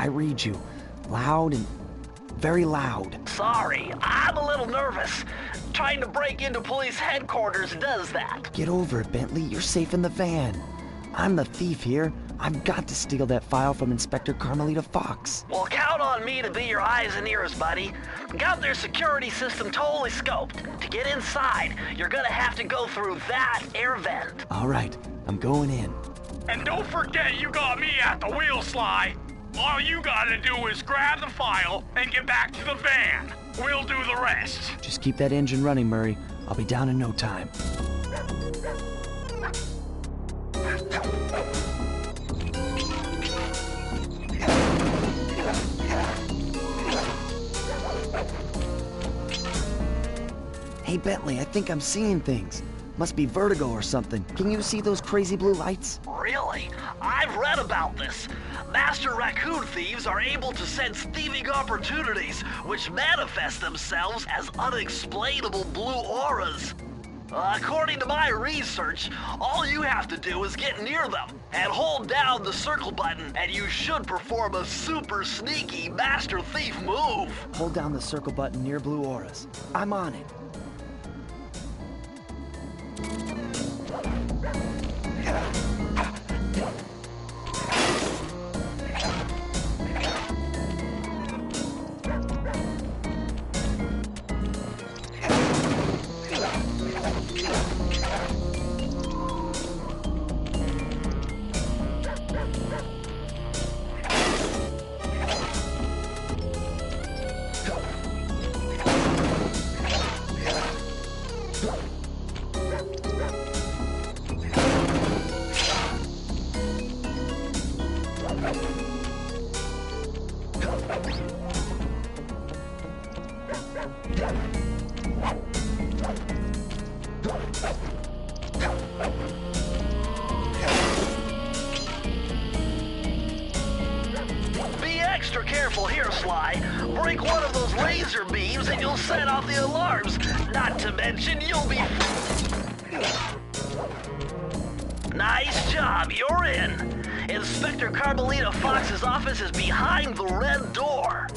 I read you. Loud and very loud. Sorry, I'm a little nervous. Trying to break into police headquarters does that. Get over it, Bentley. You're safe in the van. I'm the thief here. I've got to steal that file from Inspector Carmelita Fox. Well, count on me to be your eyes and ears, buddy. Got their security system totally scoped. To get inside, you're gonna have to go through that air vent. All right, I'm going in. And don't forget you got me at the wheel, Sly. All you gotta do is grab the file and get back to the van. We'll do the rest. Just keep that engine running, Murray. I'll be down in no time. Hey, Bentley, I think I'm seeing things. Must be vertigo or something. Can you see those crazy blue lights? Really? I've read about this. Master raccoon thieves are able to sense thieving opportunities, which manifest themselves as unexplainable blue auras. According to my research, all you have to do is get near them and hold down the circle button, and you should perform a super sneaky master thief move. Hold down the circle button near blue auras. I'm on it. Be extra careful here, Sly. Break one of those laser beams and you'll set off the alarms. Not to mention you'll be... Nice job, you're in. Inspector Carmelita Fox's office is behind the red door.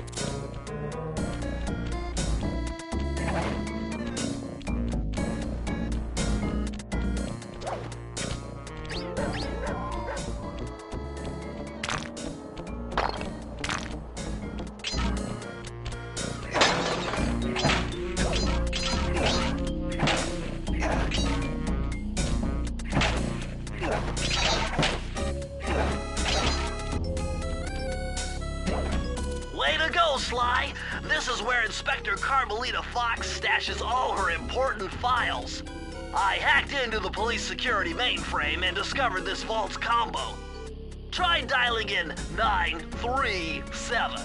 Way to go, Sly! This is where Inspector Carmelita Fox stashes all her important files. I hacked into the police security mainframe and discovered this vault's combo. Try dialing in 937.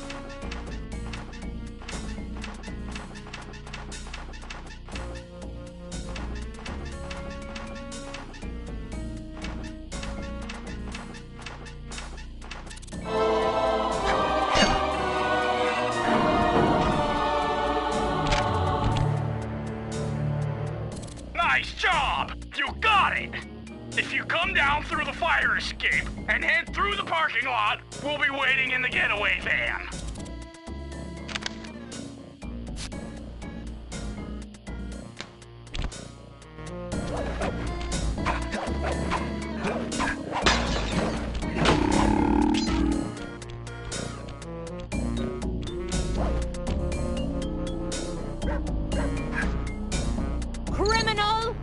Nice job! You got it! If you come down through the fire escape and head through the parking lot, we'll be waiting in the getaway van. Criminal!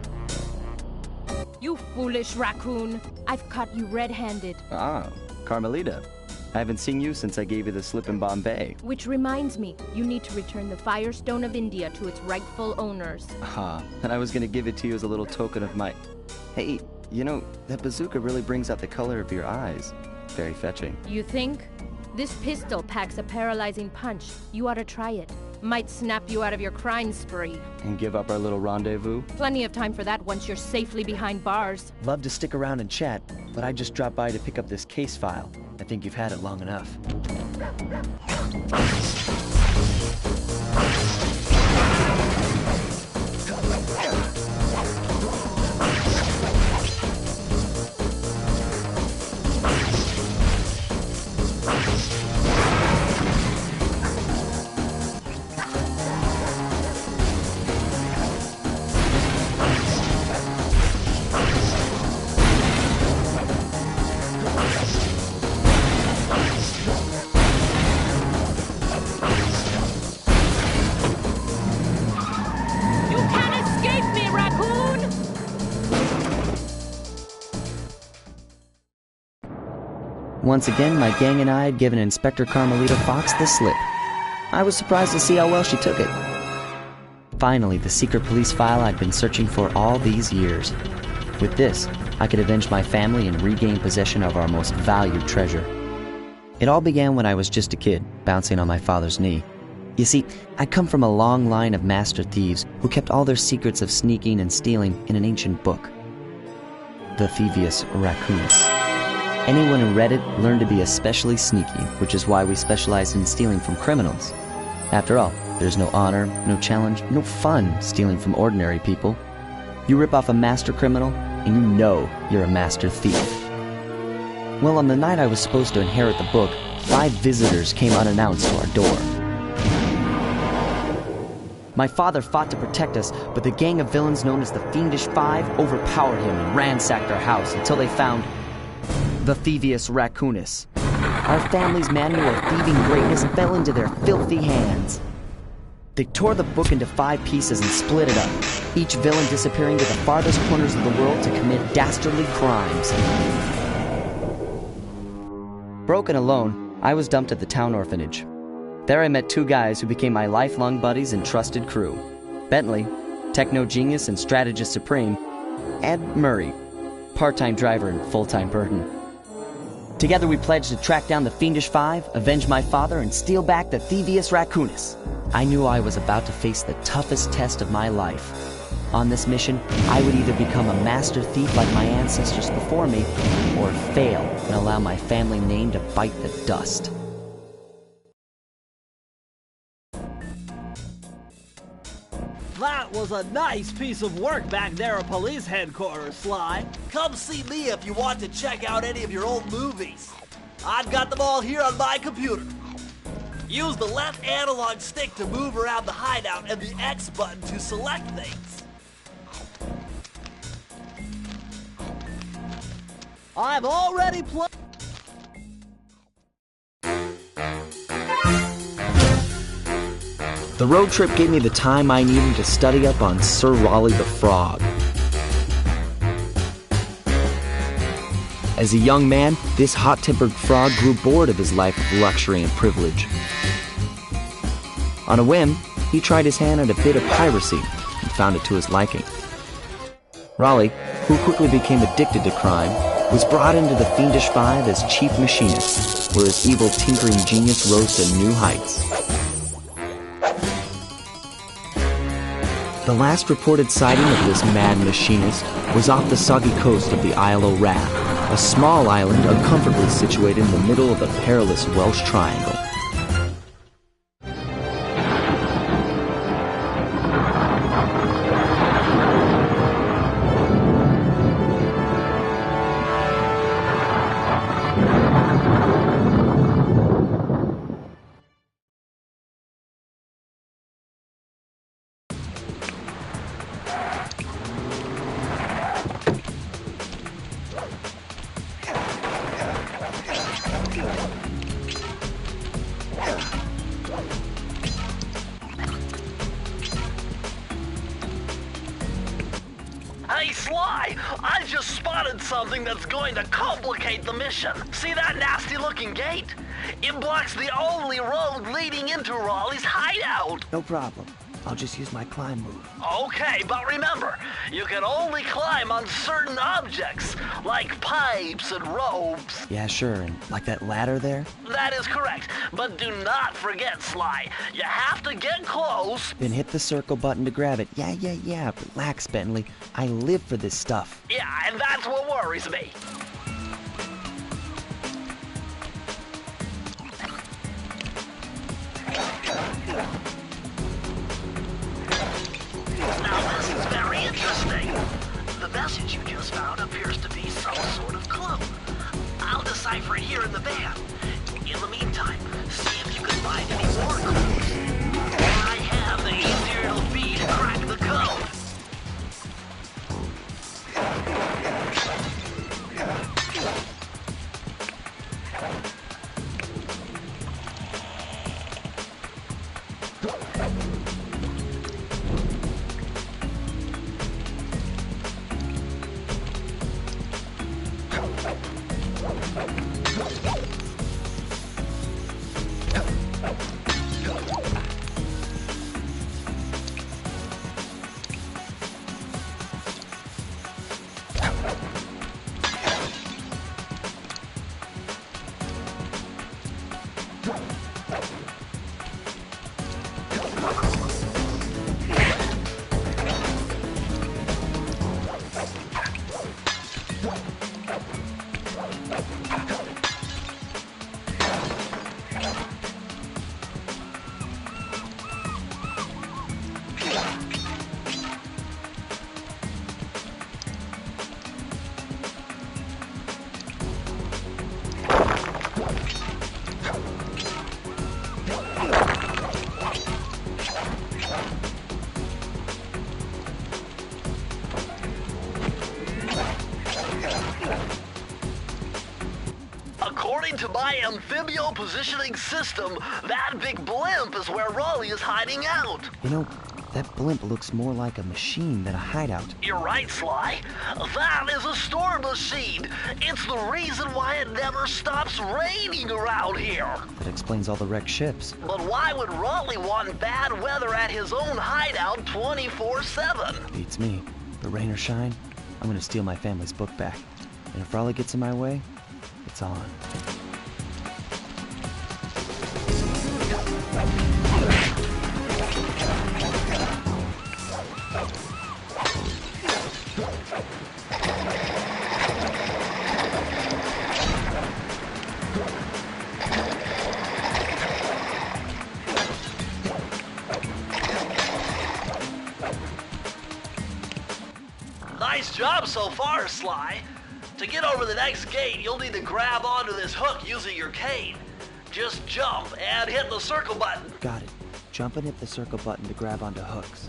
You foolish raccoon. I've caught you red-handed. Ah, Carmelita. I haven't seen you since I gave you the slip in Bombay. Which reminds me, you need to return the Firestone of India to its rightful owners. Ah, and I was gonna give it to you as a little token of my... Hey, you know, that bazooka really brings out the color of your eyes. Very fetching. You think? This pistol packs a paralyzing punch. You ought to try it. Might snap you out of your crime spree. And give up our little rendezvous? Plenty of time for that once you're safely behind bars. Love to stick around and chat, but I just dropped by to pick up this case file. I think you've had it long enough. Once again, my gang and I had given Inspector Carmelita Fox the slip. I was surprised to see how well she took it. Finally, the secret police file I'd been searching for all these years. With this, I could avenge my family and regain possession of our most valued treasure. It all began when I was just a kid, bouncing on my father's knee. You see, I come from a long line of master thieves who kept all their secrets of sneaking and stealing in an ancient book. The Thievius Raccoonus. Anyone who read it learned to be especially sneaky, which is why we specialize in stealing from criminals. After all, there's no honor, no challenge, no fun stealing from ordinary people. You rip off a master criminal, and you know you're a master thief. Well, on the night I was supposed to inherit the book, 5 visitors came unannounced to our door. My father fought to protect us, but the gang of villains known as the Fiendish Five overpowered him and ransacked our house until they found the Thievius Raccoonus. Our family's manual of thieving greatness fell into their filthy hands. They tore the book into 5 pieces and split it up, each villain disappearing to the farthest corners of the world to commit dastardly crimes. Broken alone, I was dumped at the town orphanage. There I met 2 guys who became my lifelong buddies and trusted crew. Bentley, techno genius and strategist supreme, and Murray, part-time driver and full-time burden. Together we pledged to track down the Fiendish Five, avenge my father, and steal back the Thievius Raccoonus. I knew I was about to face the toughest test of my life. On this mission, I would either become a master thief like my ancestors before me, or fail and allow my family name to bite the dust. That was a nice piece of work back there at police headquarters, Sly. Come see me if you want to check out any of your old movies. I've got them all here on my computer. Use the left analog stick to move around the hideout and the X button to select things. I'm already playing. The road trip gave me the time I needed to study up on Sir Raleigh the Frog. As a young man, this hot-tempered frog grew bored of his life of luxury and privilege. On a whim, he tried his hand at a bit of piracy and found it to his liking. Raleigh, who quickly became addicted to crime, was brought into the Fiendish Five as chief machinist, where his evil tinkering genius rose to new heights. The last reported sighting of this mad machinist was off the soggy coast of the Isle o' Wrath, a small island uncomfortably situated in the middle of a perilous Welsh triangle. Hey, Sly! I just spotted something that's going to complicate the mission. See that nasty-looking gate? It blocks the only road leading into Raleigh's hideout. No problem. I'll just use my climb move. Okay, but remember, you can only climb on certain objects, like pipes and ropes. Yeah, sure, and like that ladder there? That is correct, but do not forget, Sly. You have to get close. Then hit the circle button to grab it. Yeah. Relax, Bentley. I live for this stuff. Yeah, and that's what worries me. Now this is very interesting. The message you just found appears to be some sort of clue. I'll decipher it here in the van. In the meantime, see if you can find any more clues. The more I have, the easier it'll be to crack the code. According to my amphibio positioning system, that big blimp is where Raleigh is hiding out. You know, that blimp looks more like a machine than a hideout. You're right, Sly. That is a storm machine. It's the reason why it never stops raining around here. That explains all the wrecked ships. But why would Raleigh want bad weather at his own hideout 24/7? Beats me. But rain or shine, I'm gonna steal my family's book back. And if Raleigh gets in my way, it's on. Nice job so far, Sly. To get over the next gate, you'll need to grab onto this hook using your cane. Just jump and hit the circle button. Got it. Jump and hit the circle button to grab onto hooks.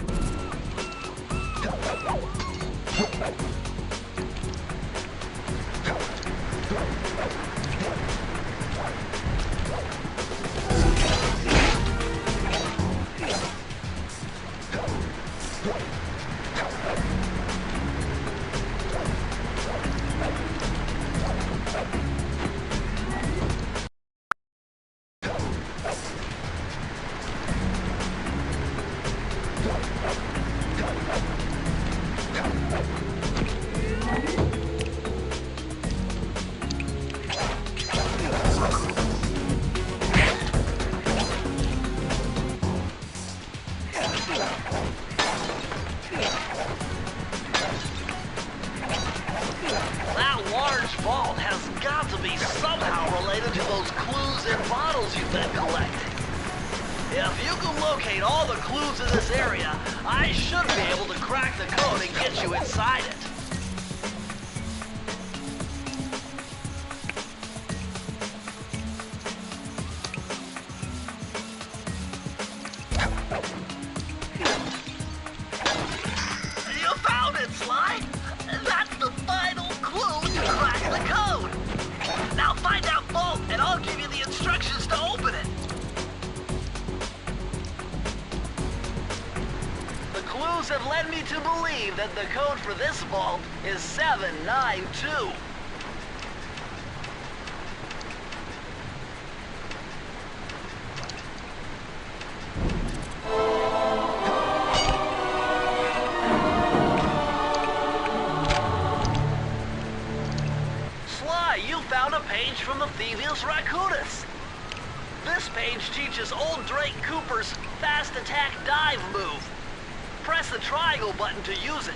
That large vault has got to be somehow related to those clues and bottles you've been collecting. If you can locate all the clues in this area, I should be able to crack the code and get you inside it. You found it, Sly! That's the final clue to crack the code! Now find that vault and I'll give you the instructions to open it! The clues have led me to believe that the code for this vault is 792. Sly, you found a page from the Thievius Raccoonus. This page teaches old Drake Cooper's fast attack dive move. Press the triangle button to use it.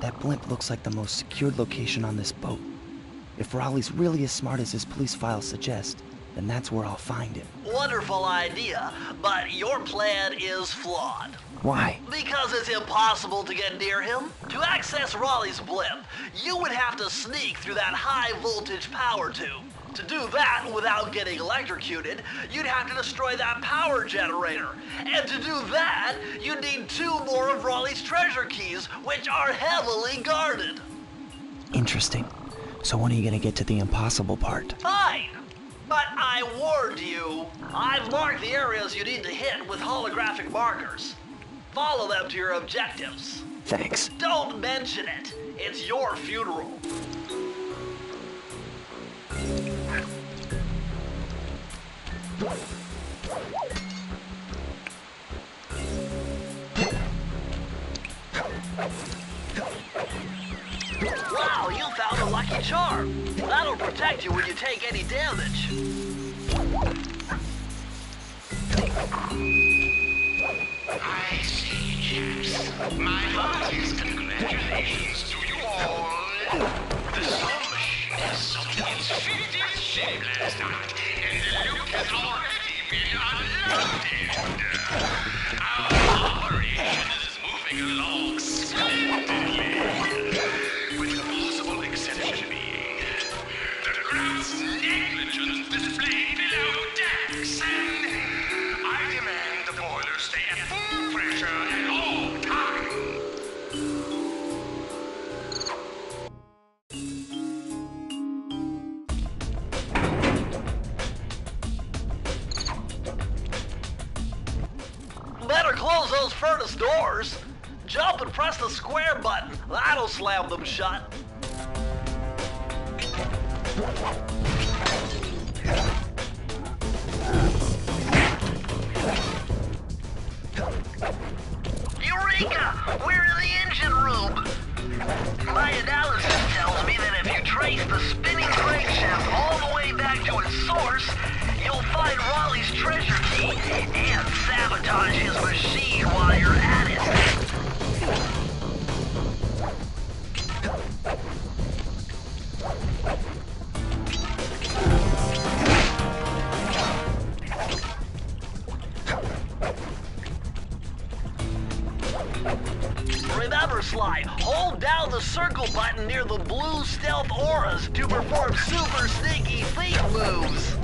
that blimp looks like the most secured location on this boat. If Raleigh's really as smart as his police files suggest, then that's where I'll find him. Wonderful idea, but your plan is flawed. Why? Because it's impossible to get near him. To access Raleigh's blimp, you would have to sneak through that high-voltage power tube. To do that without getting electrocuted, you'd have to destroy that power generator. And to do that, you'd need 2 more of Raleigh's treasure keys, which are heavily guarded. Interesting. So when are you gonna get to the impossible part? Fine. But I warned you. I've marked the areas you need to hit with holographic markers. Follow them to your objectives. Thanks. Don't mention it. It's your funeral. Wow, you found a lucky charm. That'll protect you when you take any damage. I see, chaps. My heartiest congratulations to you all. The Storm Machine has sold its 50th ship last night, and the Luke has already been unloaded. Our operation is moving along splendidly, with the possible exception being the gross negligence displayed below decks, and I demand the boilers stay at full pressure at all times. Better close those furnace doors. Jump and press the square button. That'll slam them shut. Eureka! We're in the engine room. My analysis tells me that if you trace the spinning crankshaft all the way back to its source, you'll find Raleigh's treasure key and sabotage his machine while you're at it. Remember, Sly, hold down the circle button near the blue stealth auras to perform super sneaky thief moves.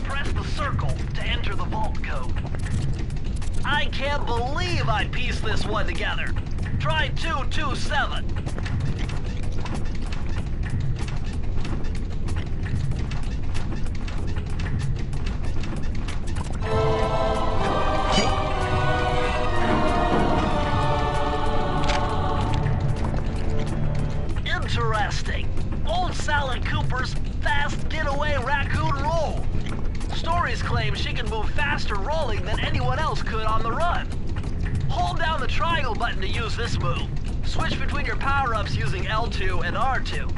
Press the circle to enter the vault code. I can't believe I pieced this one together. Try 227. Interesting. Old Sally Cooper's fast getaway raccoon roll. Stories claim she can move faster rolling than anyone else could on the run. Hold down the triangle button to use this move. Switch between your power-ups using L2 and R2.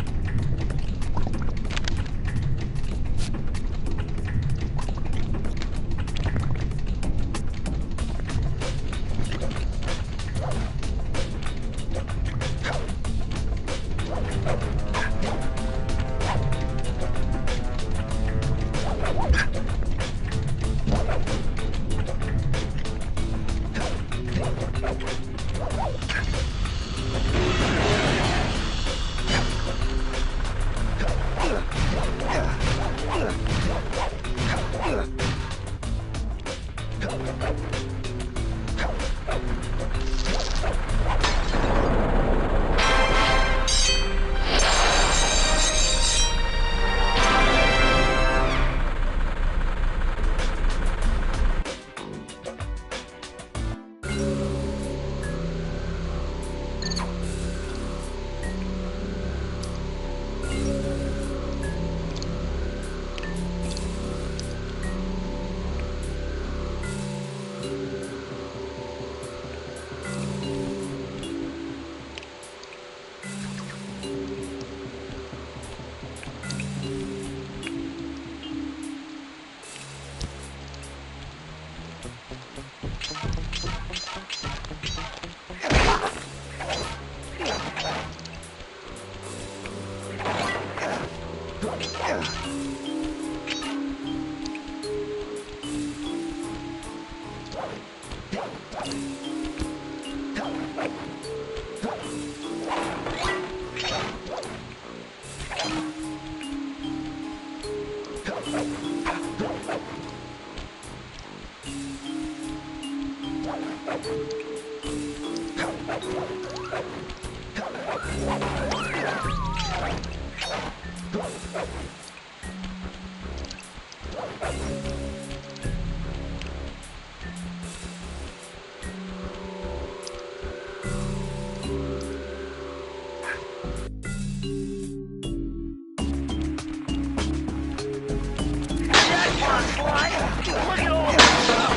Look at all this stuff!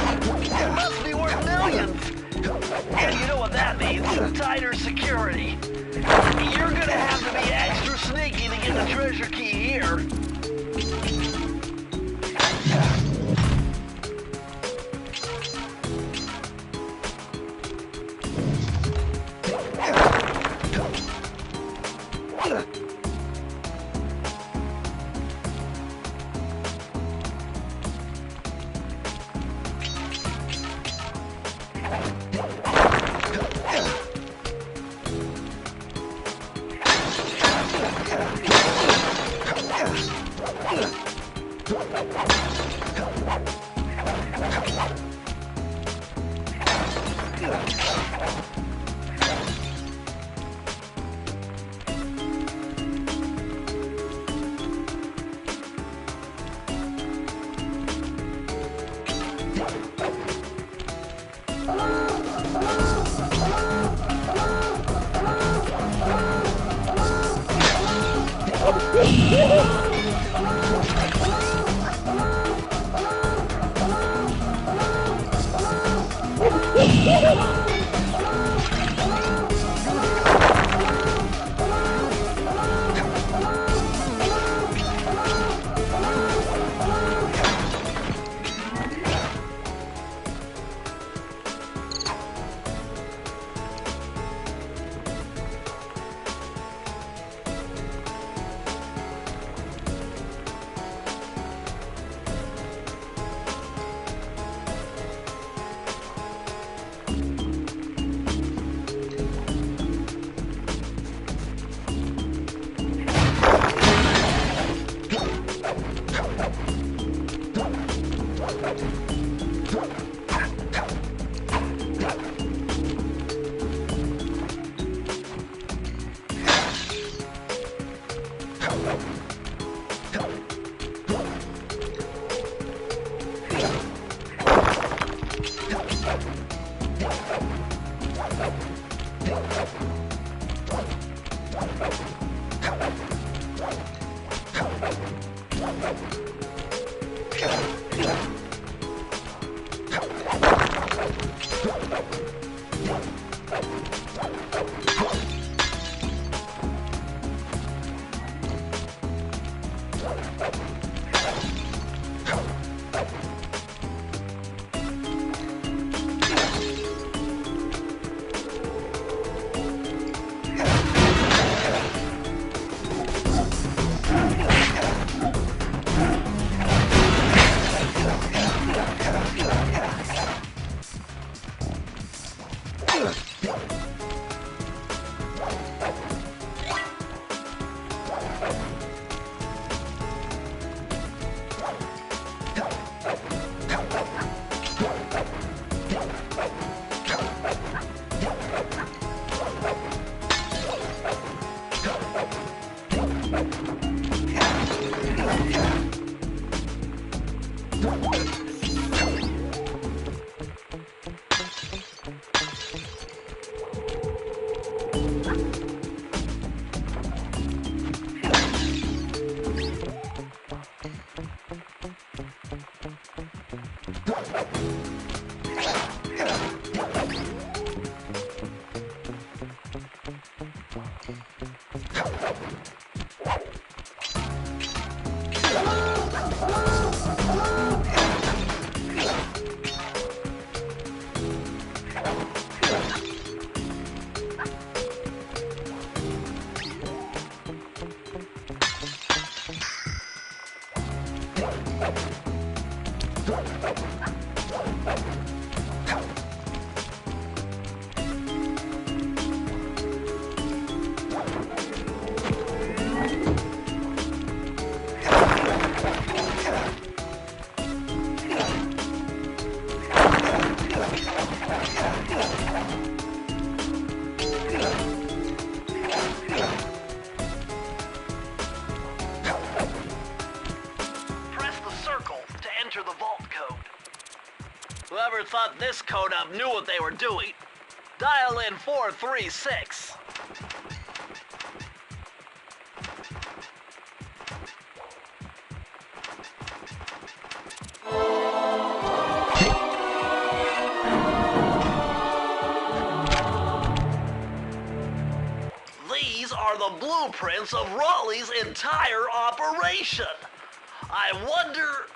It must be worth millions! And you know what that means? Tighter security. You're gonna have to be extra sneaky to get the treasure key here. Whoever thought this code up knew what they were doing. Dial in 436. These are the blueprints of Raleigh's entire operation. I wonder...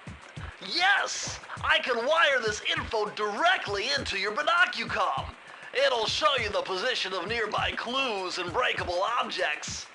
Yes! I can wire this info directly into your binocucom. It'll show you the position of nearby clues and breakable objects.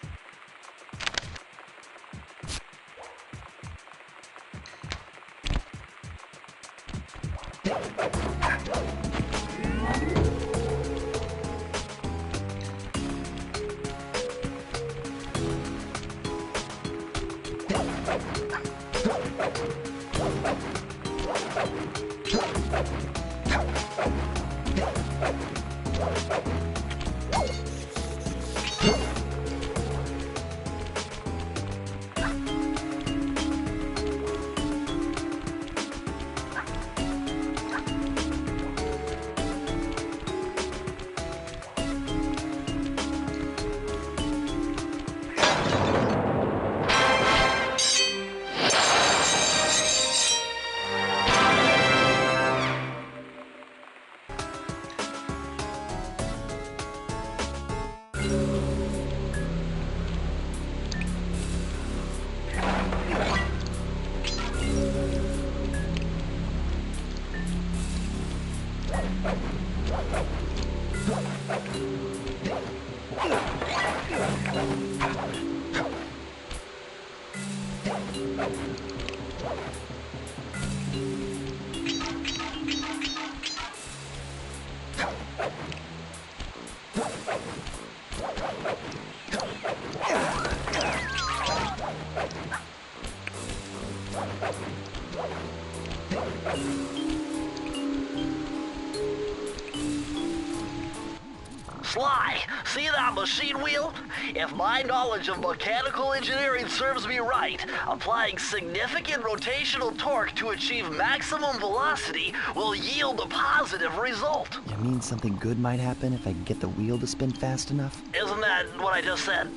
Sly, see that machine wheel? If my knowledge of mechanical engineering serves me right, applying significant rotational torque to achieve maximum velocity will yield a positive result. You mean something good might happen if I can get the wheel to spin fast enough? Isn't that what I just said?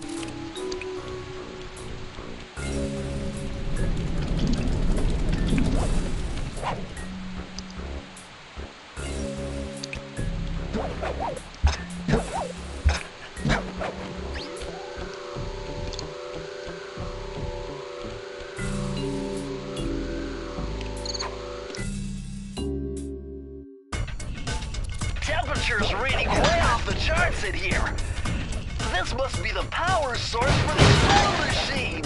Temperature's reading way off the charts in here. This must be the power source for the solar machine.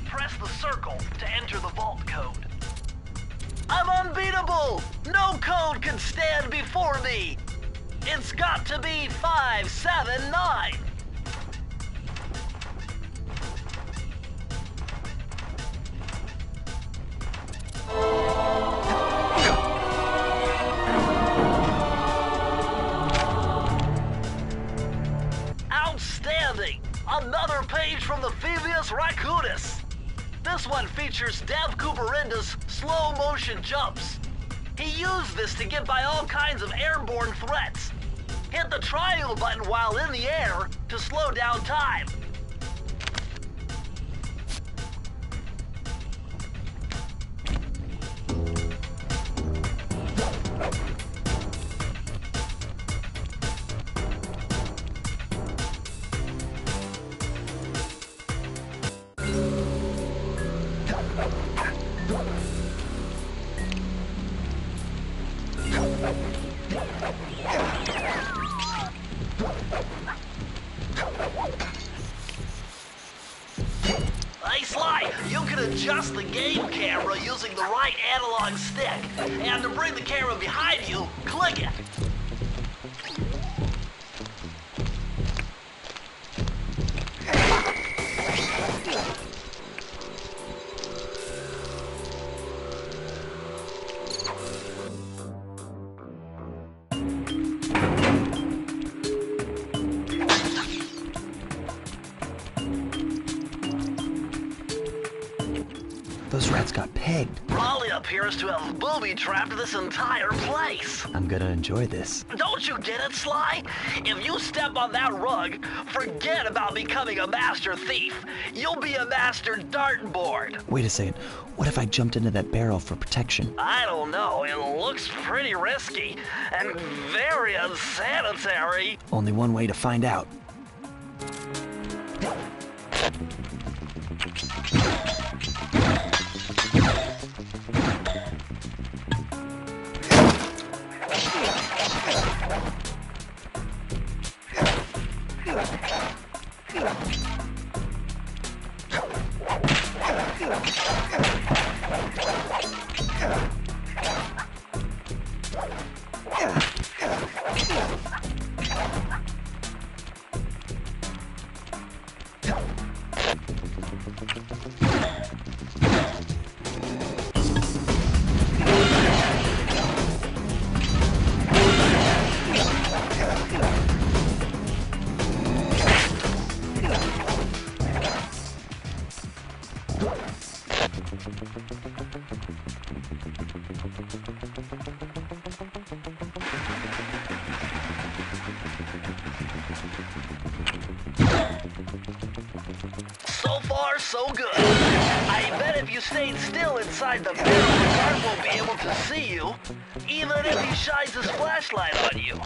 Press the circle to enter the vault code. I'm unbeatable! No code can stand before me! It's got to be 579! Outstanding! Another page from the Thievius Raccoonus! This one features Dev Cooperenda's slow-motion jumps. He used this to get by all kinds of airborne threats. Hit the triangle button while in the air to slow down time. Hey Sly, you can adjust the game camera using the right analog stick. And to bring the camera behind you, click it. Those rats got pegged. Raleigh appears to have booby-trapped this entire place. I'm gonna enjoy this. Don't you get it, Sly? If you step on that rug, forget about becoming a master thief. You'll be a master dartboard. Wait a second. What if I jumped into that barrel for protection? I don't know. It looks pretty risky and very unsanitary. Only one way to find out. So far, so good. I bet if you stayed still inside the barrel, the guard won't be able to see you, even if he shines his flashlight on you.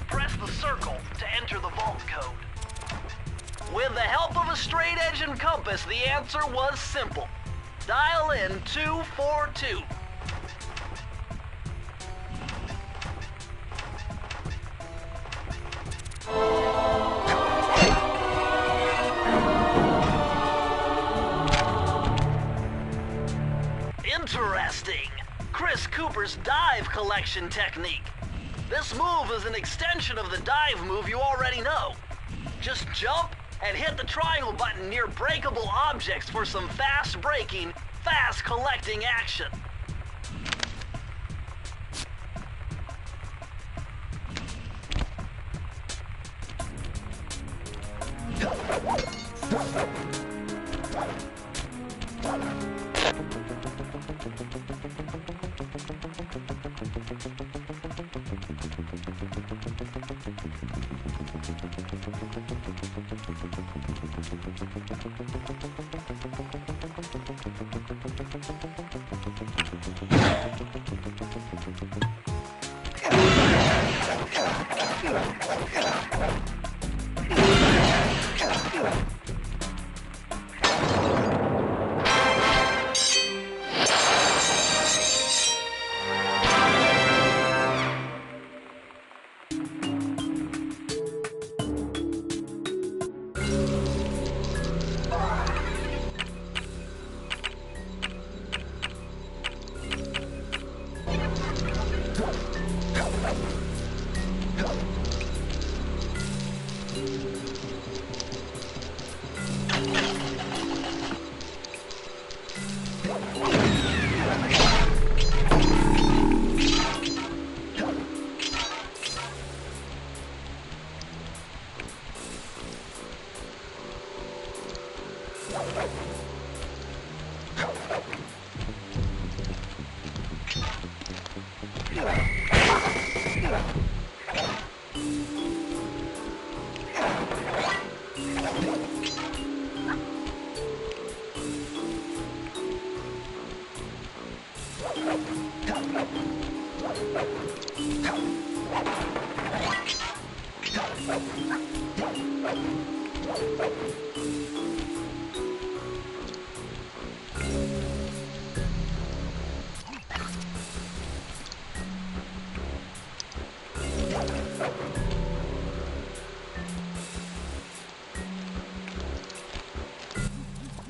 Press the circle to enter the vault code. With the help of a straight edge and compass, the answer was simple. Dial in 242. Interesting. Chris Cooper's dive collection technique. This move is an extension of the dive move you already know. Just jump and hit the triangle button near breakable objects for some fast braking, fast collecting action.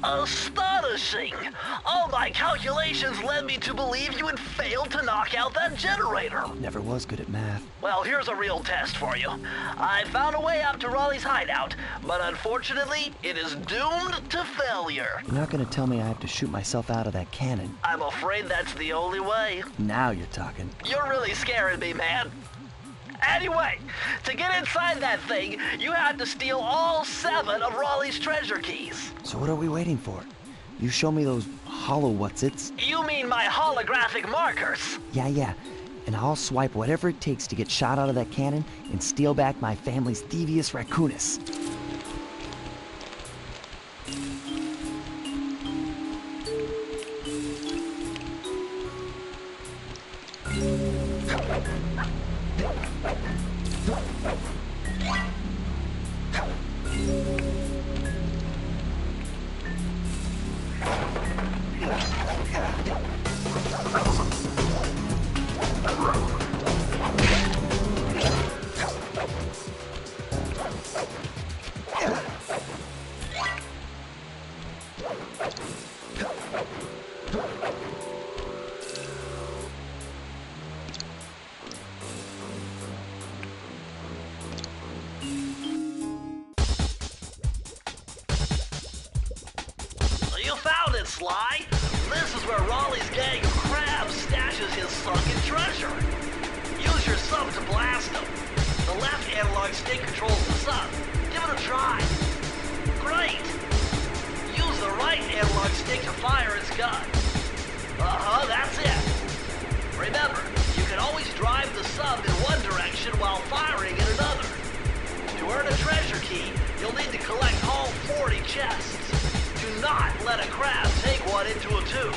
Astonishing! All my calculations led me to believe you had failed to knock out that generator. Never was good at math. Well, here's a real test for you. I found a way up to Raleigh's hideout, but unfortunately, it is doomed to failure. You're not gonna tell me I have to shoot myself out of that cannon. I'm afraid that's the only way. Now you're talking. You're really scaring me, man. Anyway, to get inside that thing, you had to steal all 7 of Raleigh's treasure keys. So what are we waiting for? You show me those hollow what's-its? You mean my holographic markers? Yeah. And I'll swipe whatever it takes to get shot out of that cannon and steal back my family's Thievius Raccoonus. You found it, Sly. This is where Raleigh's gang of crabs stashes his sunken treasure. Use your sub to blast them. The left analog stick controls the sub. Give it a try. Great. Use the right analog stick to fire its gun. That's it. Remember, you can always drive the sub in one direction while firing in another. To earn a treasure key, you'll need to collect all 40 chests. Do not let a crab take one into a tube.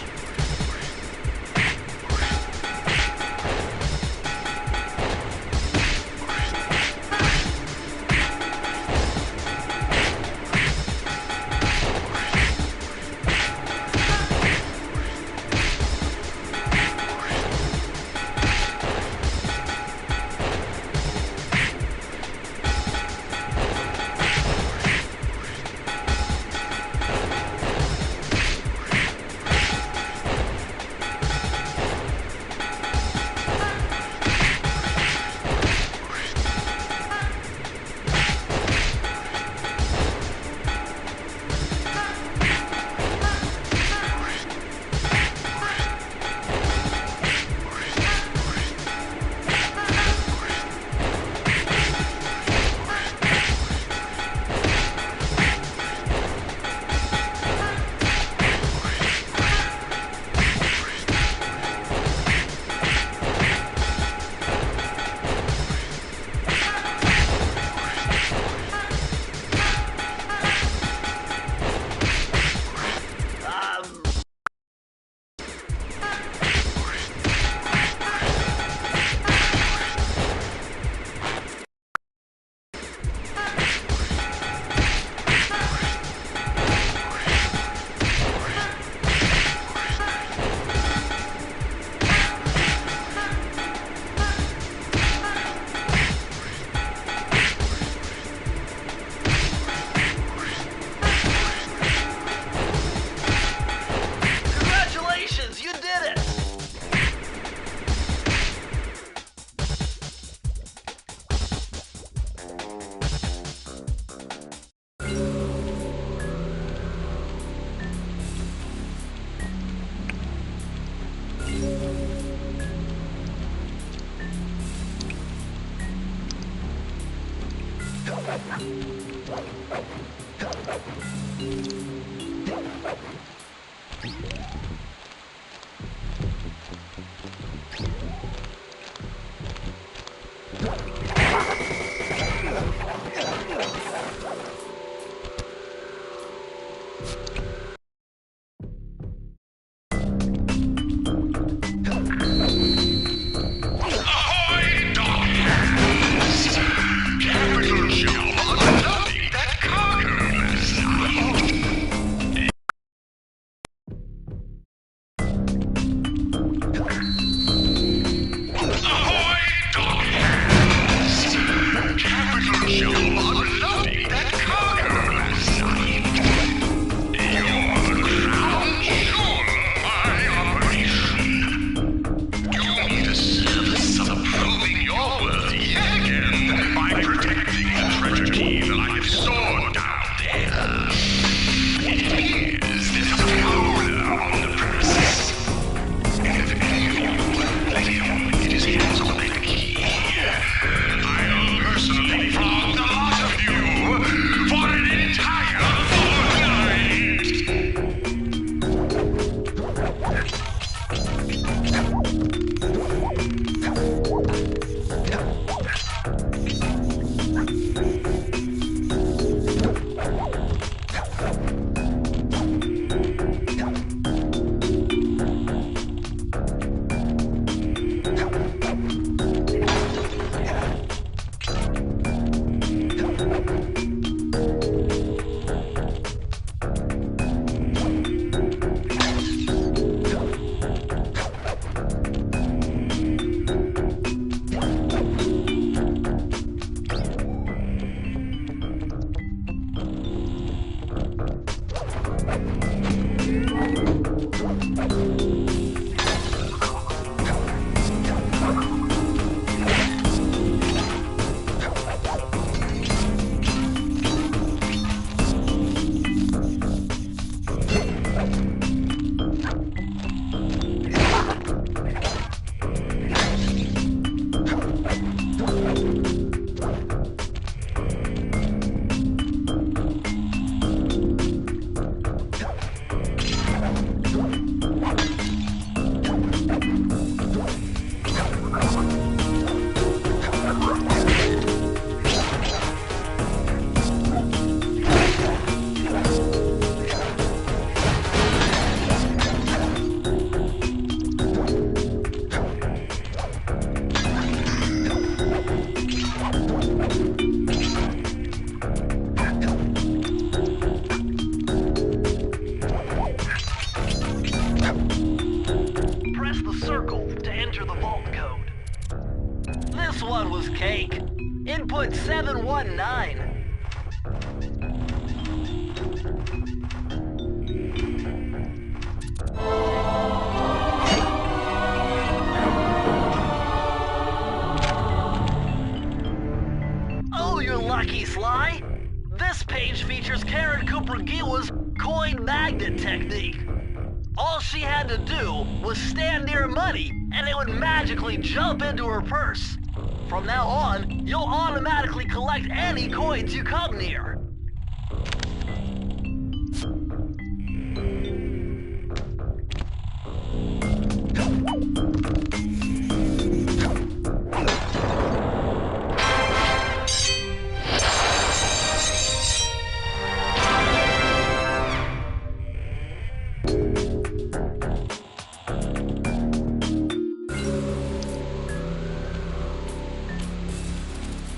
cake. Input 719. Oh, you're lucky, Sly. This page features Karen Cooper-Giwa's coin magnet technique. All she had to do was stand near money, and it would magically jump into her purse. From now on, you'll automatically collect any coins you come near.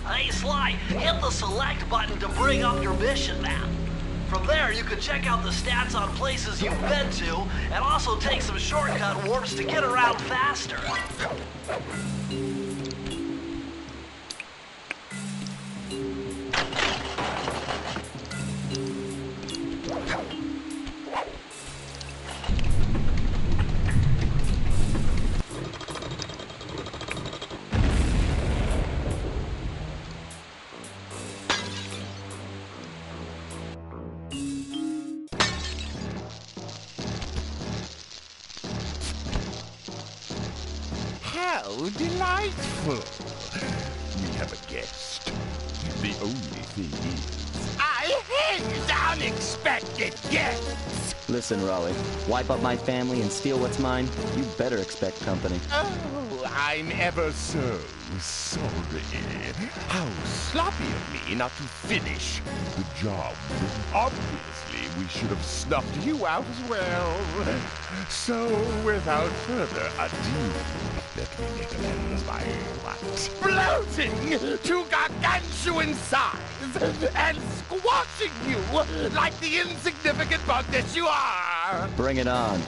Hey Sly, hit the select button to bring up your mission map. From there, you can check out the stats on places you've been to, and also take some shortcut warps to get around faster. How delightful! We have a guest. The only thing is, I hate unexpected guests! Listen, Raleigh, wipe up my family and steal what's mine? You better expect company. Oh, I'm ever so sorry. How sloppy of me not to finish the job. Obviously, we should have snuffed you out as well. So, without further ado, let me make amends by what? Bloating to gargantuan size and squashing you like the insignificant bug that you are! Bring it on.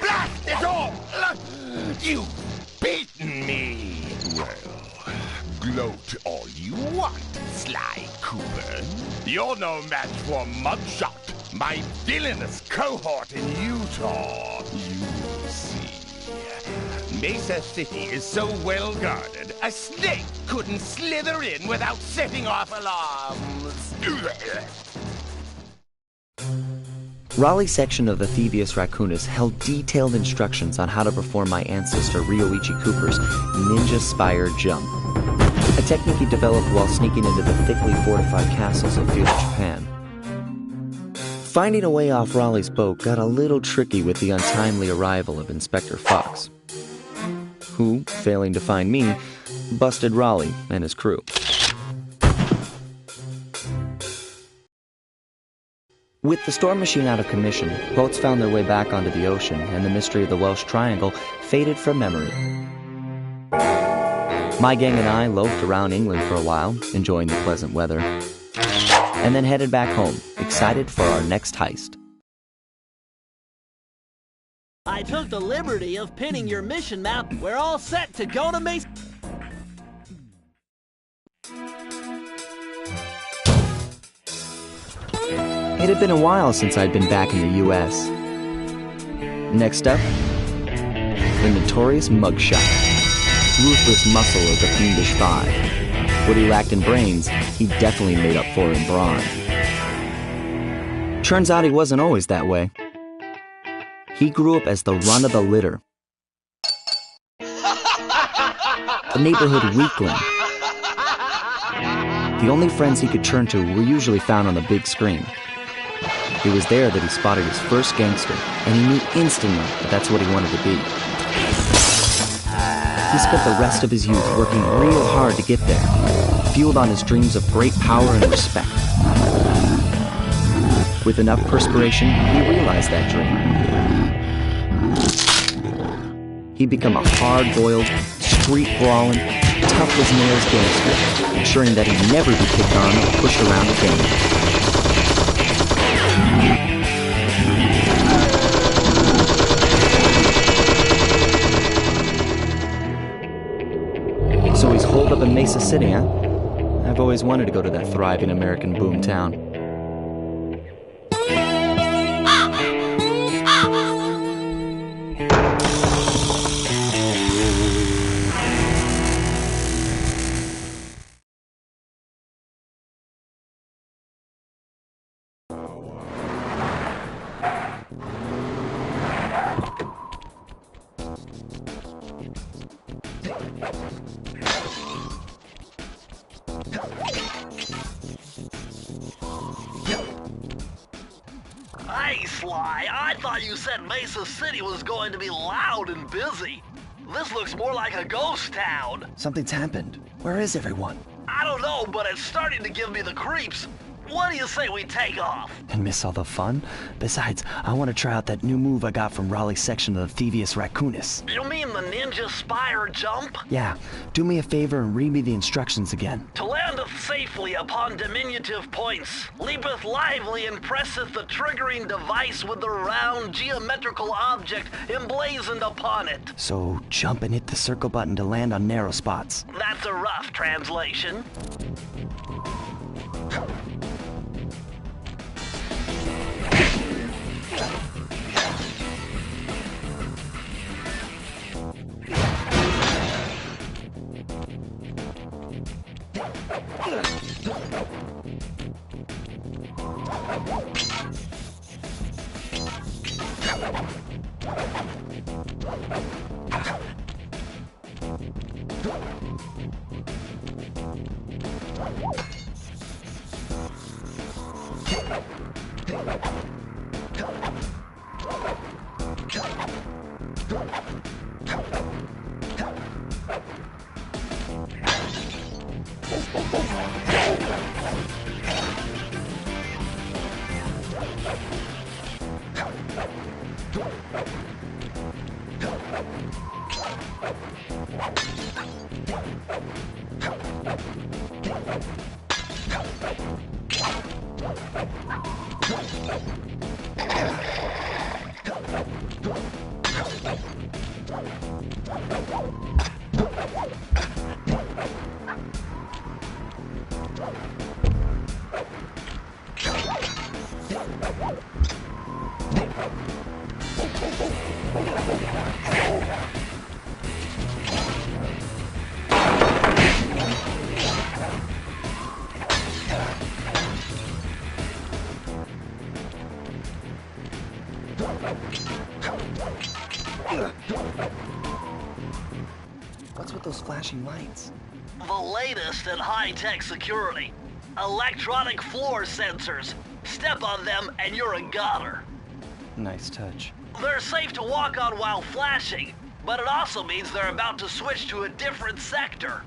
Blast it all! You've beaten me! Well, gloat all you want, Sly Cooper. You're no match for Mudshot, my villainous cohort in Utah. You will see. Mesa City is so well guarded, a snake couldn't slither in without setting off alarms. Raleigh's section of the Thievius Raccoonus held detailed instructions on how to perform my ancestor Ryoichi Cooper's ninja spire jump, a technique he developed while sneaking into the thickly fortified castles of feudal Japan. Finding a way off Raleigh's boat got a little tricky with the untimely arrival of Inspector Fox, who, failing to find me, busted Raleigh and his crew. With the storm machine out of commission, boats found their way back onto the ocean, and the mystery of the Welsh Triangle faded from memory. My gang and I loafed around England for a while, enjoying the pleasant weather, and then headed back home, excited for our next heist. I took the liberty of pinning your mission map. We're all set to go to Mesa. It had been a while since I'd been back in the US. Next up, the notorious mugshot. Ruthless muscle of the fiendish five. What he lacked in brains, he definitely made up for in brawn. Turns out he wasn't always that way. He grew up as the run of the litter. A neighborhood weakling. The only friends he could turn to were usually found on the big screen. It was there that he spotted his first gangster, and he knew instantly that that's what he wanted to be. He spent the rest of his youth working real hard to get there, fueled on his dreams of great power and respect. With enough perspiration, he realized that dream. He'd become a hard-boiled, street-brawling, tough-as-nails gangster, ensuring that he'd never be picked on or pushed around again. So he's holed up in Mesa City, huh? I've always wanted to go to that thriving American boomtown. Hey, Sly, I thought you said Mesa City was going to be loud and busy. This looks more like a ghost town. Something's happened. Where is everyone? I don't know, but it's starting to give me the creeps. What do you say we take off? And miss all the fun? Besides, I want to try out that new move I got from Raleigh's section of the Thievius Raccoonus. You mean the ninja spire jump? Yeah, do me a favor and read me the instructions again. To landeth safely upon diminutive points, leapeth lively and presseth the triggering device with the round geometrical object emblazoned upon it. So jump and hit the circle button to land on narrow spots. That's a rough translation. What's with those flashing lights? The latest in high-tech security. Electronic floor sensors. Step on them and you're a goner. Nice touch. They're safe to walk on while flashing, but it also means they're about to switch to a different sector.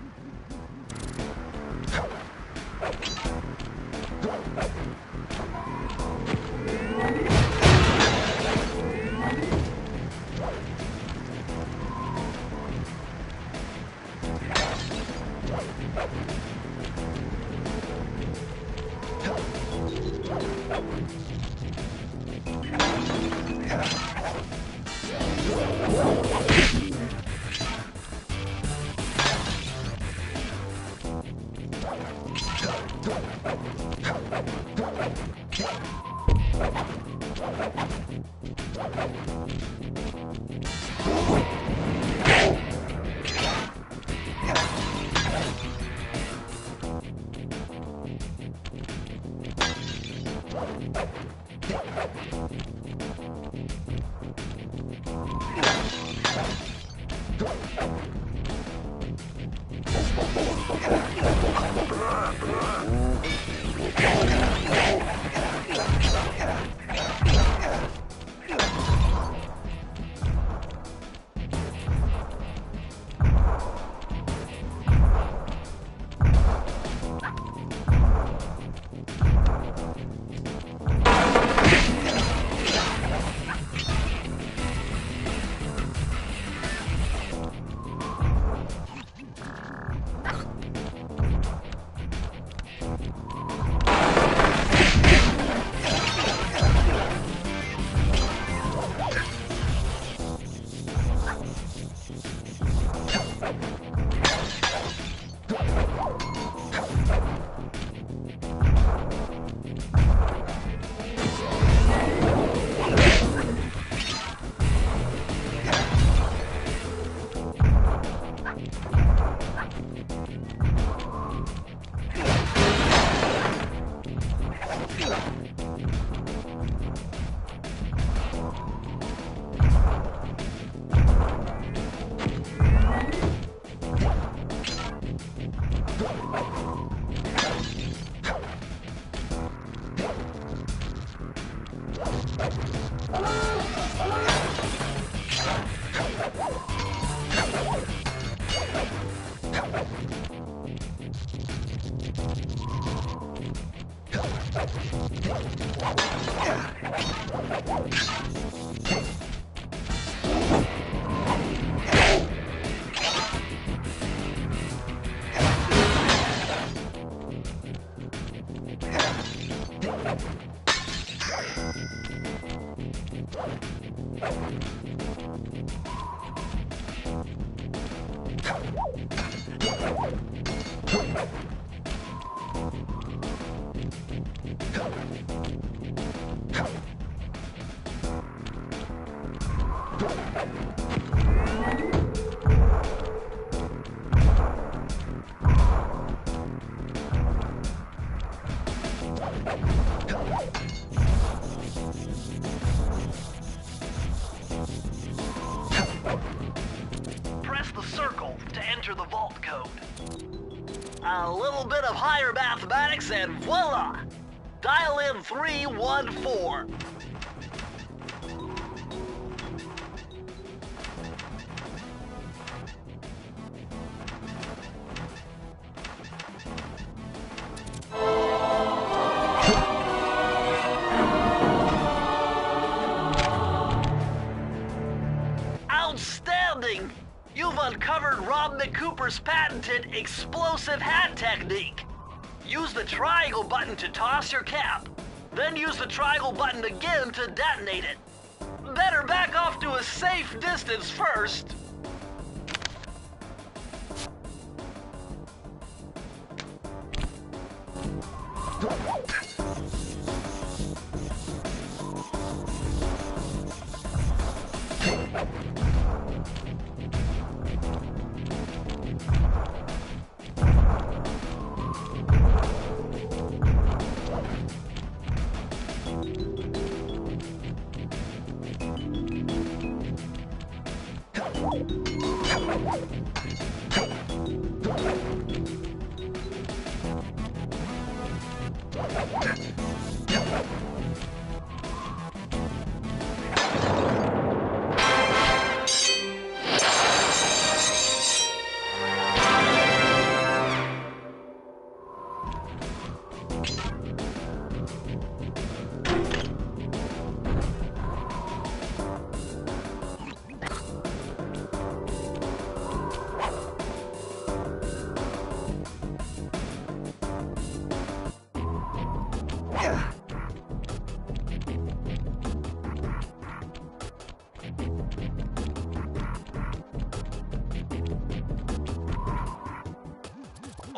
Press the circle to enter the vault code. A little bit of higher mathematics and voila! Dial in 314. Outstanding! You've uncovered Rob McCooper's patented explosive hat technique. Use the triangle button to toss your cap. Then use the triangle button again to detonate it. Better back off to a safe distance first.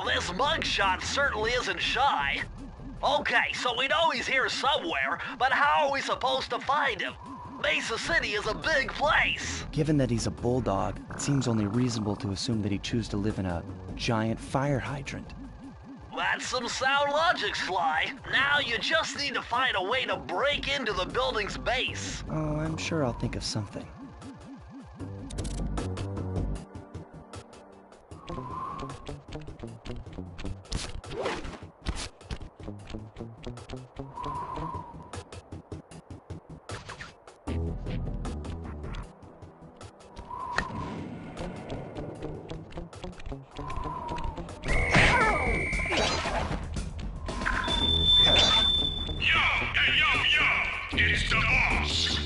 This mugshot certainly isn't shy. Okay, so we know he's here somewhere, but how are we supposed to find him? Mesa City is a big place. Given that he's a bulldog, it seems only reasonable to assume that he'd choose to live in a giant fire hydrant. That's some sound logic, Sly. Now you just need to find a way to break into the building's base. Oh, I'm sure I'll think of something. It's the boss.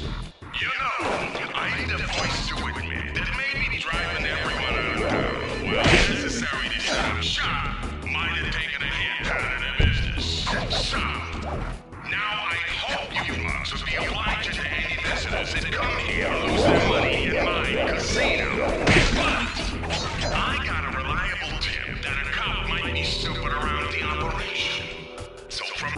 You know, I need a voice to admit that maybe driving everyone out of town, while necessary to set up shop, might have taken a hit out of the business. So, now I hope you mugs will be obliging to any visitors that come here and lose their money in my casino. But I got a reliable tip that a cop might be stupid around the operation. So from...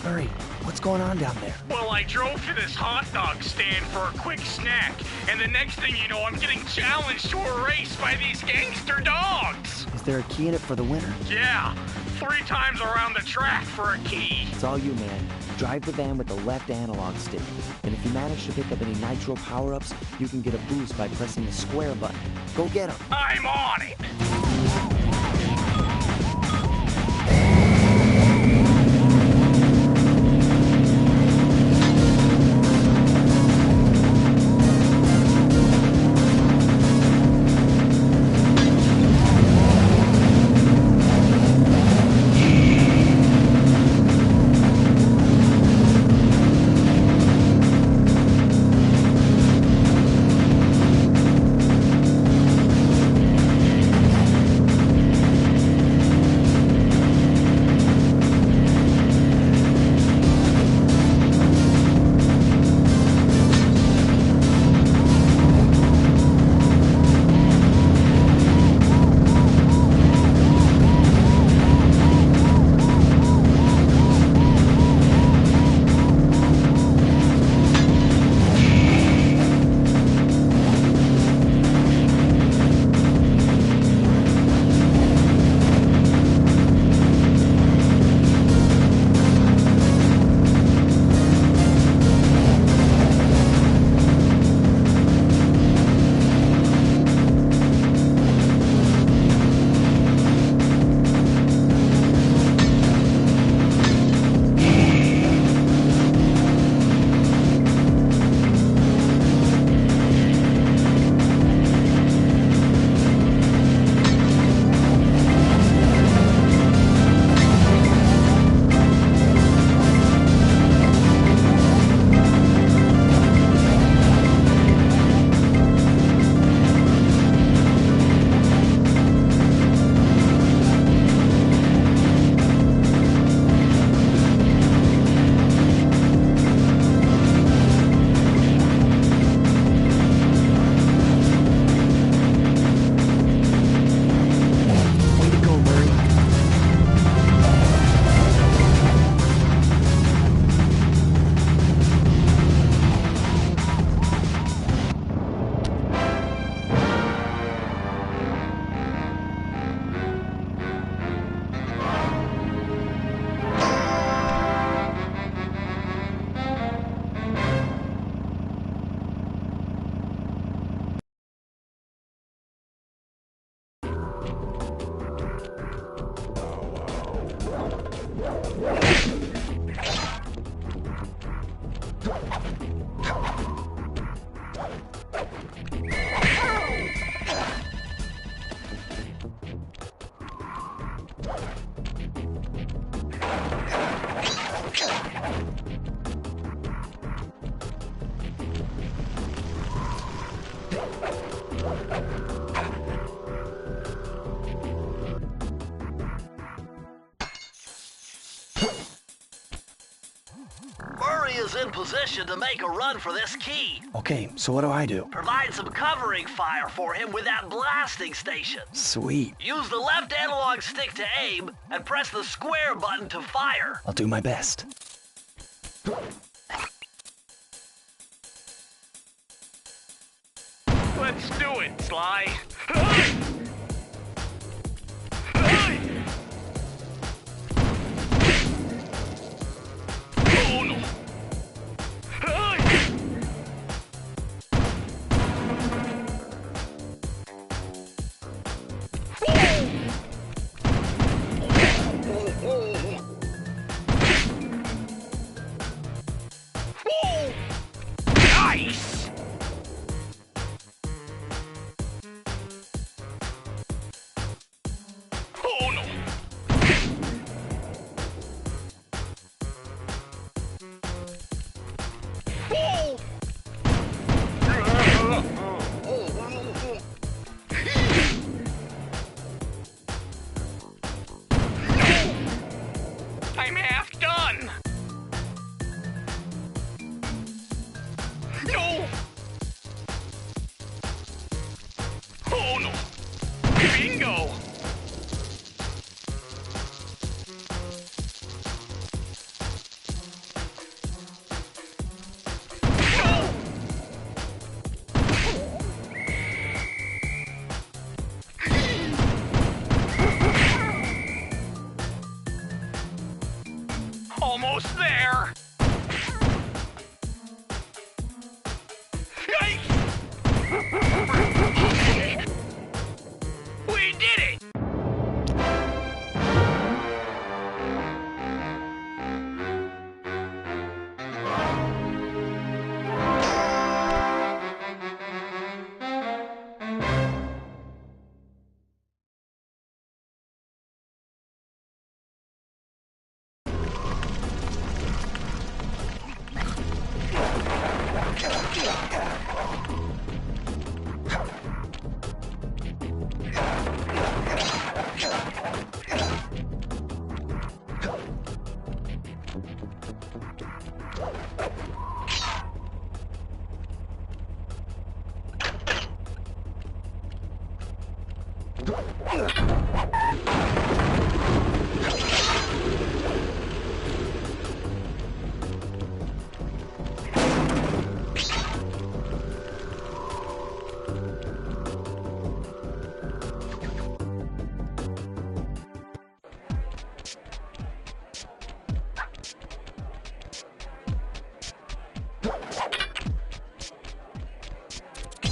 Murray, what's going on down there? Well, I drove to this hot dog stand for a quick snack, and the next thing you know, I'm getting challenged to a race by these gangster dogs. Is there a key in it for the winner? Yeah, 3 times around the track for a key. It's all you, man. Drive the van with the left analog stick. And if you manage to pick up any nitro power-ups, you can get a boost by pressing the square button. Go get them. I'm on it. is in position to make a run for this key. Okay, so what do I do? Provide some covering fire for him with that blasting station. Sweet. Use the left analog stick to aim and press the square button to fire. I'll do my best. Let's do it, Sly. Oh no! Nice! Oh no! Oh! I'm half done! No! Oh no! Bingo! No! Almost there! Yikes! We did it!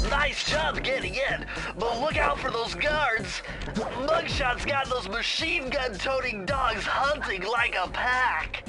Nice job getting in, but look out for those guards. Mugshot's got those machine gun-toting dogs hunting like a pack.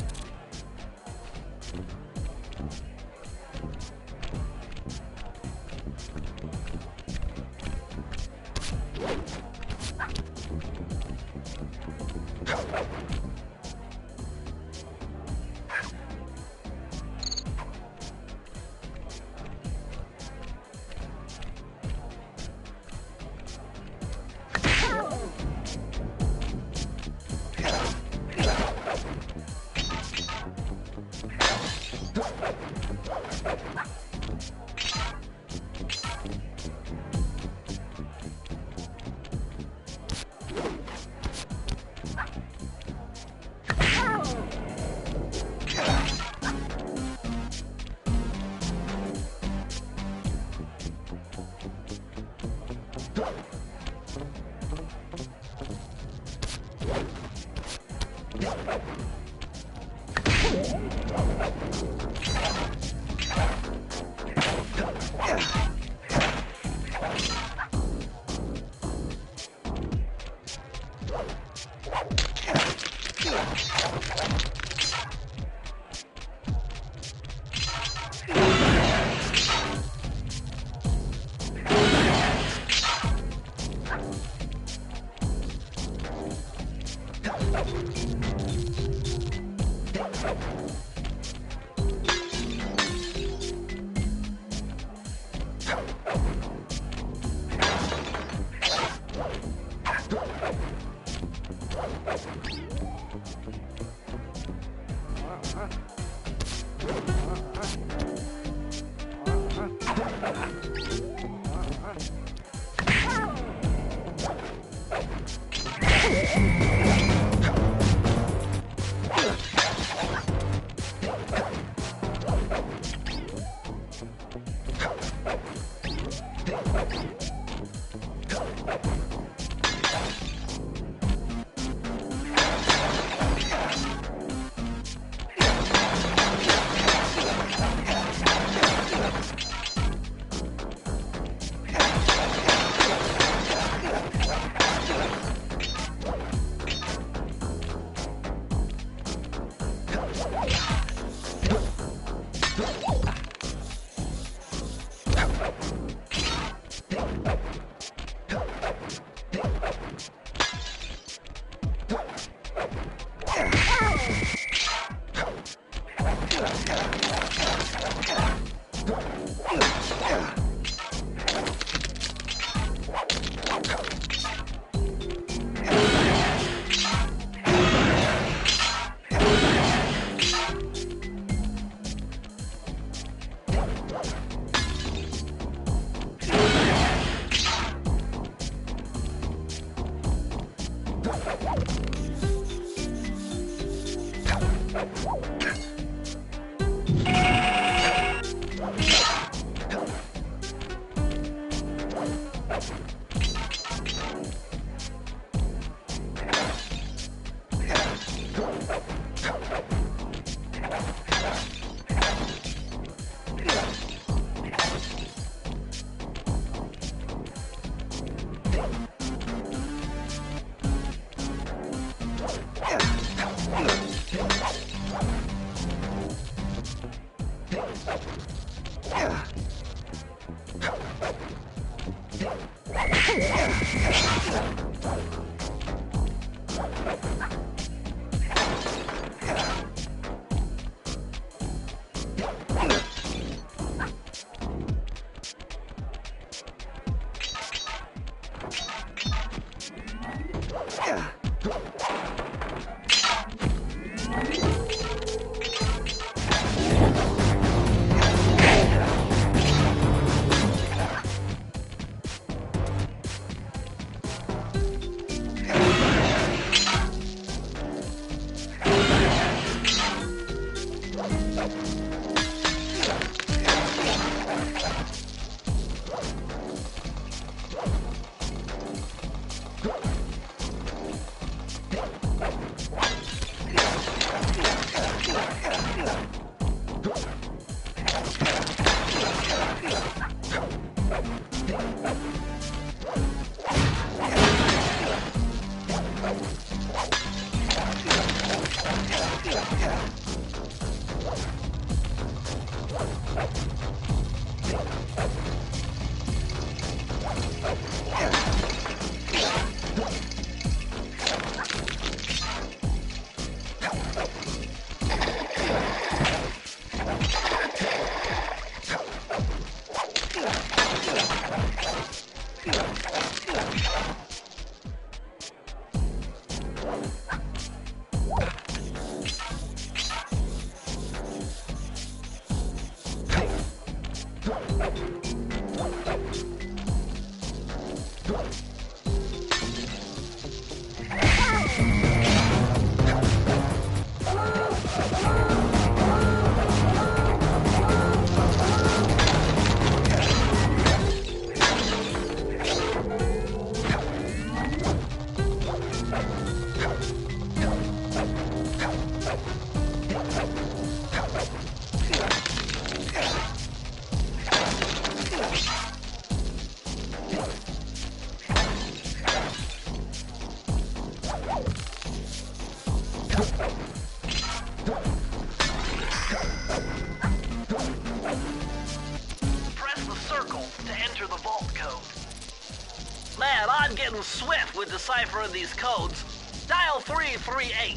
Swift with deciphering these codes. Dial 338.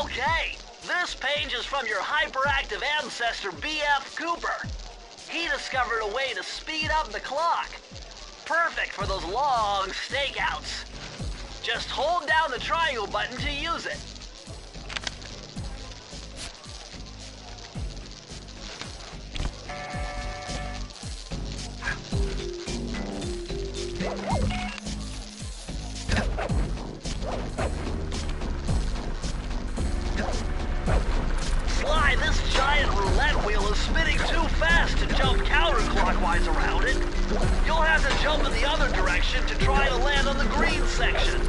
Okay, this This page is from your hyperactive ancestor, B.F. Cooper. He discovered a way to speed up the clock. Perfect for those long stakeouts. Just hold down the triangle button to use it. Sly, this giant roulette wheel is spinning too fast to jump counterclockwise around it. You'll have to jump in the other direction to try to land on the green section.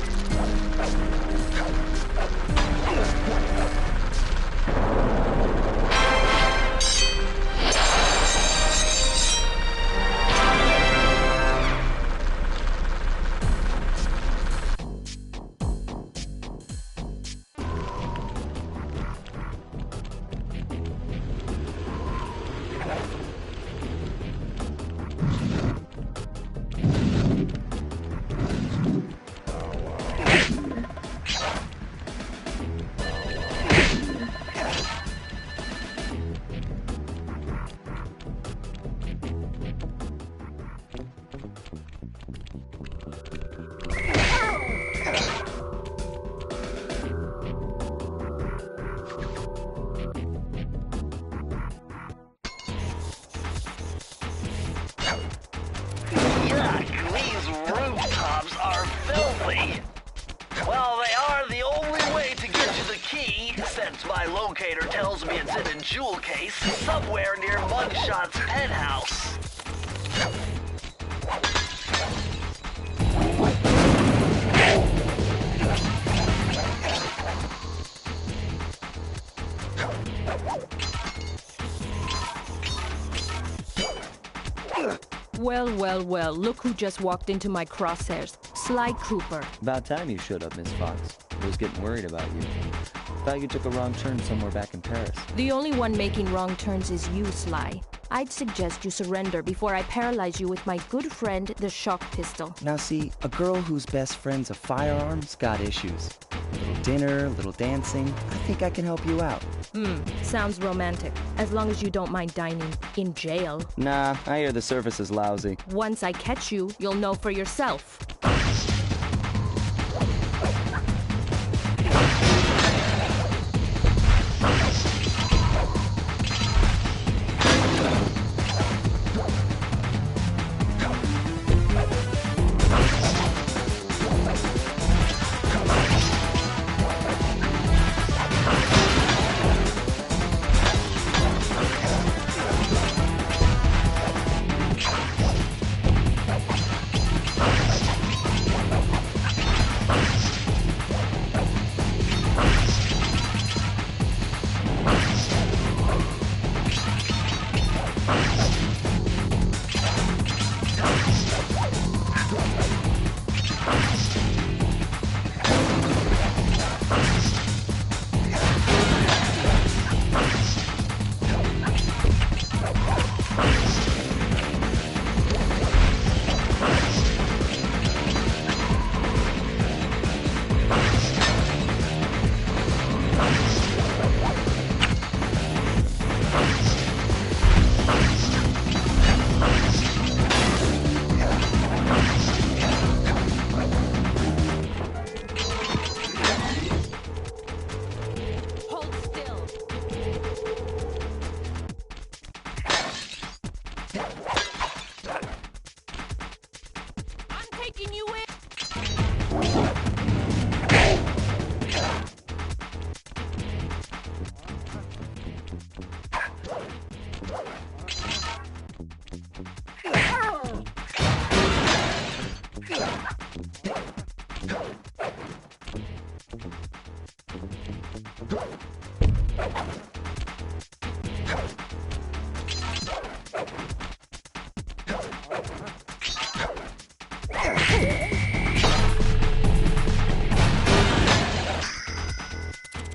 Well, they are the only way to get to the key, since my locator tells me it's in a jewel case somewhere near Mugshot's penthouse. Well, well, well, look who just walked into my crosshairs. Sly Cooper. About time you showed up, Miss Fox. I was getting worried about you. Thought you took a wrong turn somewhere back in Paris. The only one making wrong turns is you, Sly. I'd suggest you surrender before I paralyze you with my good friend, the shock pistol. Now see, a girl whose best friend's a firearm's got issues. A little dinner, a little dancing. I think I can help you out. Sounds romantic. As long as you don't mind dining in jail. Nah, I hear the service is lousy. Once I catch you, you'll know for yourself.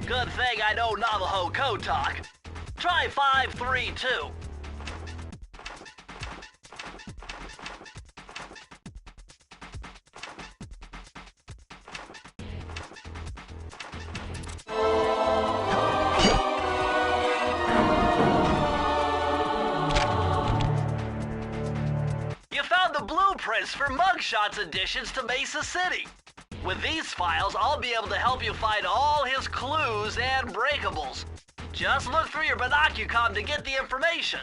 Good thing I know Navajo code talk. Try 532. is for Mugshots additions to Mesa City. With these files, I'll be able to help you find all his clues and breakables. Just look through your binocucom to get the information.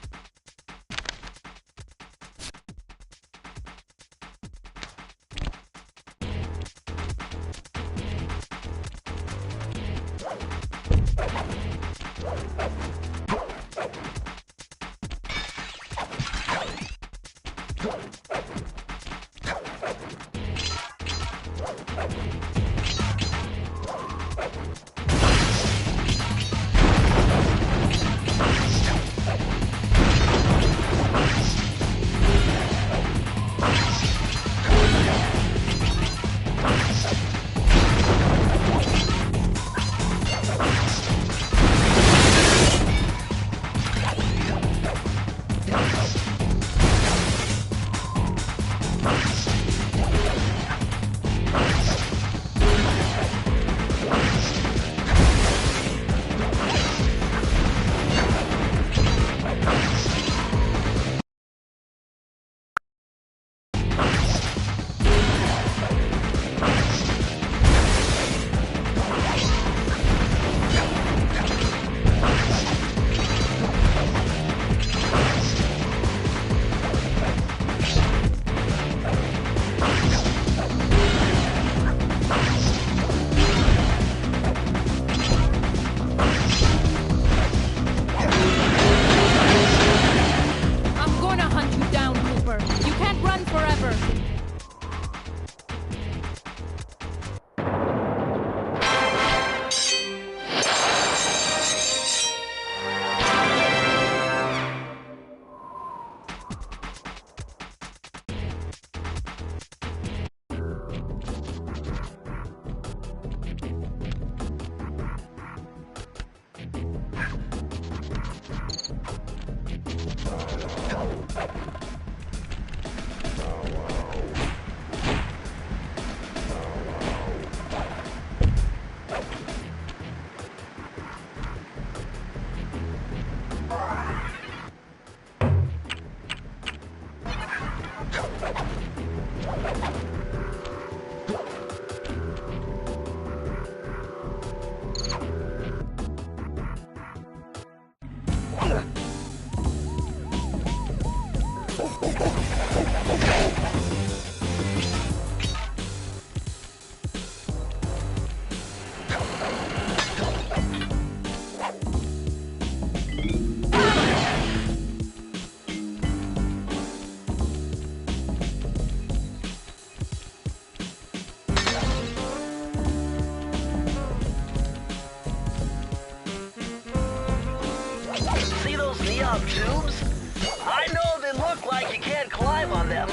Tubes? I know they look like you can't climb on them,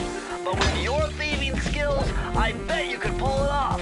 but with your thieving skills, I bet you could pull it off.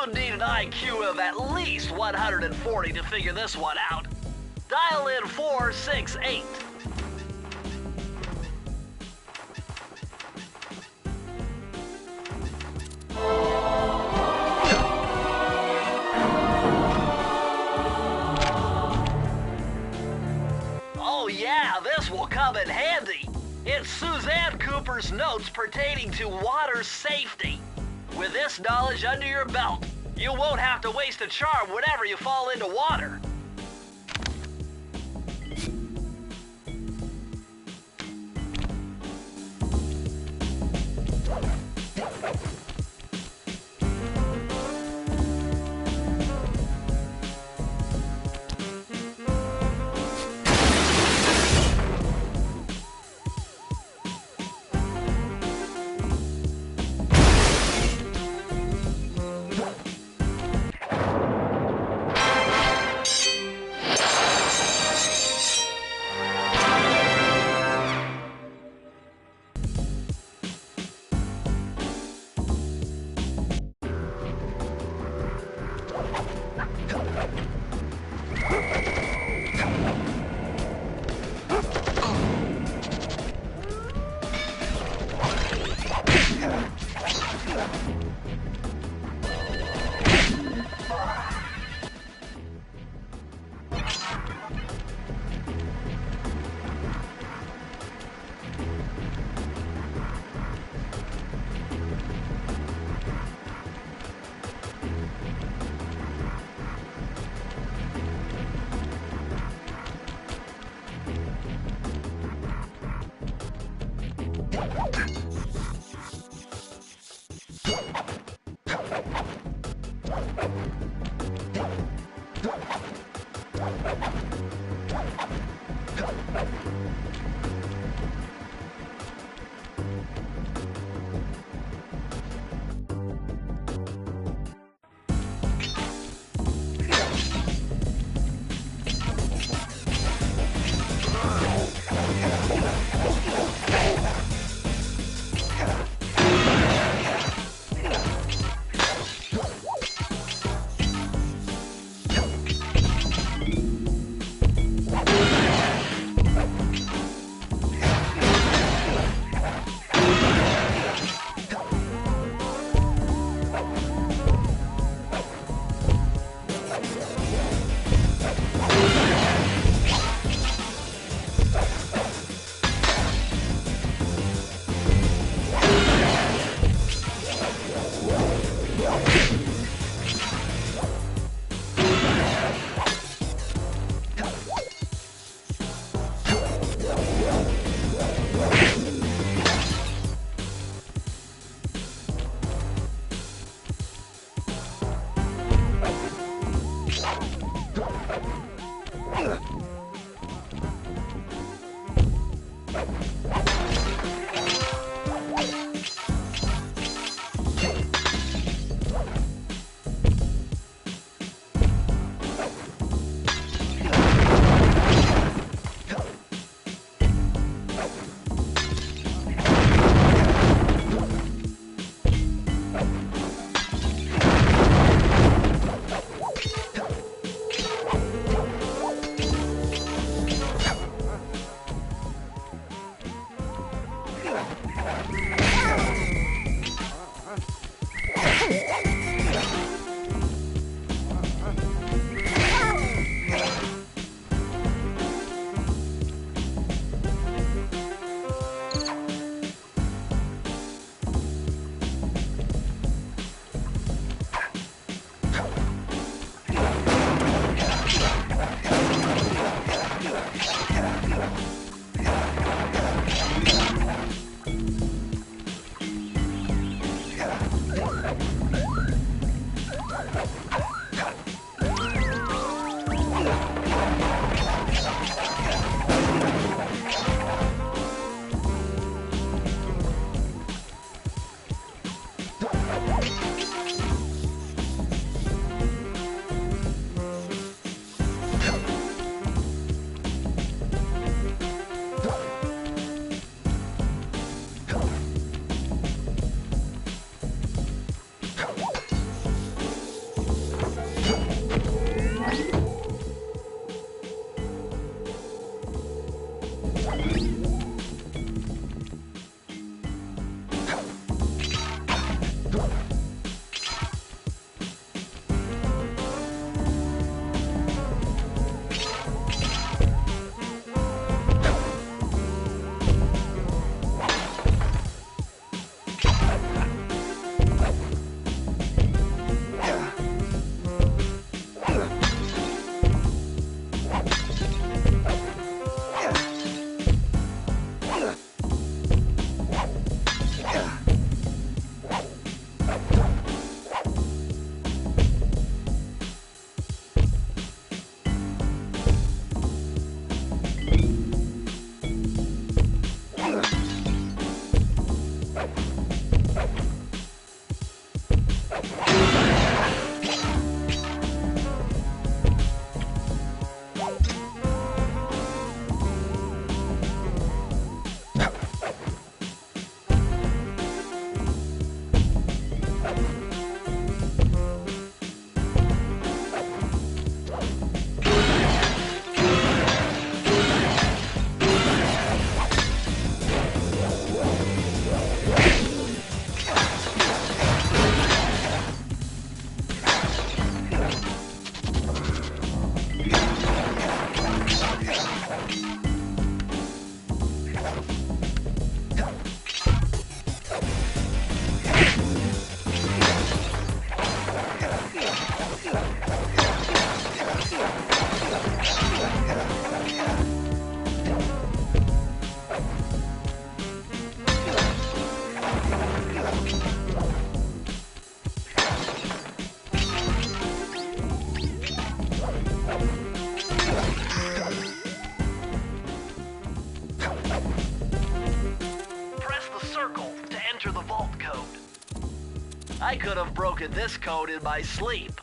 You'd need an IQ of at least 140 to figure this one out. Dial in 468. Oh yeah, this will come in handy. It's Suzanne Cooper's notes pertaining to water safety. With this knowledge under your belt, you won't have to waste a charm whenever you fall into water. could have broken this code in my sleep.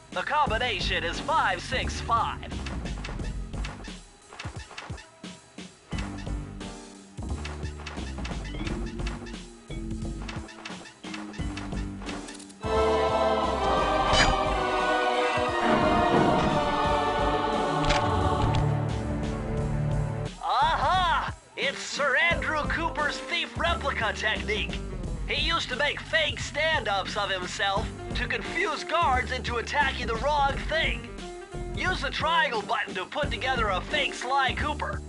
The combination is 565. Aha! It's Sir Andrew Cooper's thief replica technique. He used to make fake stand-ups of himself to confuse guards into attacking the wrong thing. Use the triangle button to put together a fake Sly Cooper.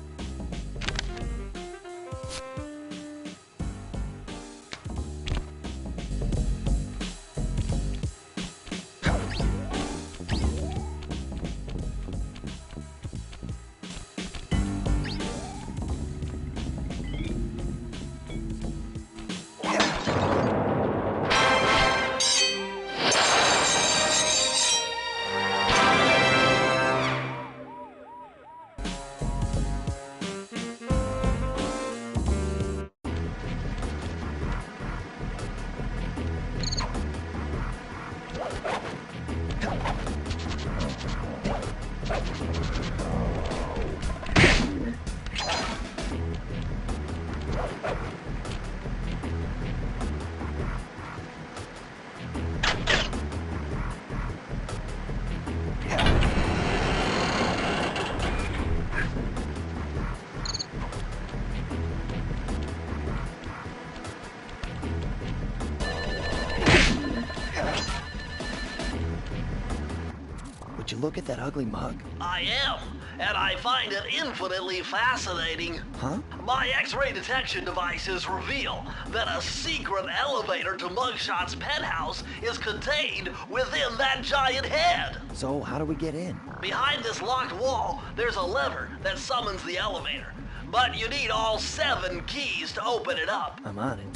Would you look at that ugly mug? I am, and I find it infinitely fascinating. Huh? My X-ray detection devices reveal that a secret elevator to Mugshot's penthouse is contained within that giant head. So, how do we get in? Behind this locked wall, there's a lever that summons the elevator. But you need all 7 keys to open it up. I'm on it.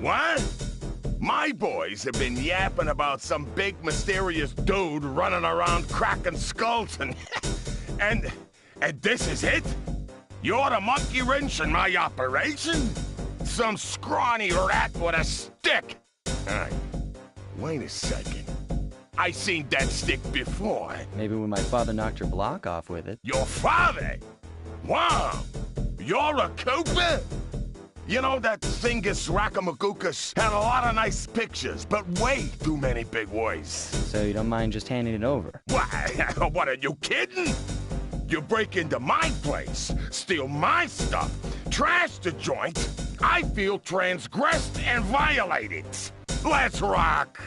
What? My boys have been yapping about some big mysterious dude running around cracking skulls and this is it? You're the monkey wrench in my operation? Some scrawny rat with a stick. Alright, wait a second. I seen that stick before. Maybe when my father knocked your block off with it. Your father? Wow! You're a Cooper? You know, that Thingus Raccoonus had a lot of nice pictures, but way too many big words. So you don't mind just handing it over? What? What, are you kidding? You break into my place, steal my stuff, trash the joint. I feel transgressed and violated. Let's rock!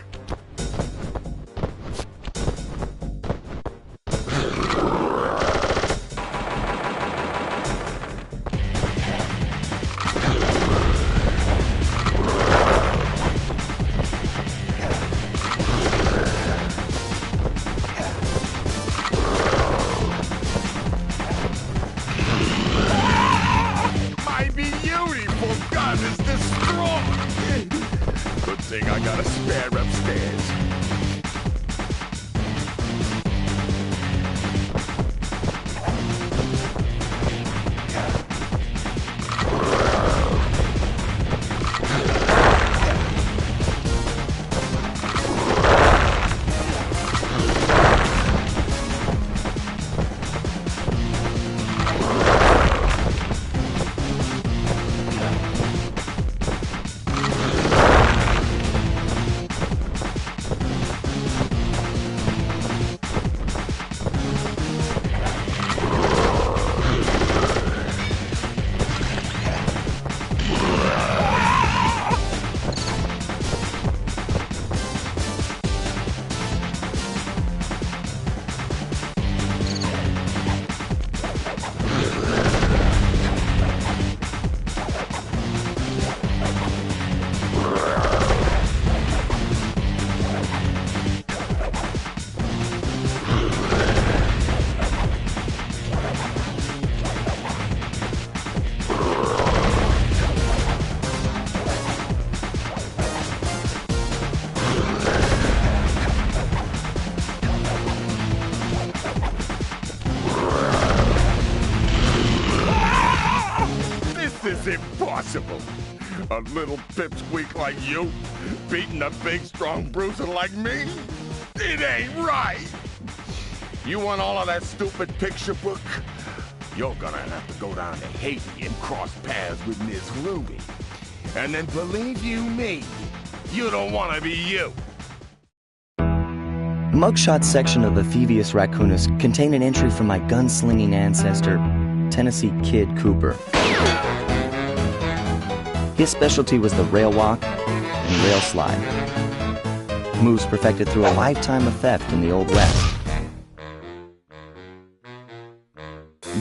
Is destroyed! Good thing I got a spare upstairs. is impossible. A little pipsqueak like you, beating a big, strong bruiser like me? It ain't right. You want all of that stupid picture book? You're gonna have to go down to Haiti and cross paths with Miss Ruby. And then believe you me, you don't want to be you. The mugshot section of the Thievius Raccoonus contained an entry from my gunslinging ancestor, Tennessee Kid Cooper. His specialty was the rail walk and rail slide, moves perfected through a lifetime of theft in the Old West.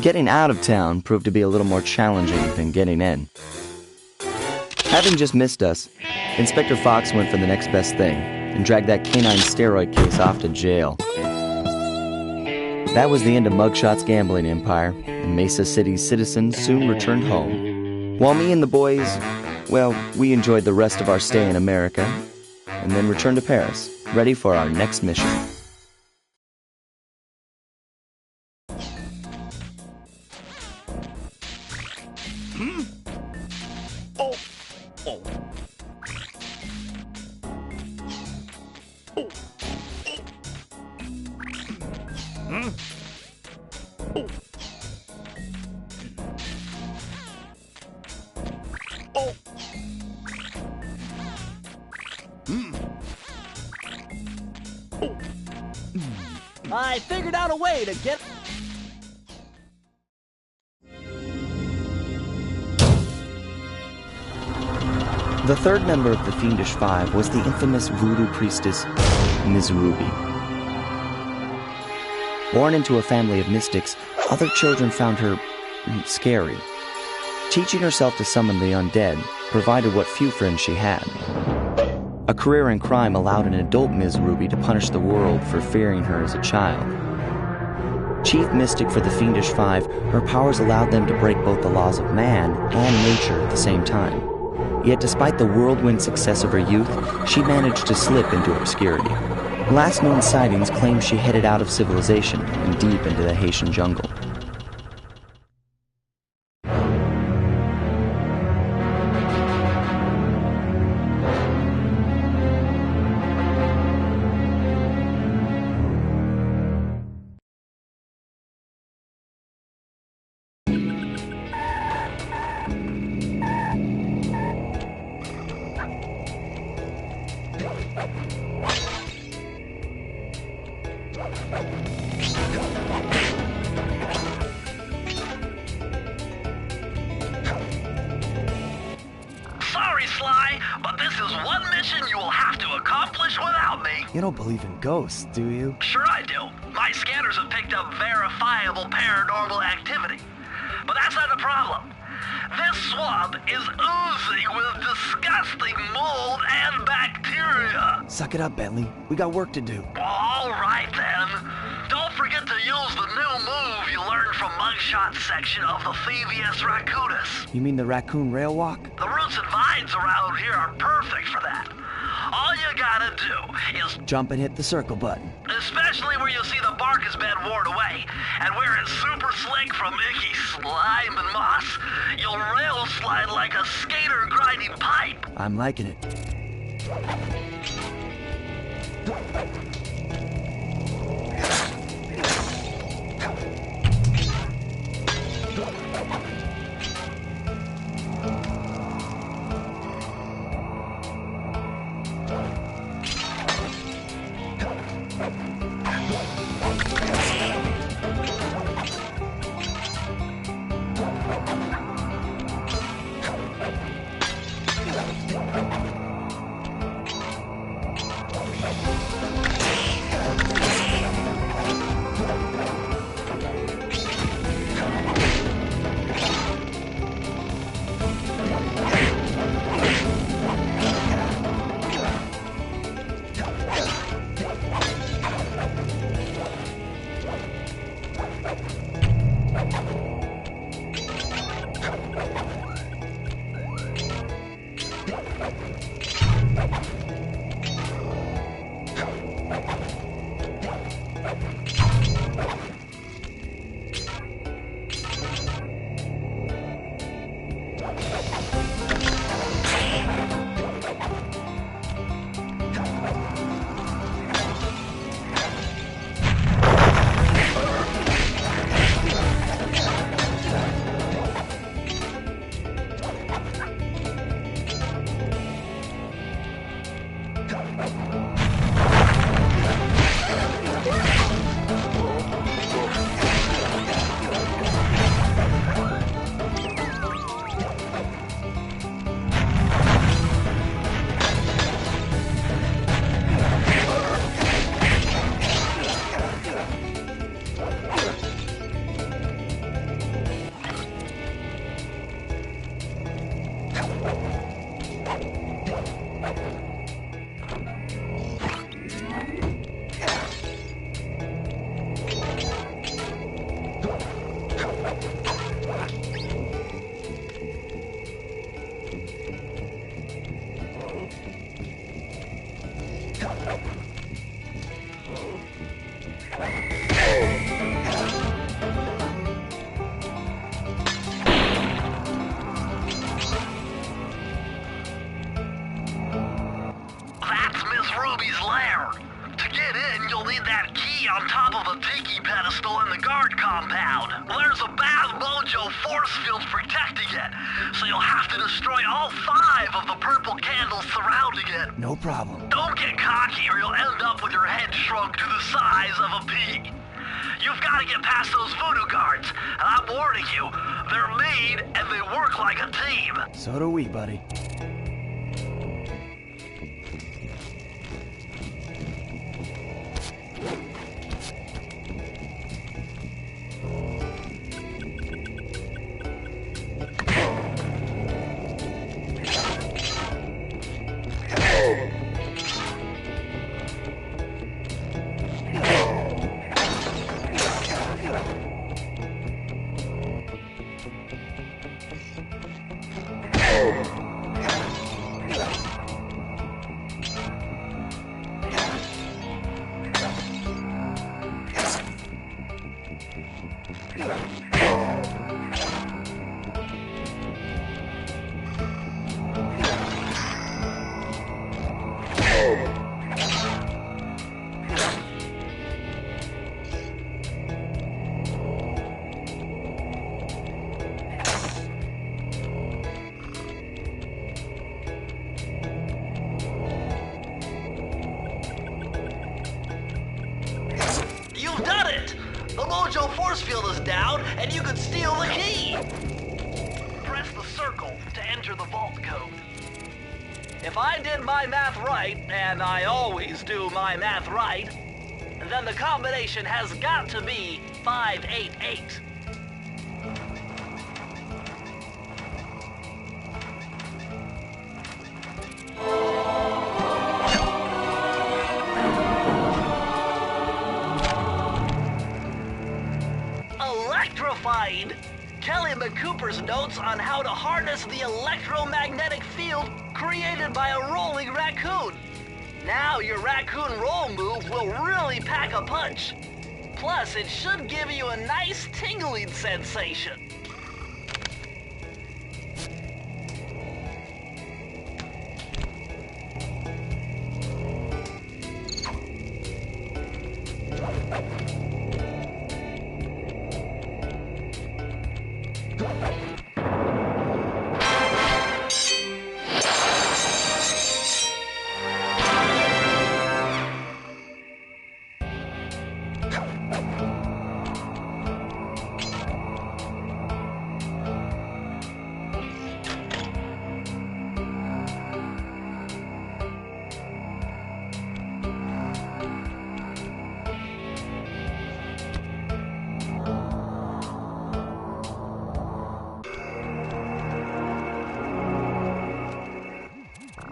Getting out of town proved to be a little more challenging than getting in. Having just missed us, Inspector Fox went for the next best thing and dragged that canine steroid case off to jail. That was the end of Mugshot's gambling empire, and Mesa City's citizens soon returned home. While me and the boys, well, we enjoyed the rest of our stay in America, and then returned to Paris, ready for our next mission. I figured out a way to get... The third member of the Fiendish Five was the infamous voodoo priestess, Ms. Ruby. Born into a family of mystics, other children found her scary. Teaching herself to summon the undead provided what few friends she had. A career in crime allowed an adult Ms. Ruby to punish the world for fearing her as a child. Chief mystic for the Fiendish Five, her powers allowed them to break both the laws of man and nature at the same time. Yet despite the whirlwind success of her youth, she managed to slip into obscurity. Last known sightings claim she headed out of civilization and deep into the Haitian jungle. Sorry, Sly, but this is one mission you will have to accomplish without me. You don't believe in ghosts, do you? Sure I do. My scanners have picked up verifiable paranormal activity. But that's not the problem. This swamp is oozing with disgusting mold and bacteria. Suck it up, Bentley. We got work to do. All right, then. Don't forget to use the new move you learned from Mugshot section of the Thievius Raccoonus. You mean the raccoon rail walk? The roots and vines around here are perfect for that. All you gotta do is Jump and hit the circle button. especially where you see the bark has been worn away, and where it's super slick from icky slime and moss, you'll rail slide like a skater grinding pipe. I'm liking it. on top of a tiki pedestal in the guard compound. There's a bad mojo force field protecting it, so you'll have to destroy all 5 of the purple candles surrounding it. No problem. Don't get cocky or you'll end up with your head shrunk to the size of a pea. You've got to get past those voodoo guards, and I'm warning you, they're mean and they work like a team. So do we, buddy. You've done it! The mojo force field is down, and you can steal the key! Press the circle to enter the vault code. If I did my math right, and I always do my math right, then the combination has got to be 588. Electrified! Kelly McCooper's notes on how to harness the electromagnetic field created by a rolling raccoon. Now your raccoon roll move will really pack a punch. Plus, it should give you a nice tingling sensation.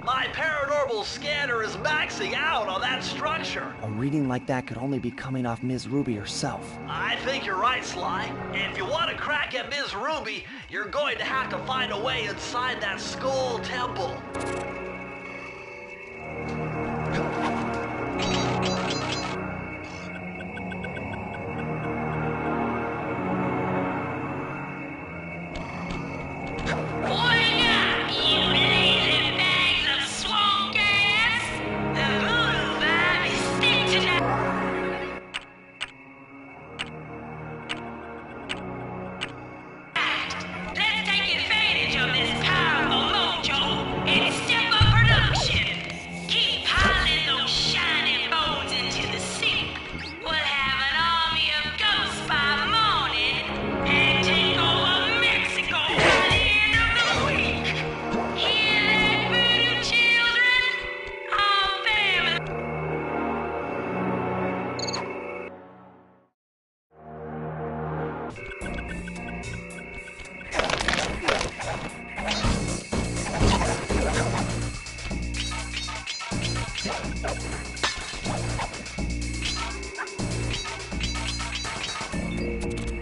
My paranormal scanner is maxing out on that structure. A reading like that could only be coming off Ms. Ruby herself. I think you're right, Sly. If you want to crack at Ms. Ruby, you're going to have to find a way inside that skull temple.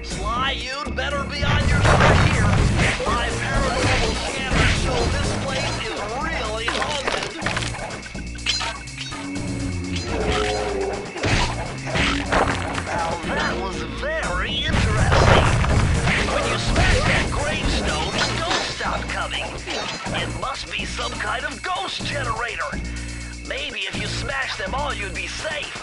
Sly, you'd better be on your side here. My paranormal scanners show this place is really haunted. Now that was very interesting. When you smash that gravestone, ghosts stop coming. It must be some kind of ghost generator. Maybe if you smash them all, you'd be safe.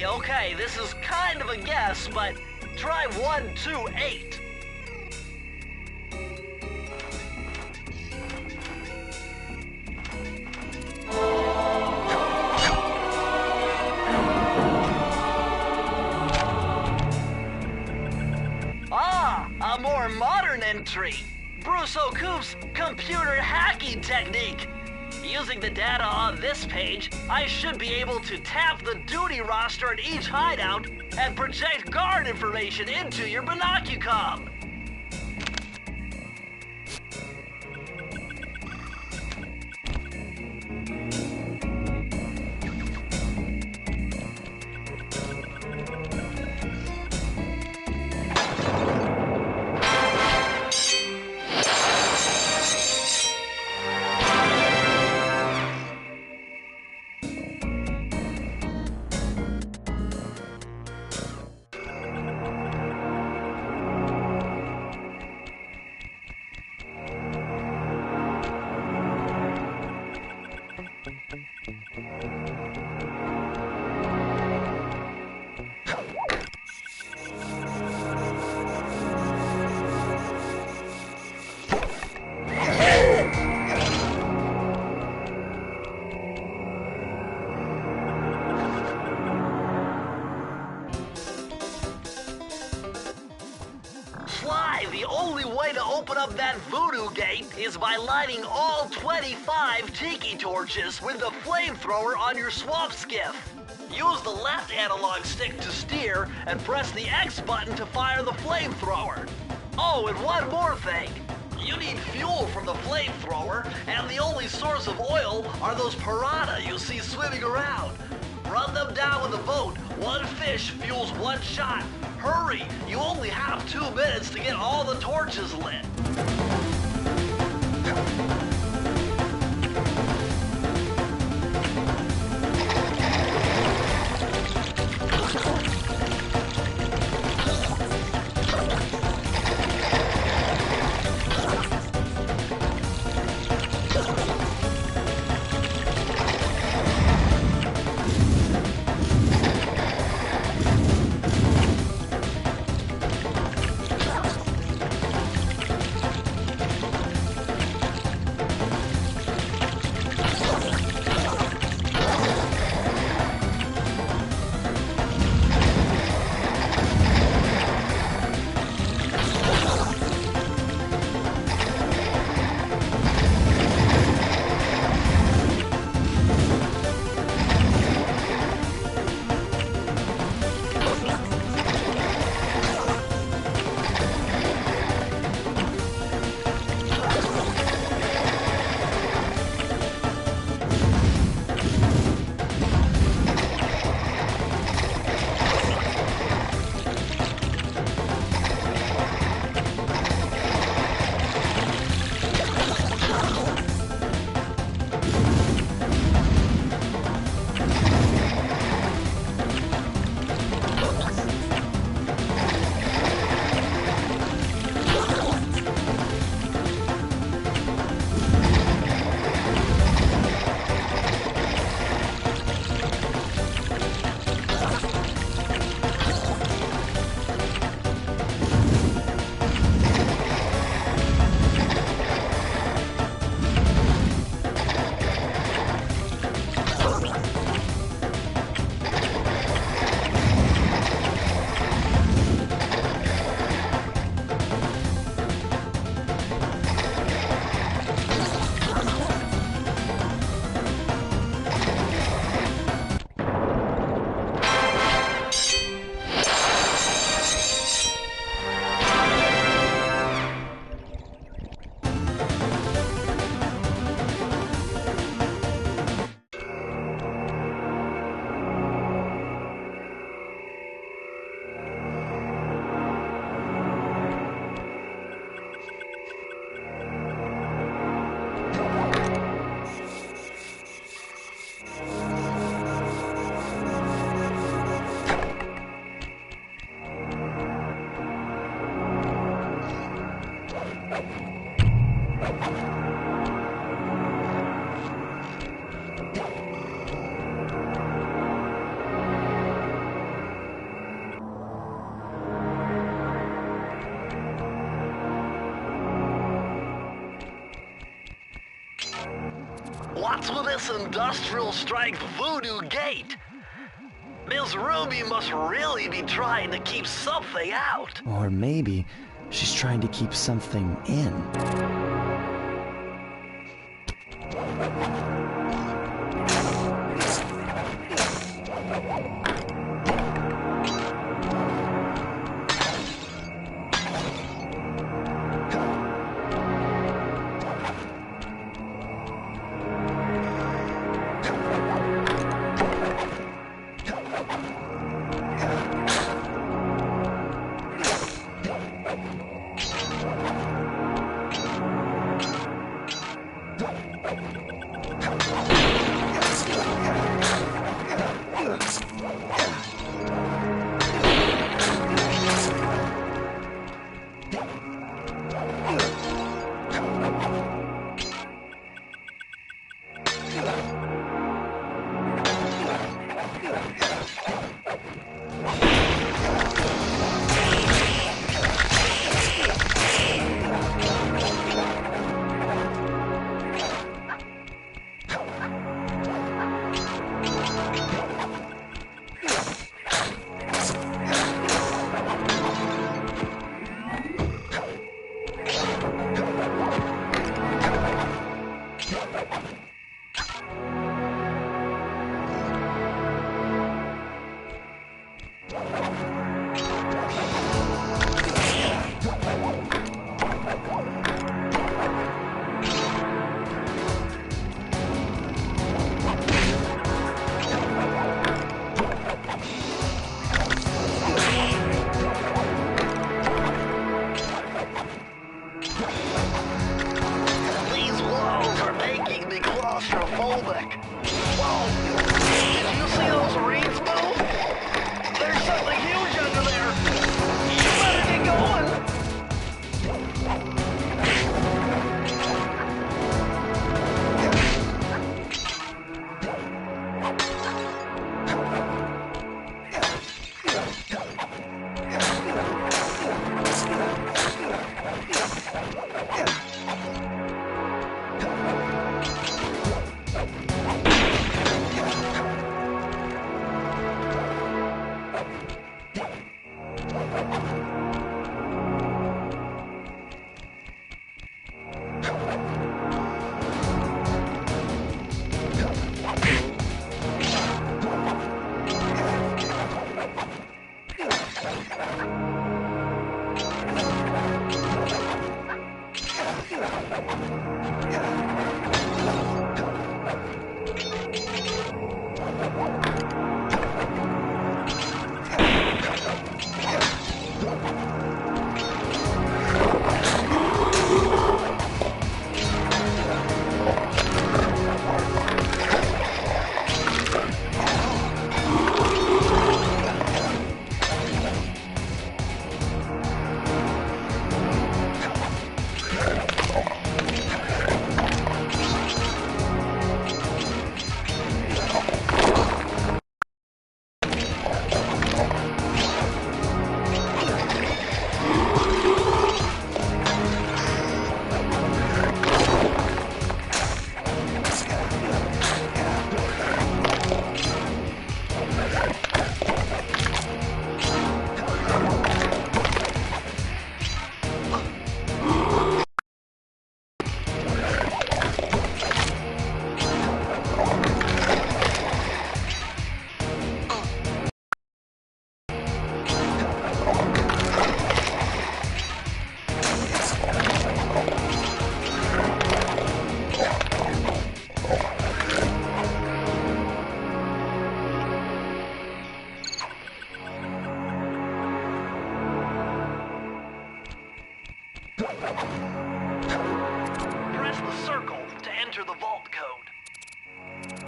Okay, this is kind of a guess, but try 128. Ah, a more modern entry. Bruce O'Coop's computer hacking technique. Using the data on this page, I should be able to tap the duty roster at each hideout and project guard information into your binocucom. The only way to open up that voodoo gate is by lighting all 25 tiki torches with the flamethrower on your swamp skiff. Use the left analog stick to steer and press the X button to fire the flamethrower. Oh, and one more thing. You need fuel from the flamethrower, and the only source of oil are those piranha you see swimming around. Run them down with a boat. One fish fuels one shot. Hurry! You only have 2 minutes to get all the torches lit. What's with this industrial-strength voodoo gate? Miss Ruby must really be trying to keep something out. Or maybe she's trying to keep something in.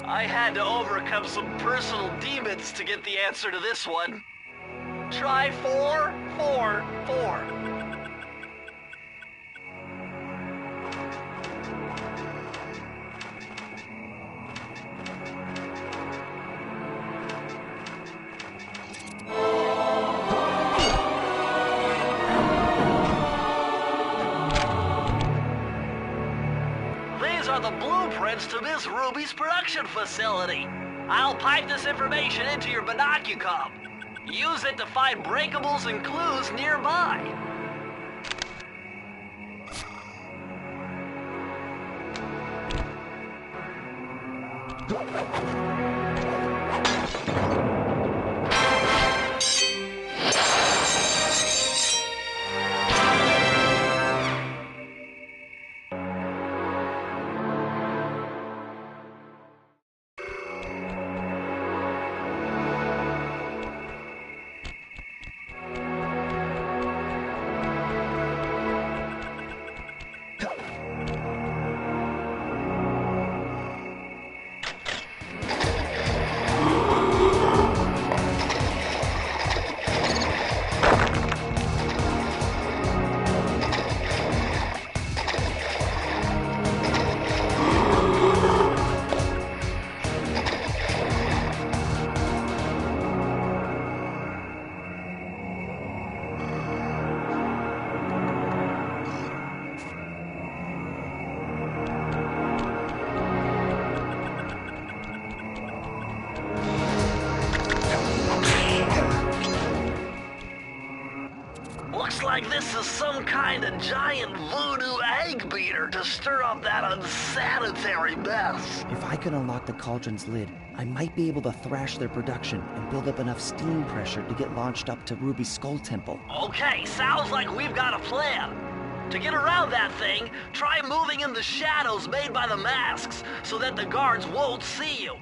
I had to overcome some personal demons to get the answer to this one. Try 4, 4, 4. These are the blueprints entrance to Miss Ruby's production facility. I'll pipe this information into your binocucom. Use it to find breakables and clues nearby. Looks like this is some kind of giant voodoo egg beater to stir up that unsanitary mess. If I could unlock the cauldron's lid, I might be able to thrash their production and build up enough steam pressure to get launched up to Ruby's Skull Temple. Okay, sounds like we've got a plan. To get around that thing, try moving in the shadows made by the masks so that the guards won't see you.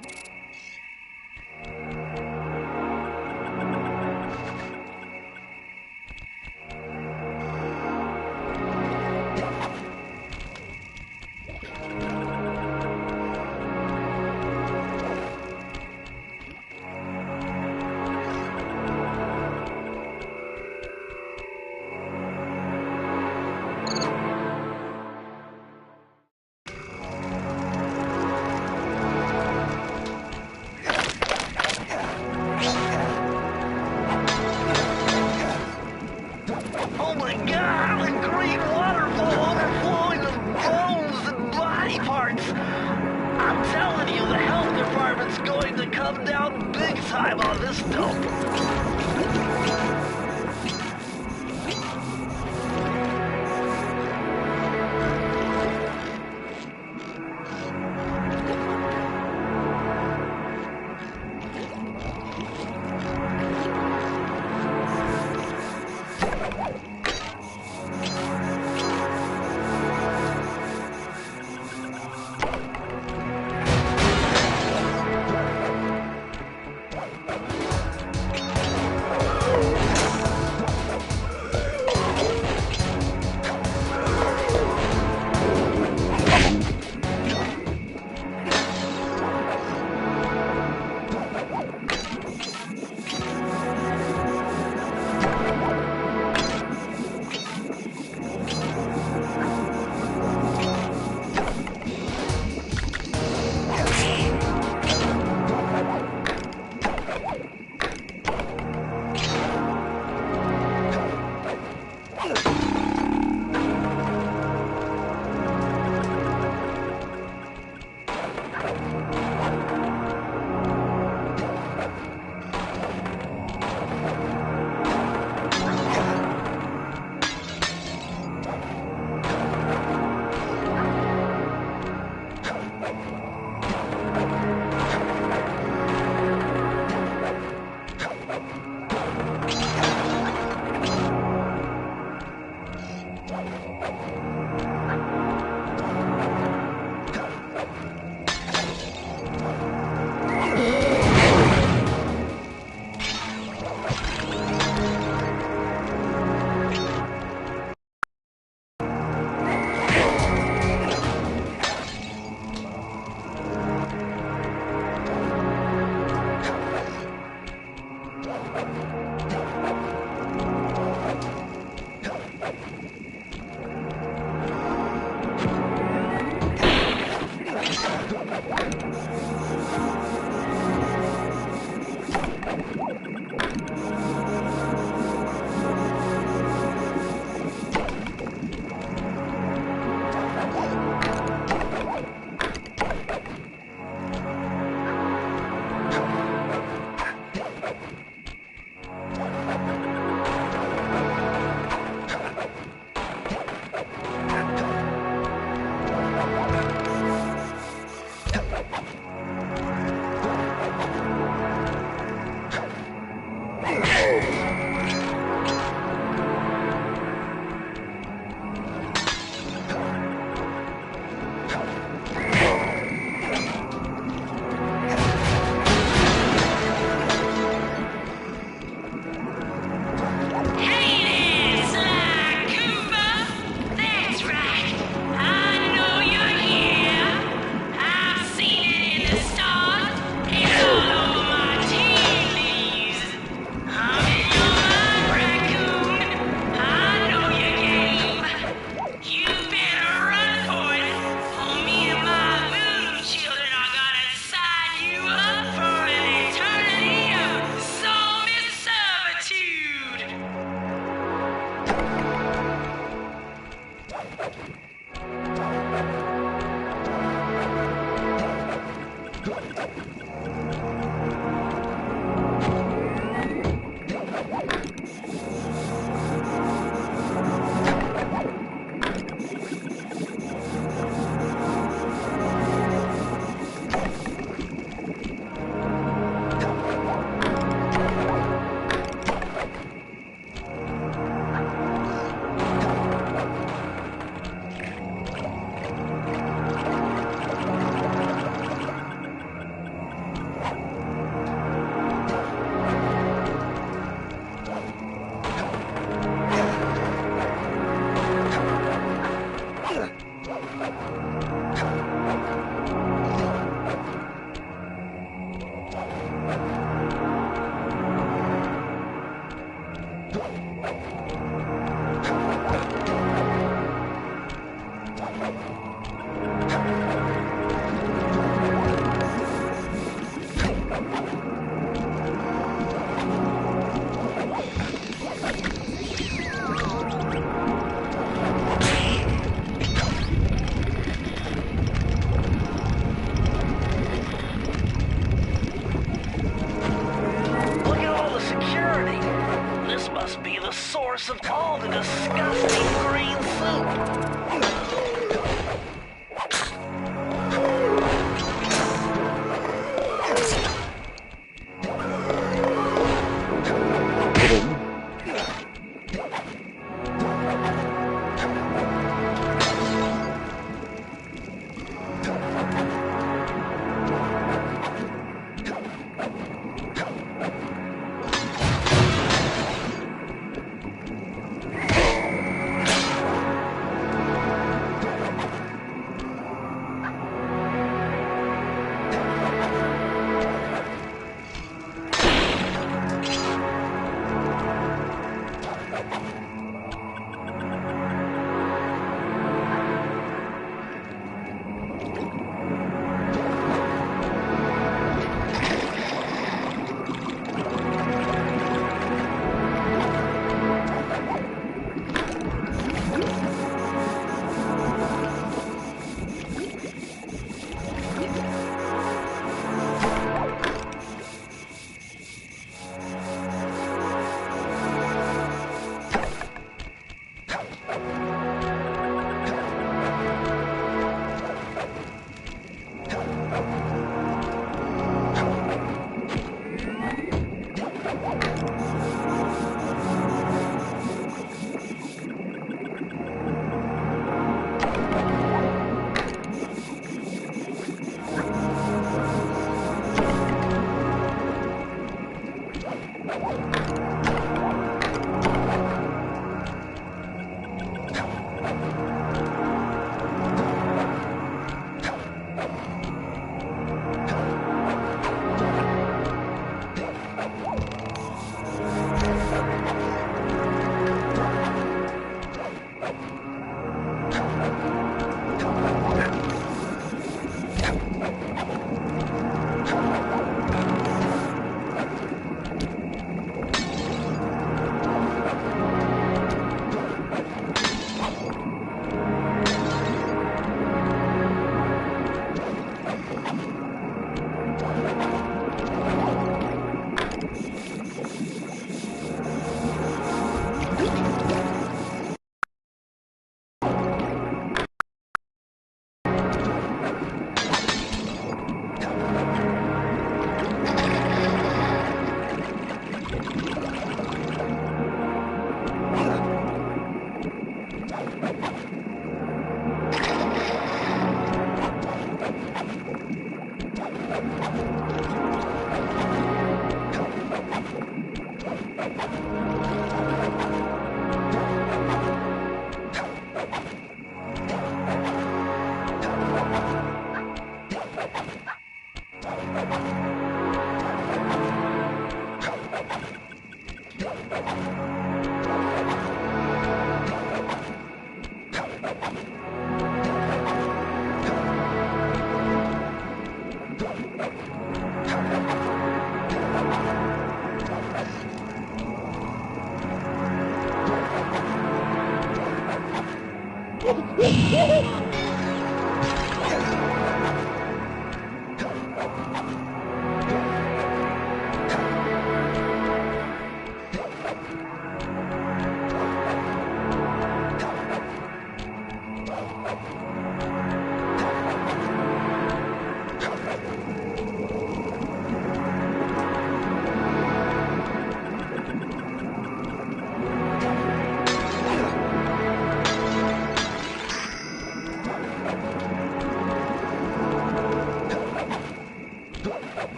Oh my god, the green waterfall overflowing with bones and body parts. I'm telling you, the health department's going to come down big time on this dump. source of all the disgusting green soup.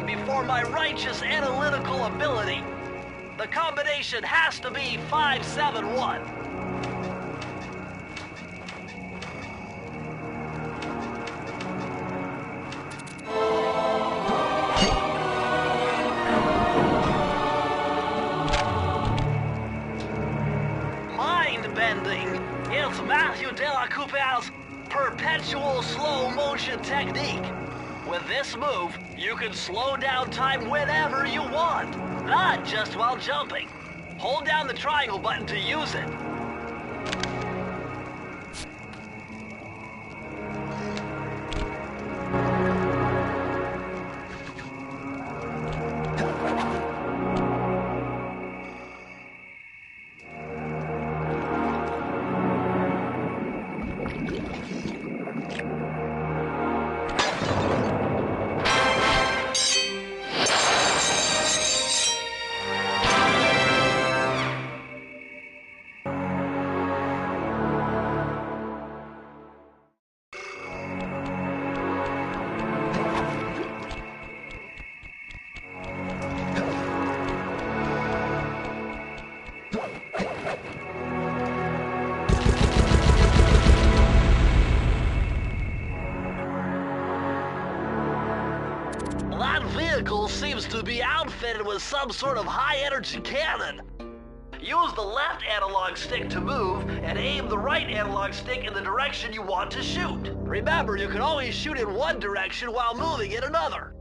Before my righteous analytical ability. The combination has to be 571. Mind-bending. It's Matthew de la Coupe's perpetual slow motion technique. With this move, you can slow down time whenever you want, not just while jumping. Hold down the triangle button to use it. That vehicle seems to be outfitted with some sort of high-energy cannon. Use the left analog stick to move, and aim the right analog stick in the direction you want to shoot. Remember, you can always shoot in one direction while moving in another.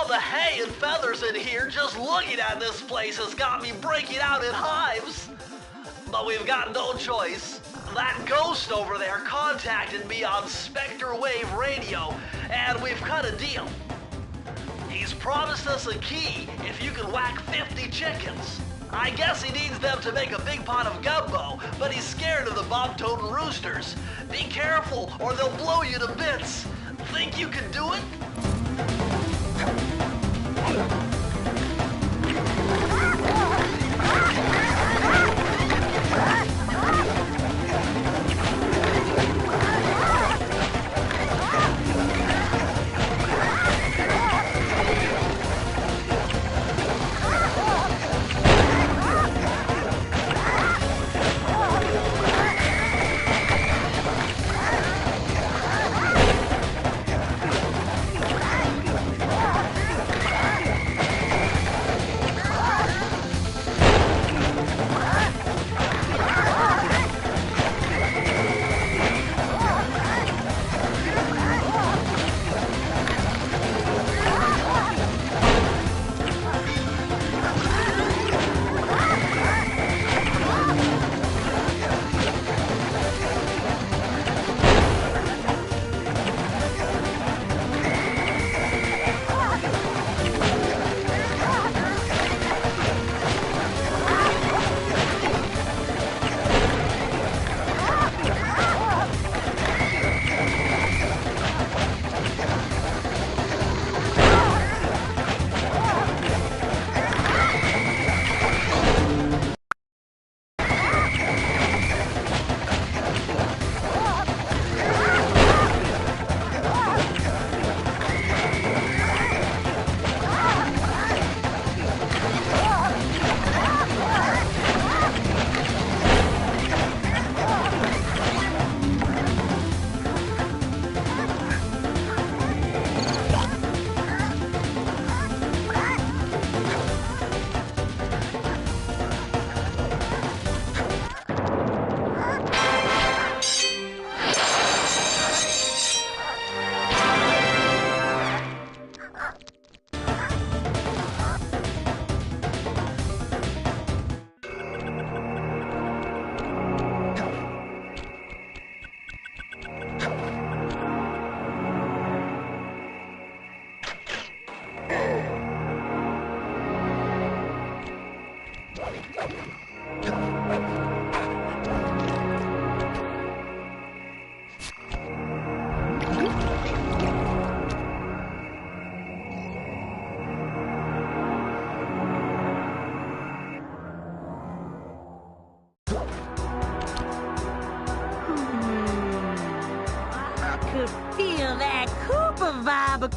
the hay and feathers in here just looking at this place has got me breaking out in hives. But we've got no choice. That ghost over there contacted me on Spectre Wave Radio, and we've cut a deal. He's promised us a key if you can whack 50 chickens. I guess he needs them to make a big pot of gumbo, but he's scared of the bob-toting roosters. Be careful, or they'll blow you to bits. Think you can do it?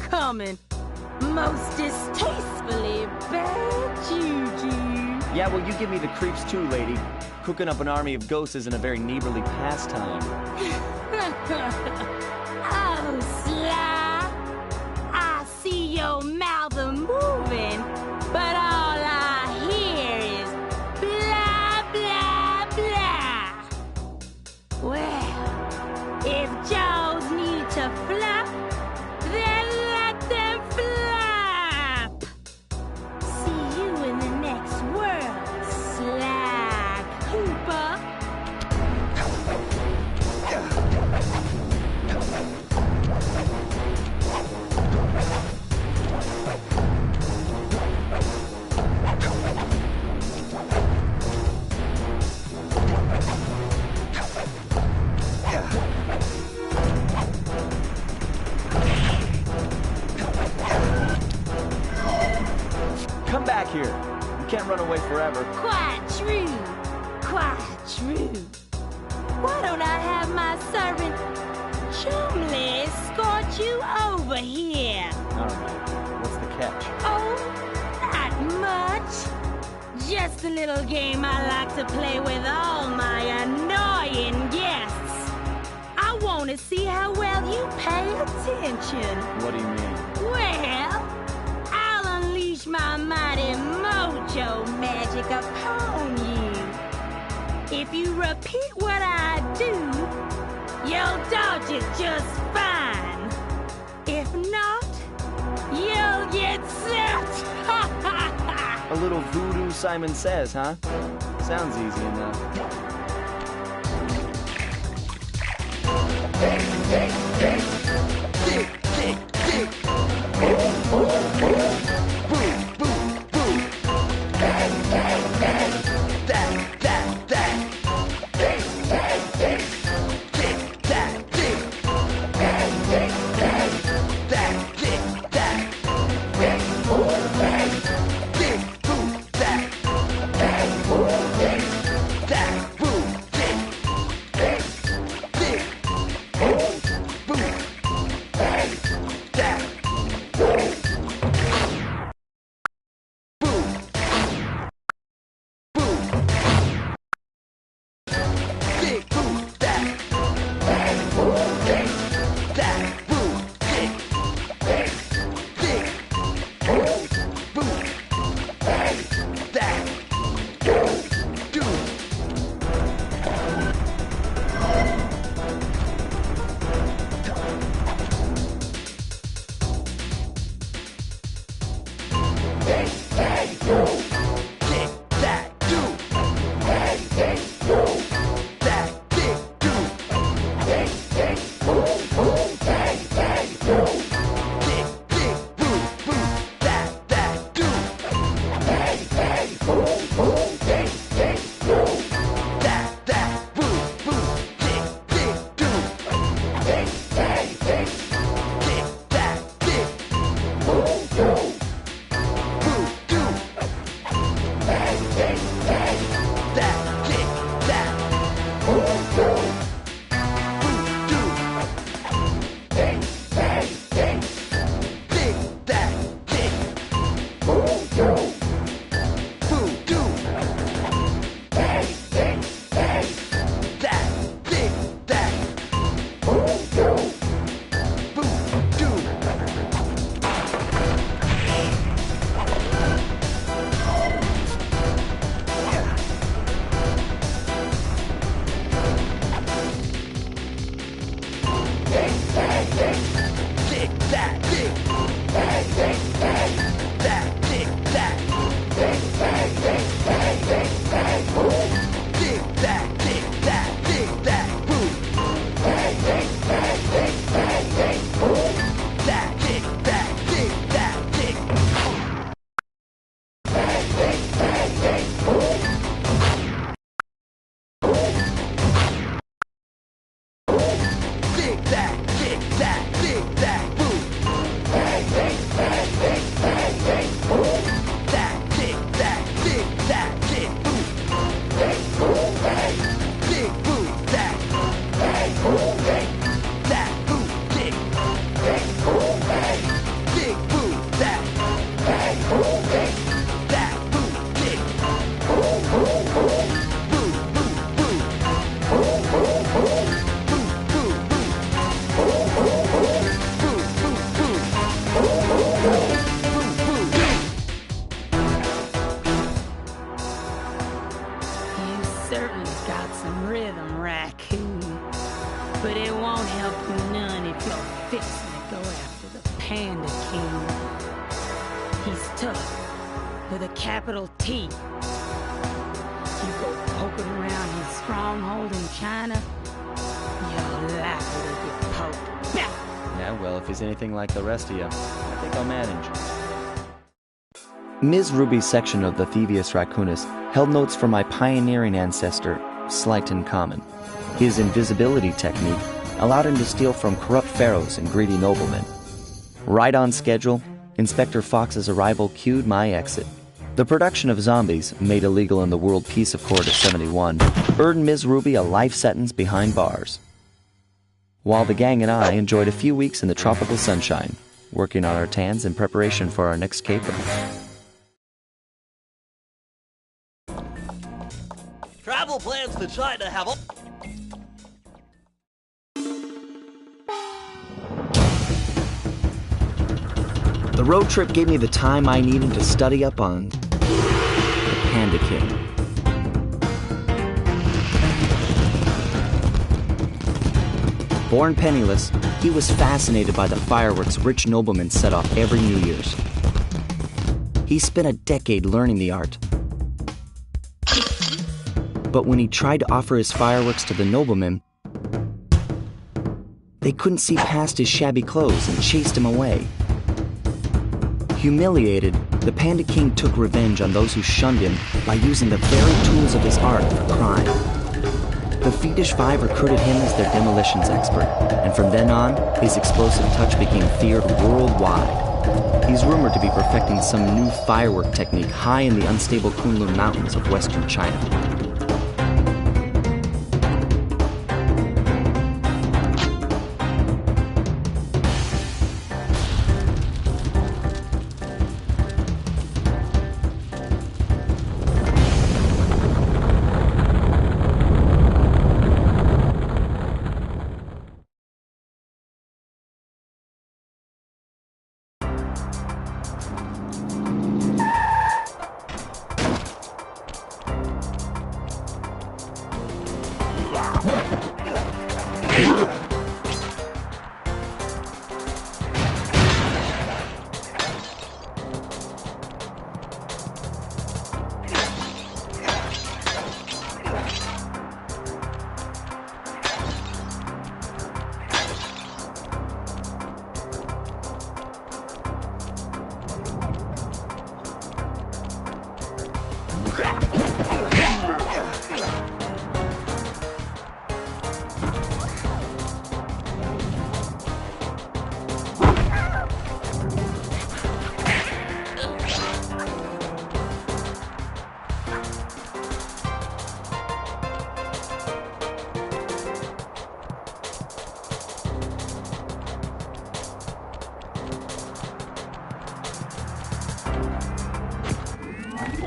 Coming. Most distastefully bad juju. Yeah, well, you give me the creeps too, lady. Cooking up an army of ghosts isn't a very neighborly pastime. Oh, Sly. I see your mouth a-moving, but all I hear is blah, blah, blah. Well, if jaws need to flop, then let them flop! See you in the next world, Sly Cooper. Come back here. You can't run away forever. Quite true. Quite true. Why don't I have my servant Chumley escort you over here? All right. What's the catch? Oh, not much. Just a little game I like to play with all my annoying guests. I want to see how well you pay attention. What do you mean? Well, I'll unleash my mighty mojo magic upon you. If you repeat what I do, you'll dodge it just fine. If not, you'll get little voodoo Simon Says, huh? Sounds easy enough. Certainly got some rhythm, Raccoon. But it won't help you none if you're fixing to go after the Panda King. He's tough, with a capital T. You go poking around his stronghold in China, you're likely to get poked back. Yeah, well, if he's anything like the rest of you, I think I'll manage. Ms. Ruby's section of the Thievius Raccoonus held notes from my pioneering ancestor, Slighton Common. His invisibility technique allowed him to steal from corrupt pharaohs and greedy noblemen. Right on schedule, Inspector Fox's arrival cued my exit. The production of zombies, made illegal in the World Peace Accord of '71, earned Ms. Ruby a life sentence behind bars. While the gang and I enjoyed a few weeks in the tropical sunshine, working on our tans in preparation for our next caper. Travel plans to China have all... The road trip gave me the time I needed to study up on the Panda King. Born penniless, he was fascinated by the fireworks rich noblemen set off every New Year's. He spent a decade learning the art. But when he tried to offer his fireworks to the noblemen, they couldn't see past his shabby clothes and chased him away. Humiliated, the Panda King took revenge on those who shunned him by using the very tools of his art for crime. The Fiendish Five recruited him as their demolitions expert, and from then on, his explosive touch became feared worldwide. He's rumored to be perfecting some new firework technique high in the unstable Kunlun Mountains of western China.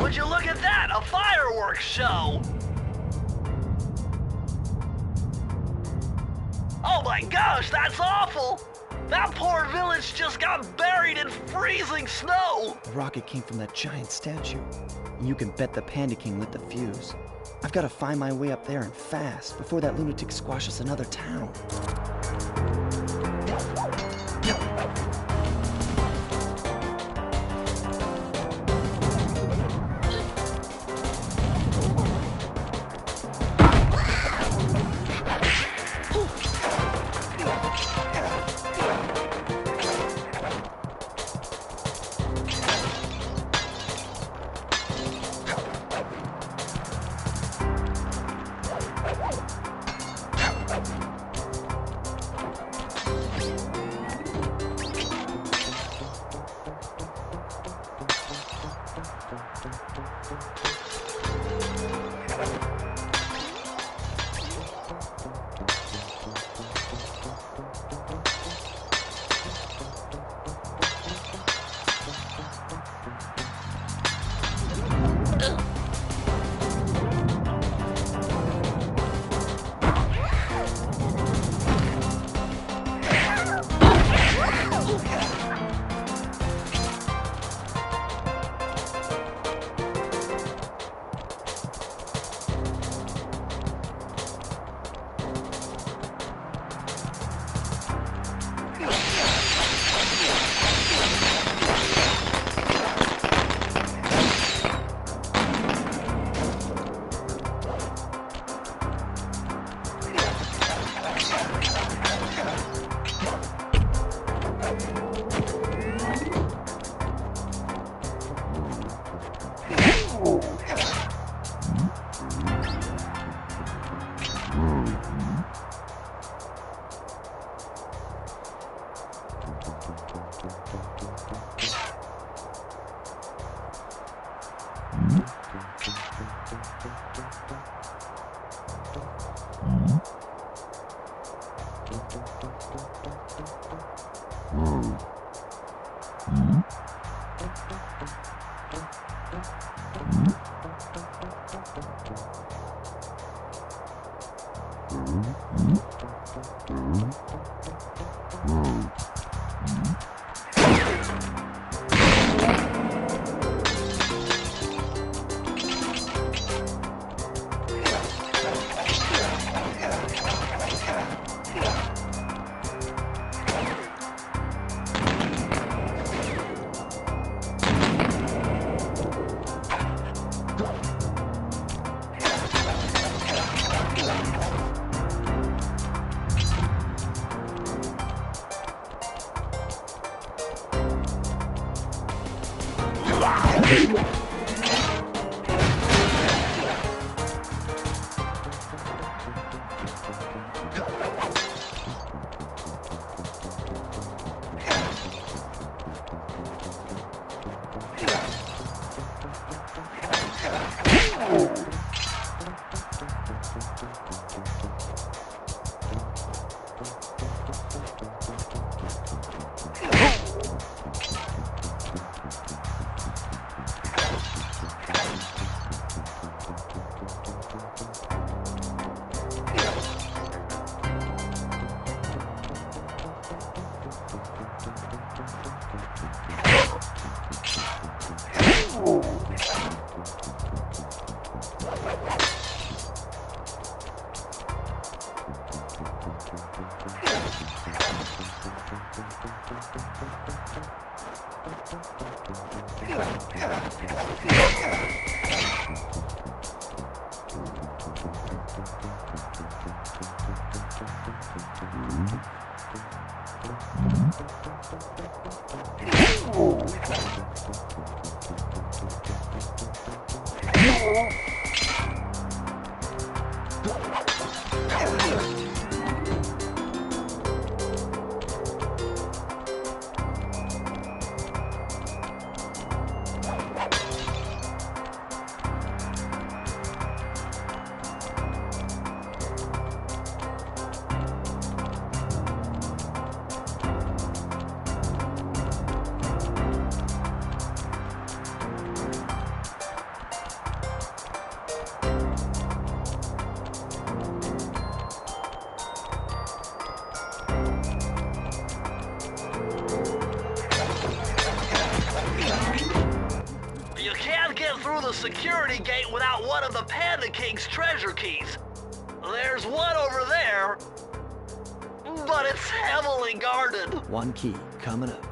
Would you look at that? A fireworks show! Oh my gosh, that's awful! That poor village just got buried in freezing snow! The rocket came from that giant statue. And you can bet the Panda King lit the fuse. I've got to find my way up there and fast before that lunatic squashes another town. The security gate without one of the Panda King's treasure keys. There's one over there, but it's heavily guarded. One key coming up.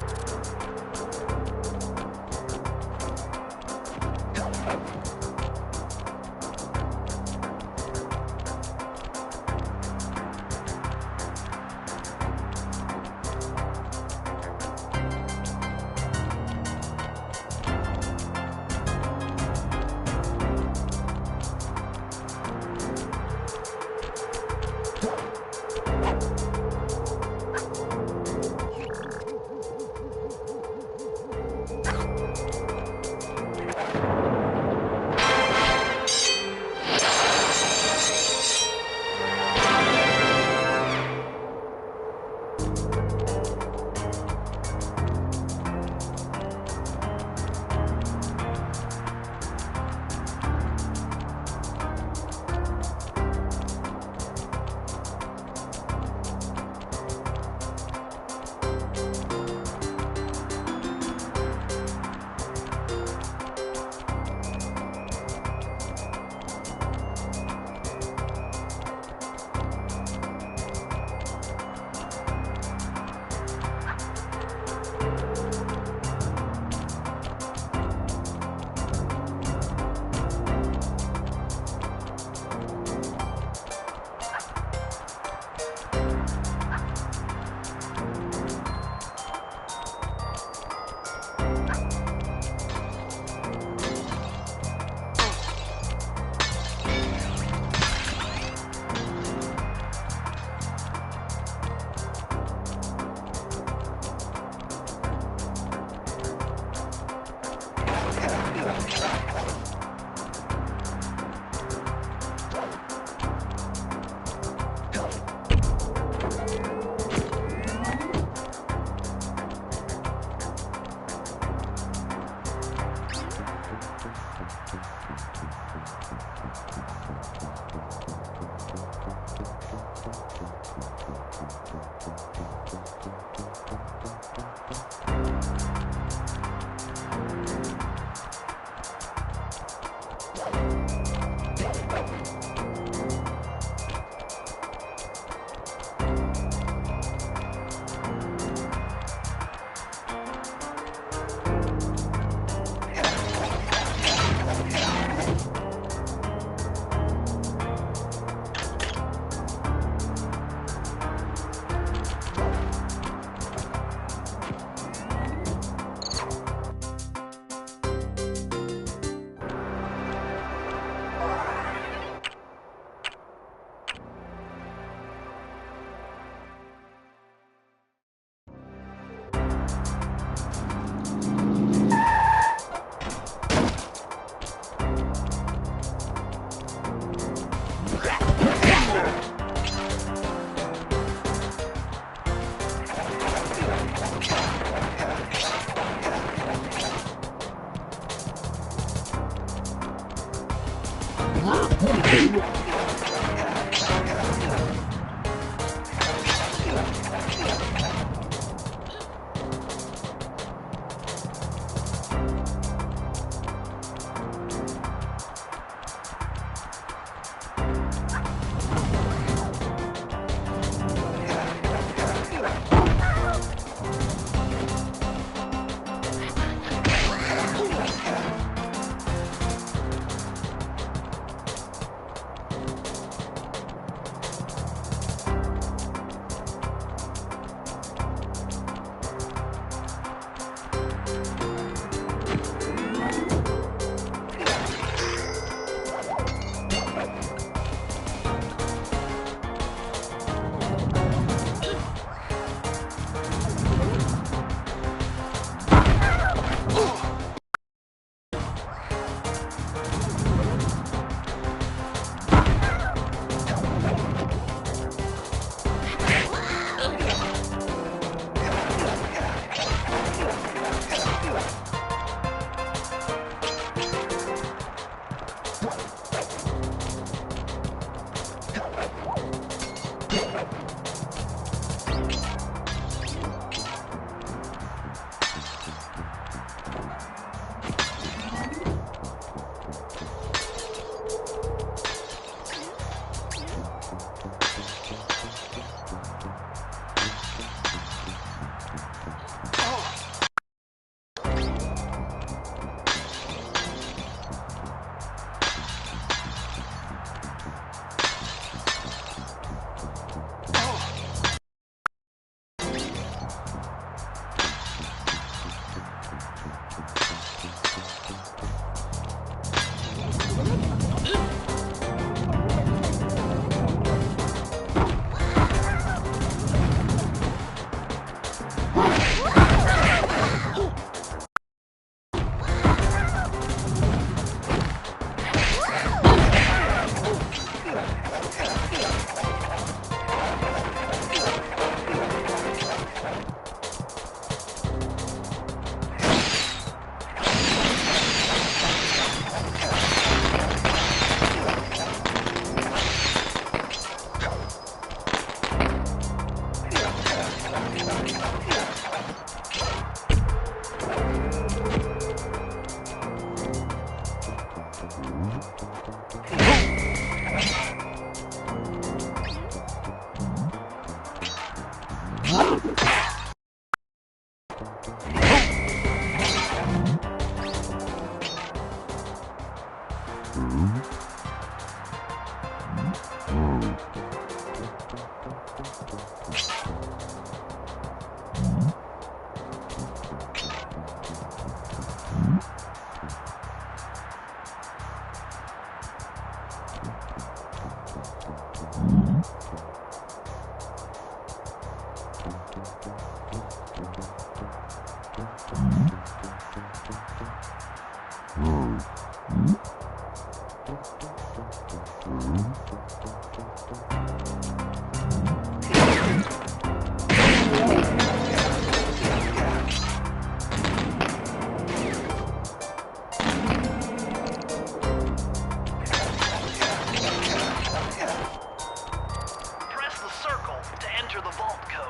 Press the circle to enter the vault code.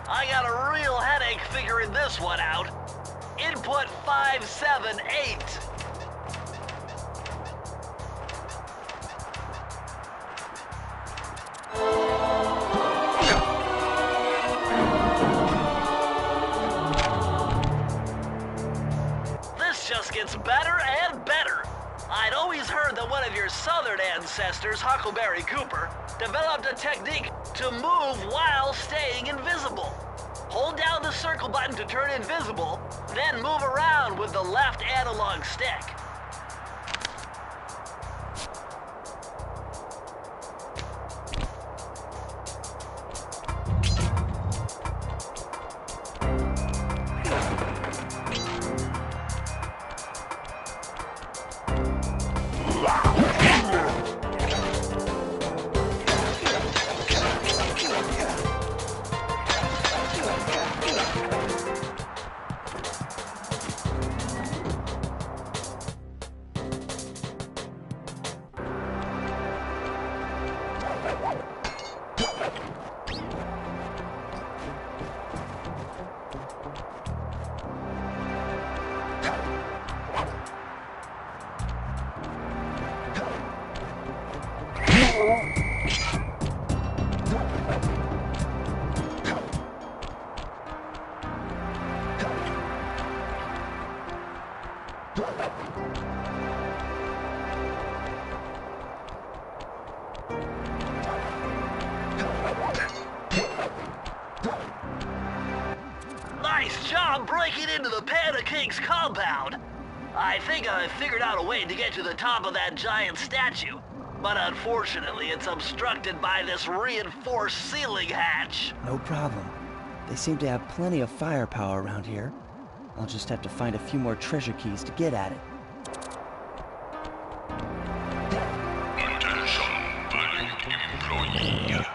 I got a real headache figuring this one out. Input 578. This just gets better and better. I'd always heard that one of your southern ancestors, Huckleberry Cooper, developed a technique to move while staying invisible. Hold down the circle button to turn invisible, then move around with the left analog stick. Nice job breaking into the Panda King's compound. I think I figured out a way to get to the top of that giant statue. But unfortunately, it's obstructed by this reinforced ceiling hatch. No problem. They seem to have plenty of firepower around here. I'll just have to find a few more treasure keys to get at it. Attention, valued employee.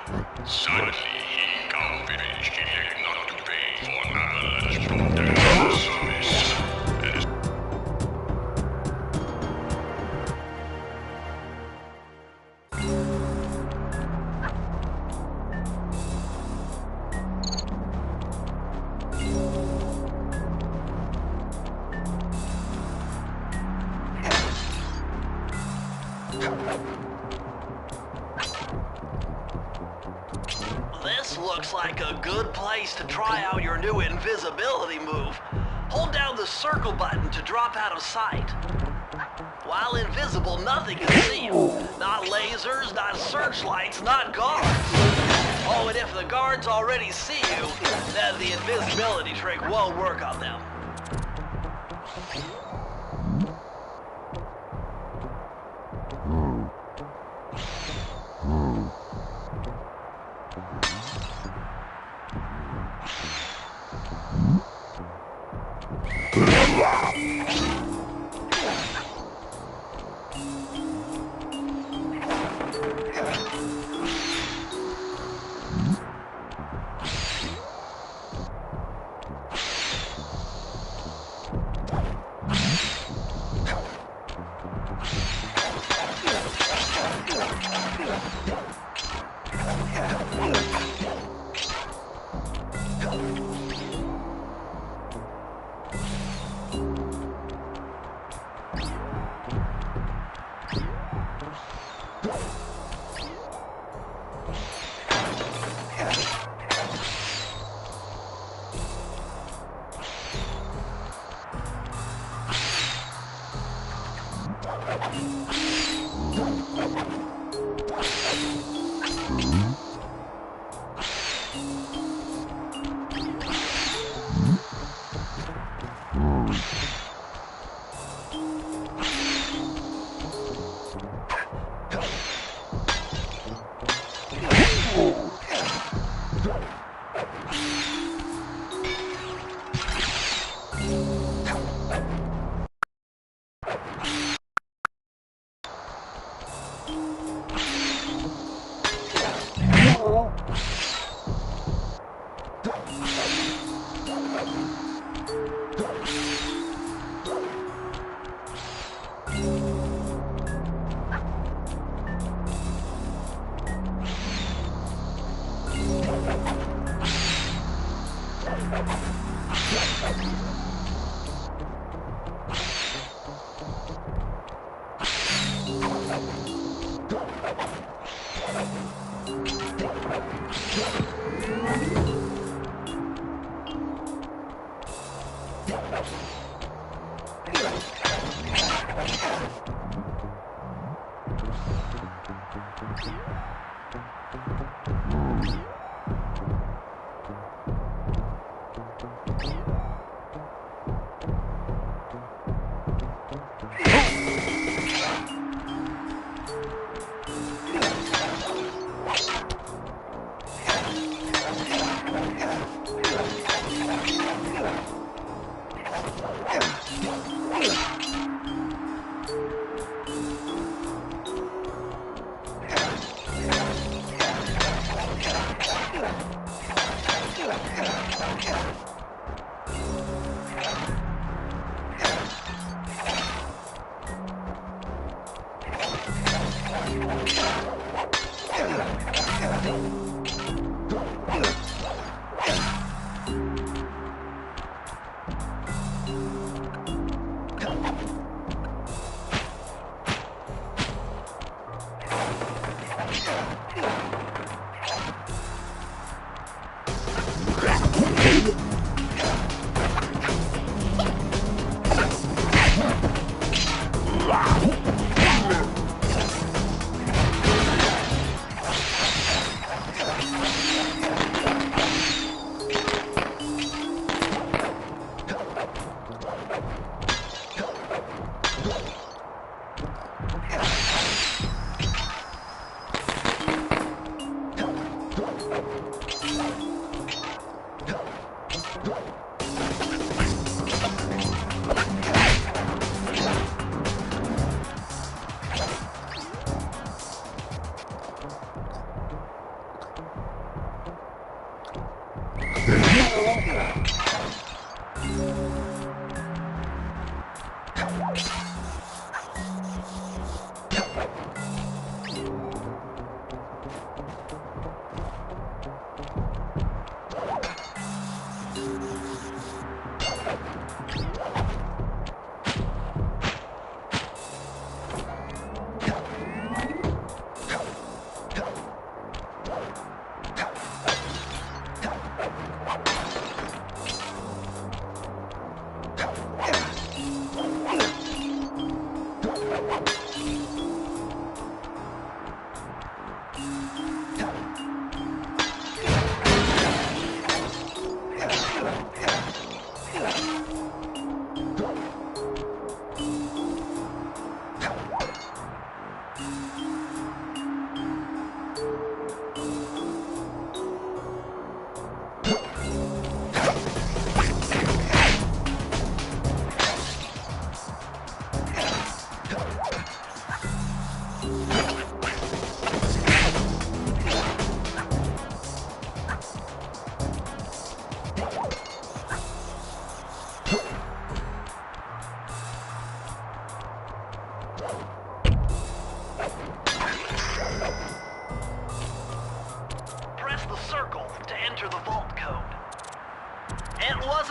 Sadly, he can't finish electing not to pay for knowledge from their service. This looks like a good place to try out your new invisibility move. Hold down the circle button to drop out of sight. While invisible, nothing can see you. Not lasers, not searchlights, not guards. Oh, and if the guards already see you, then the invisibility trick won't work on them.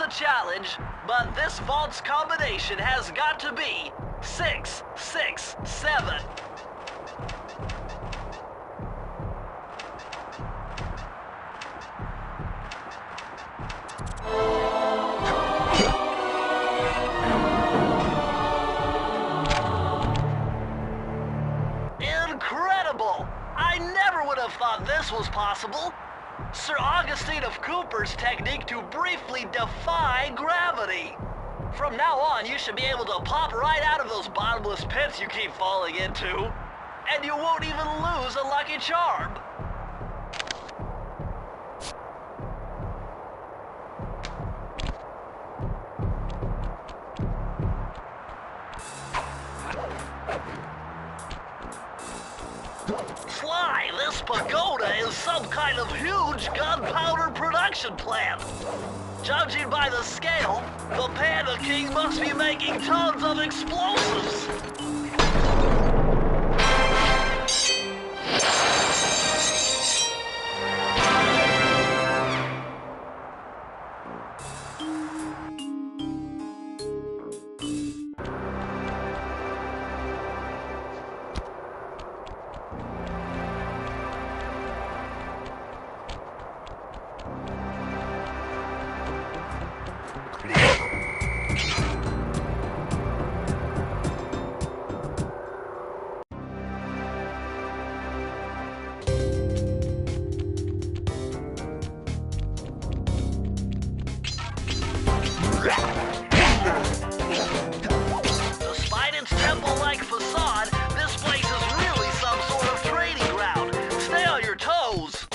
Challenge, but this vault's combination has got to be 667. Incredible! I never would have thought this was possible. Sir Augustine of Cooper's technique to briefly defy gravity. From now on, you should be able to pop right out of those bottomless pits you keep falling into, and you won't even lose a lucky charm. Sly, this pagoda is some kind of huge gunpowder production plant. Judging by the scale, the Panda King must be making tons of explosives. Despite its temple-like facade, this place is really some sort of training ground. Stay on your toes.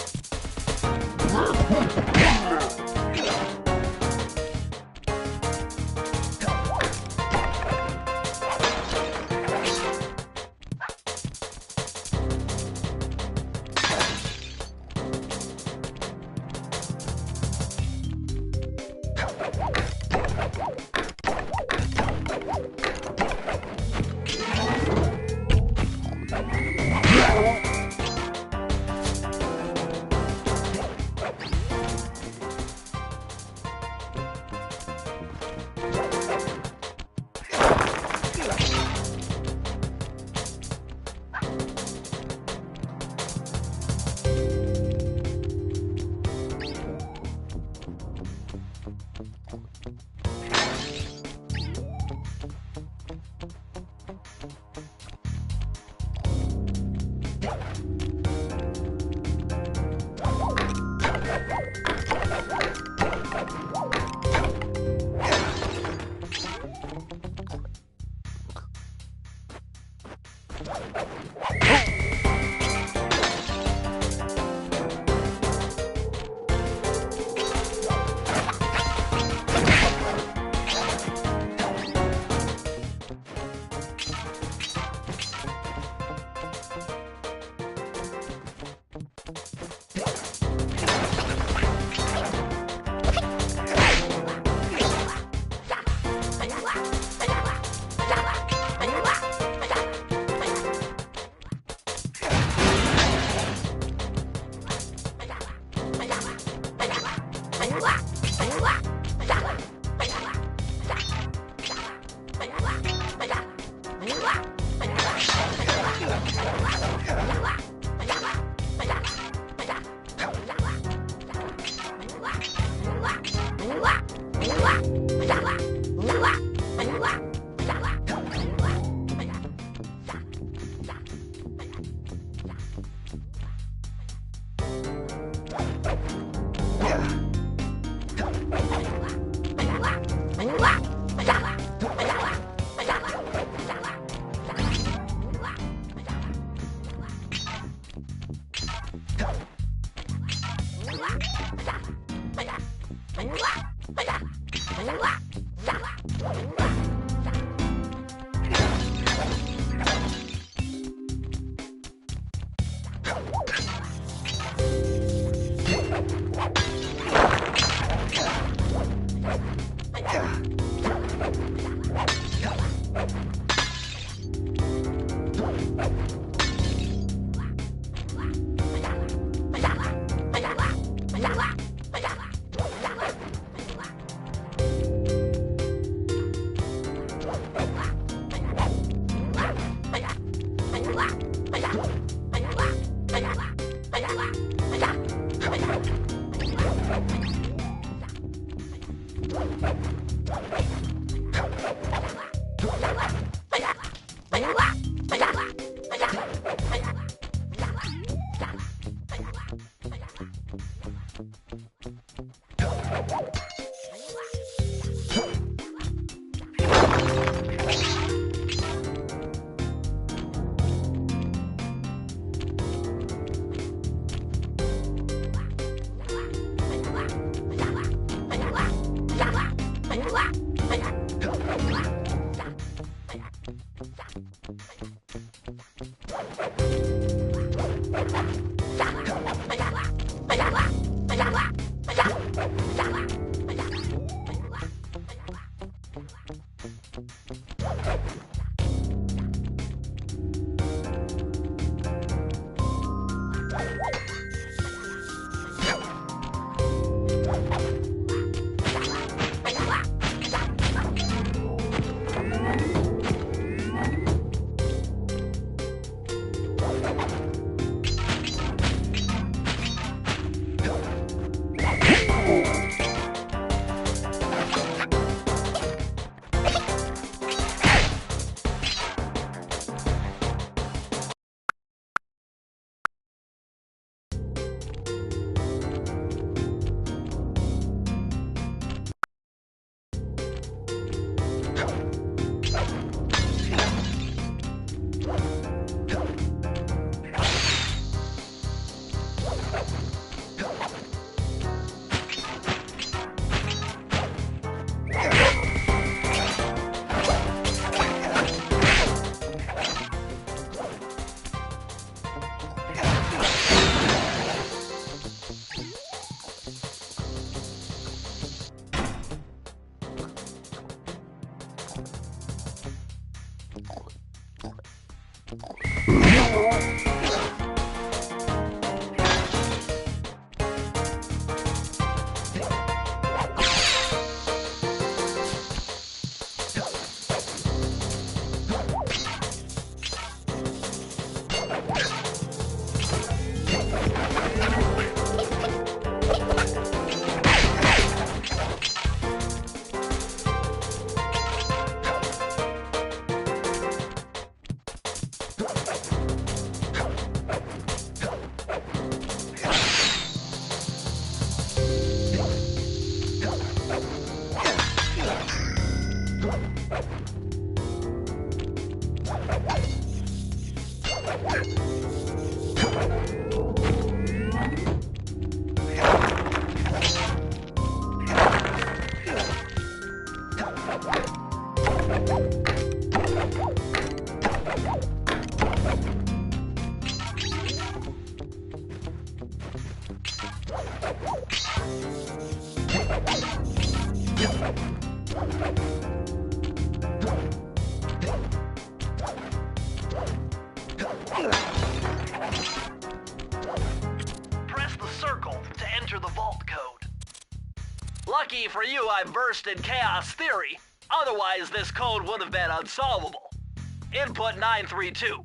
Press the circle to enter the vault code. Lucky for you, I burst in chaos theory. Otherwise, this code would have been unsolvable. Input 932.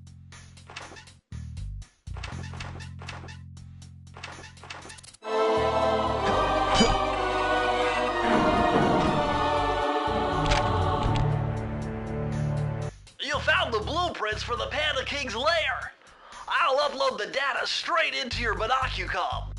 You found the blueprints for the Panda King's lair. I'll upload the data straight into your binocucom.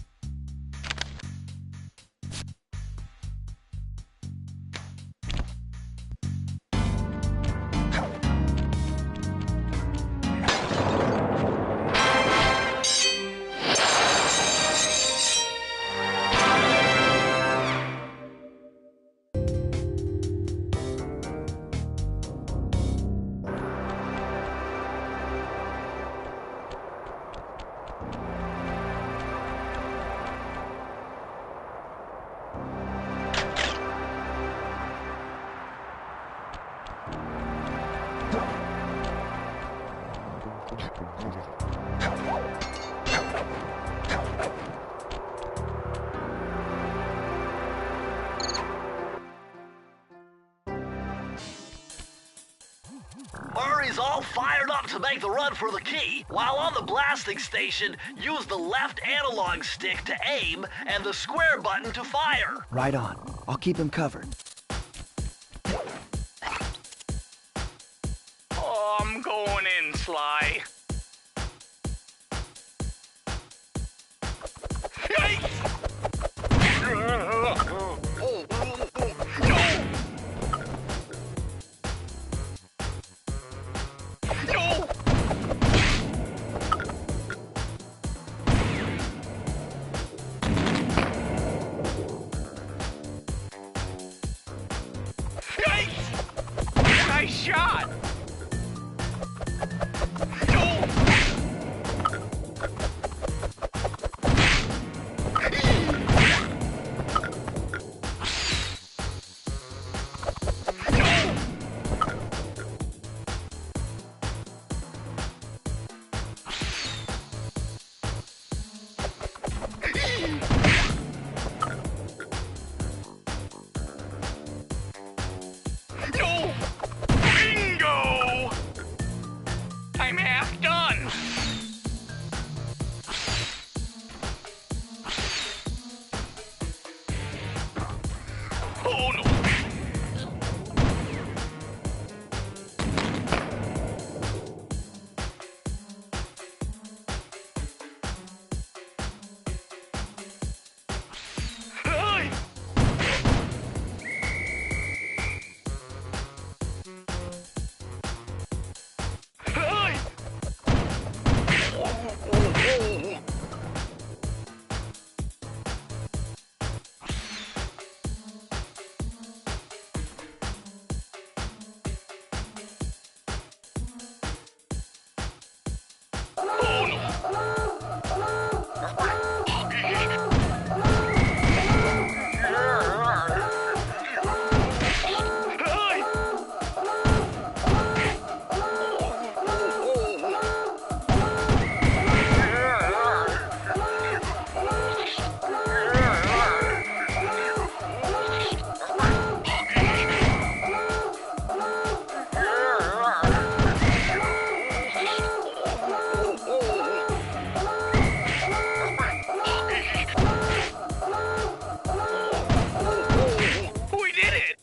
Murray's all fired up to make the run for the key. While on the blasting station, use the left analog stick to aim and the square button to fire. Right on. I'll keep him covered. Oh, I'm going in, Sly. Nice shot! Bingo! I'm half done. Oh no! Hey! Hey! We did it!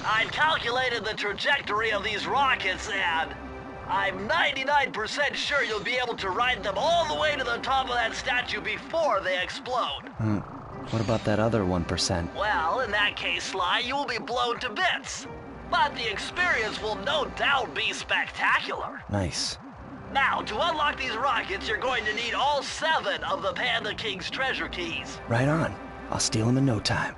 I've calculated the trajectory of these rockets and I'm 99% sure you'll be able to ride them all the way to the top of that statue before they explode. What about that other 1%? Well, in that case, Sly, you will be blown to bits. But the experience will no doubt be spectacular. Nice. Now, to unlock these rockets, you're going to need all 7 of the Panda King's treasure keys. Right on. I'll steal them in no time.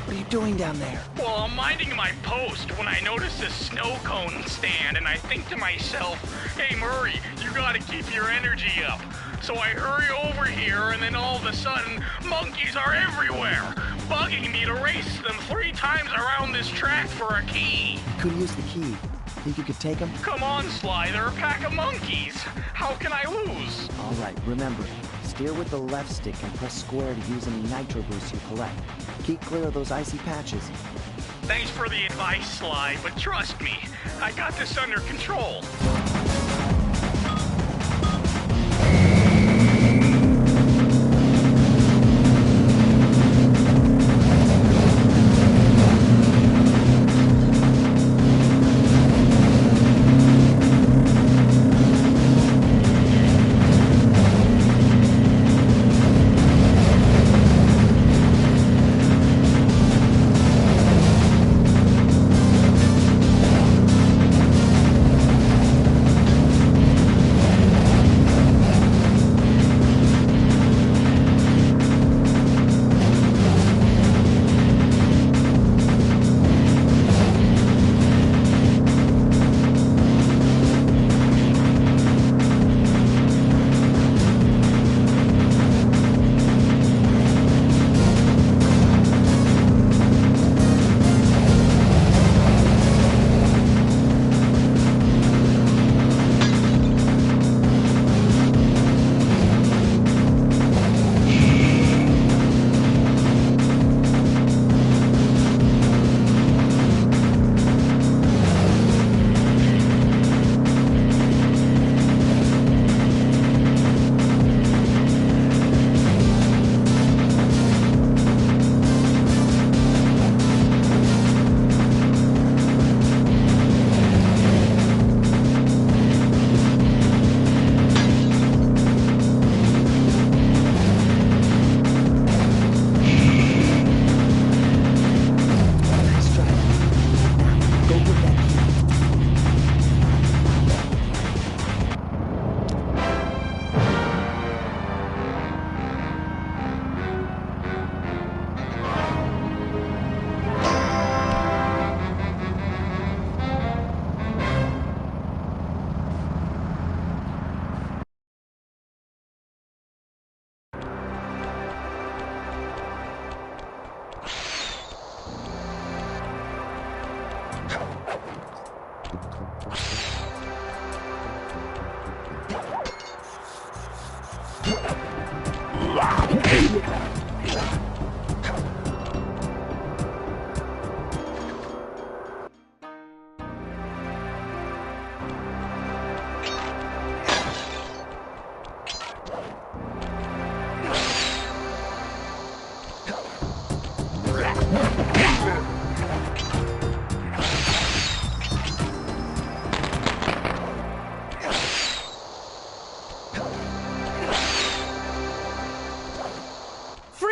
What are you doing down there? Well, I'm minding my post when I notice this snow cone stand, and I think to myself, hey Murray, you gotta keep your energy up. So I hurry over here, and then all of a sudden, monkeys are everywhere, bugging me to race them 3 times around this track for a key. You could use the key. Think you could take them? Come on, Sly, they're a pack of monkeys. How can I lose? All right, remember, steer with the left stick and press square to use any nitro boosts you collect. Keep clear of those icy patches. Thanks for the advice, Sly, but trust me, I got this under control.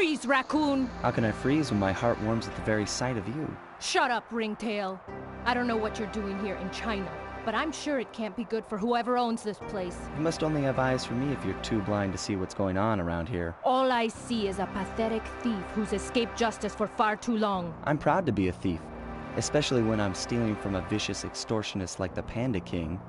Freeze, Raccoon! How can I freeze when my heart warms at the very sight of you? Shut up, Ringtail. I don't know what you're doing here in China, but I'm sure it can't be good for whoever owns this place. You must only have eyes for me if you're too blind to see what's going on around here. All I see is a pathetic thief who's escaped justice for far too long. I'm proud to be a thief, especially when I'm stealing from a vicious extortionist like the Panda King.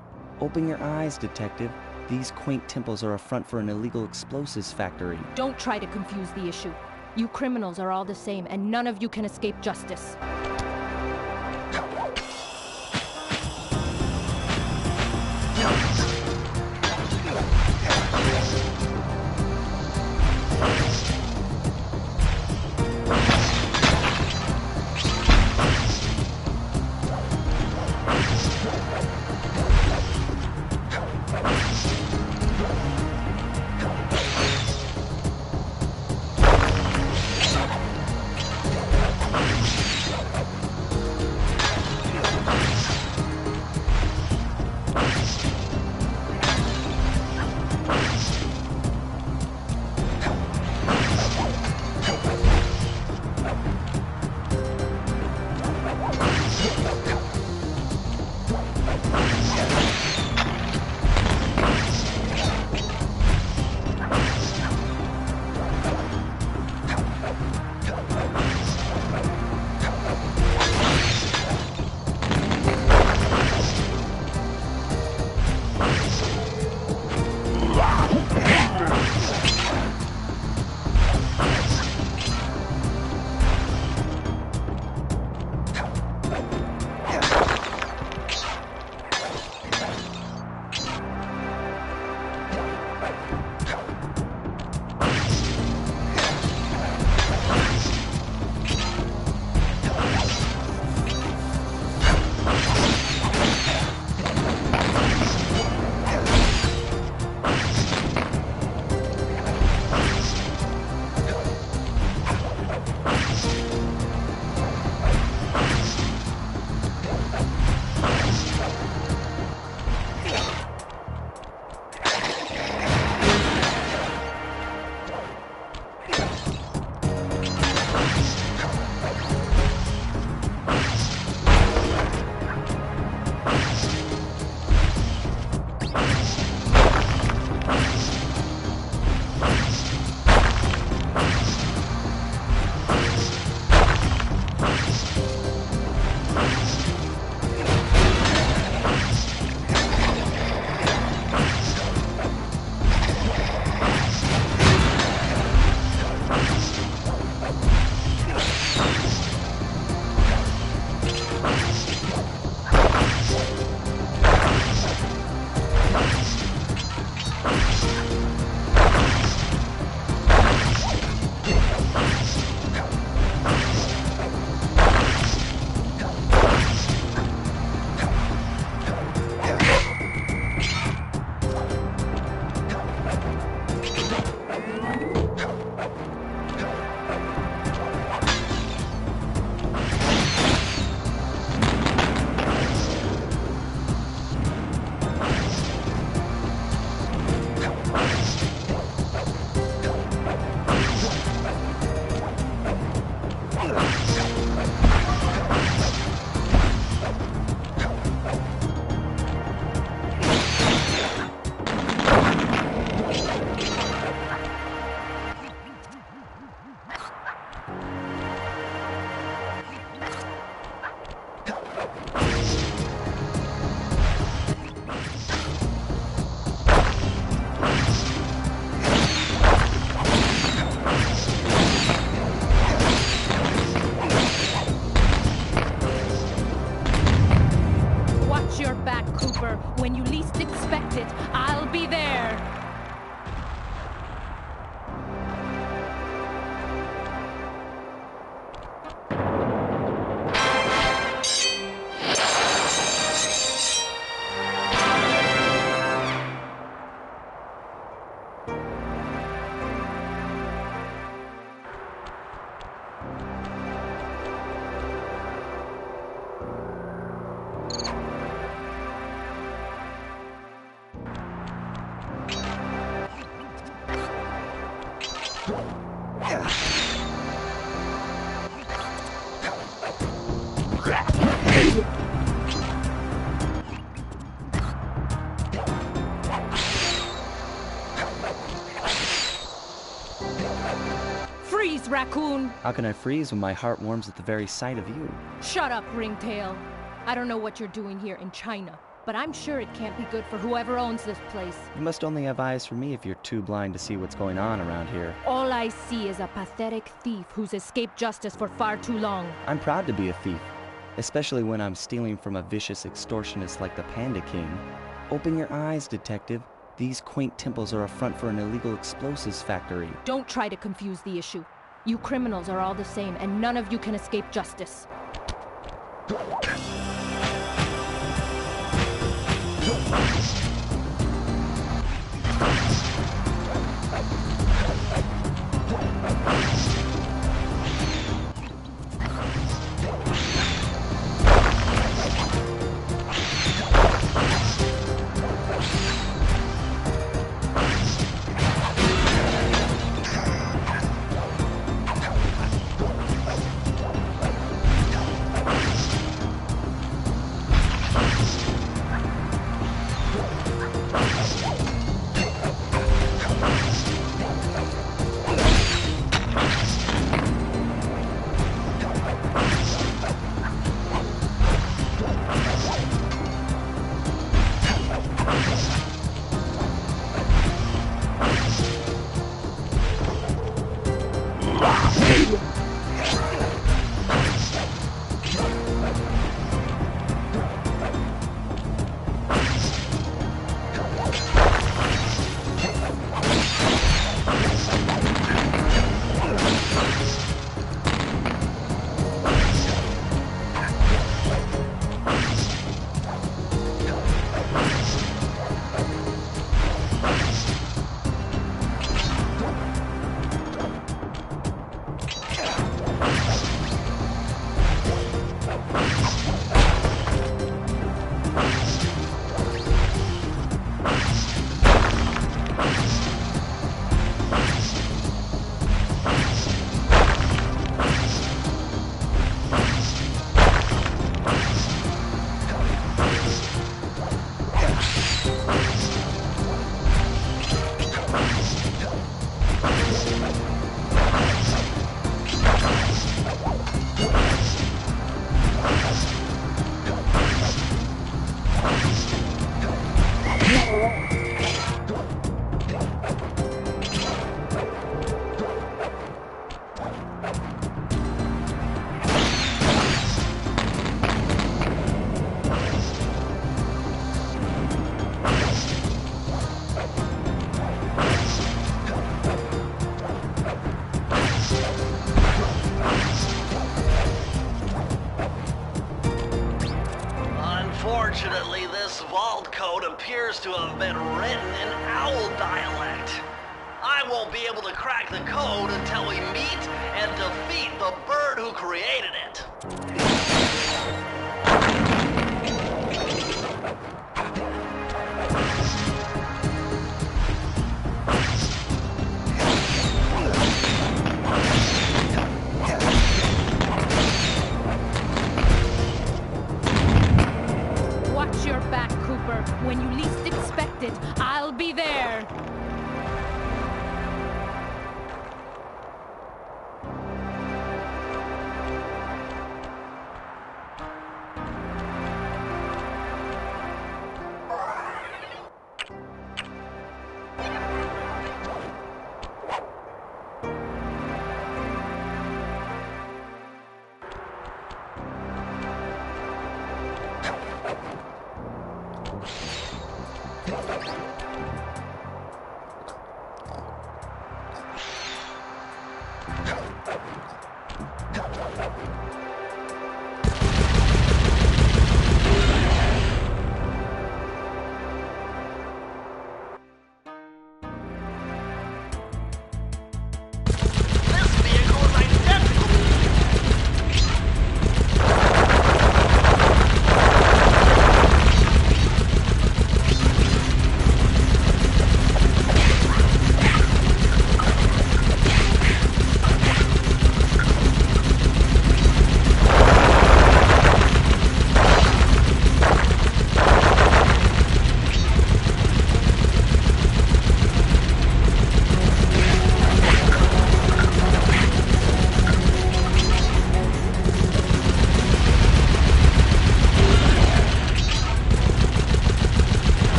Open your eyes, detective. These quaint temples are a front for an illegal explosives factory. Don't try to confuse the issue. You criminals are all the same, and none of you can escape justice. Freeze, Raccoon! How can I freeze when my heart warms at the very sight of you? Shut up, Ringtail. I don't know what you're doing here in China, but I'm sure it can't be good for whoever owns this place. You must only have eyes for me if you're too blind to see what's going on around here. All I see is a pathetic thief who's escaped justice for far too long. I'm proud to be a thief, especially when I'm stealing from a vicious extortionist like the Panda King. Open your eyes, detective. These quaint temples are a front for an illegal explosives factory. Don't try to confuse the issue. You criminals are all the same, and none of you can escape justice. Unfortunately, this vault code appears to have been written in owl dialect. I won't be able to crack the code until we meet and defeat the bird who created it. Watch your back, Cooper. When you least expect it, I'll be there.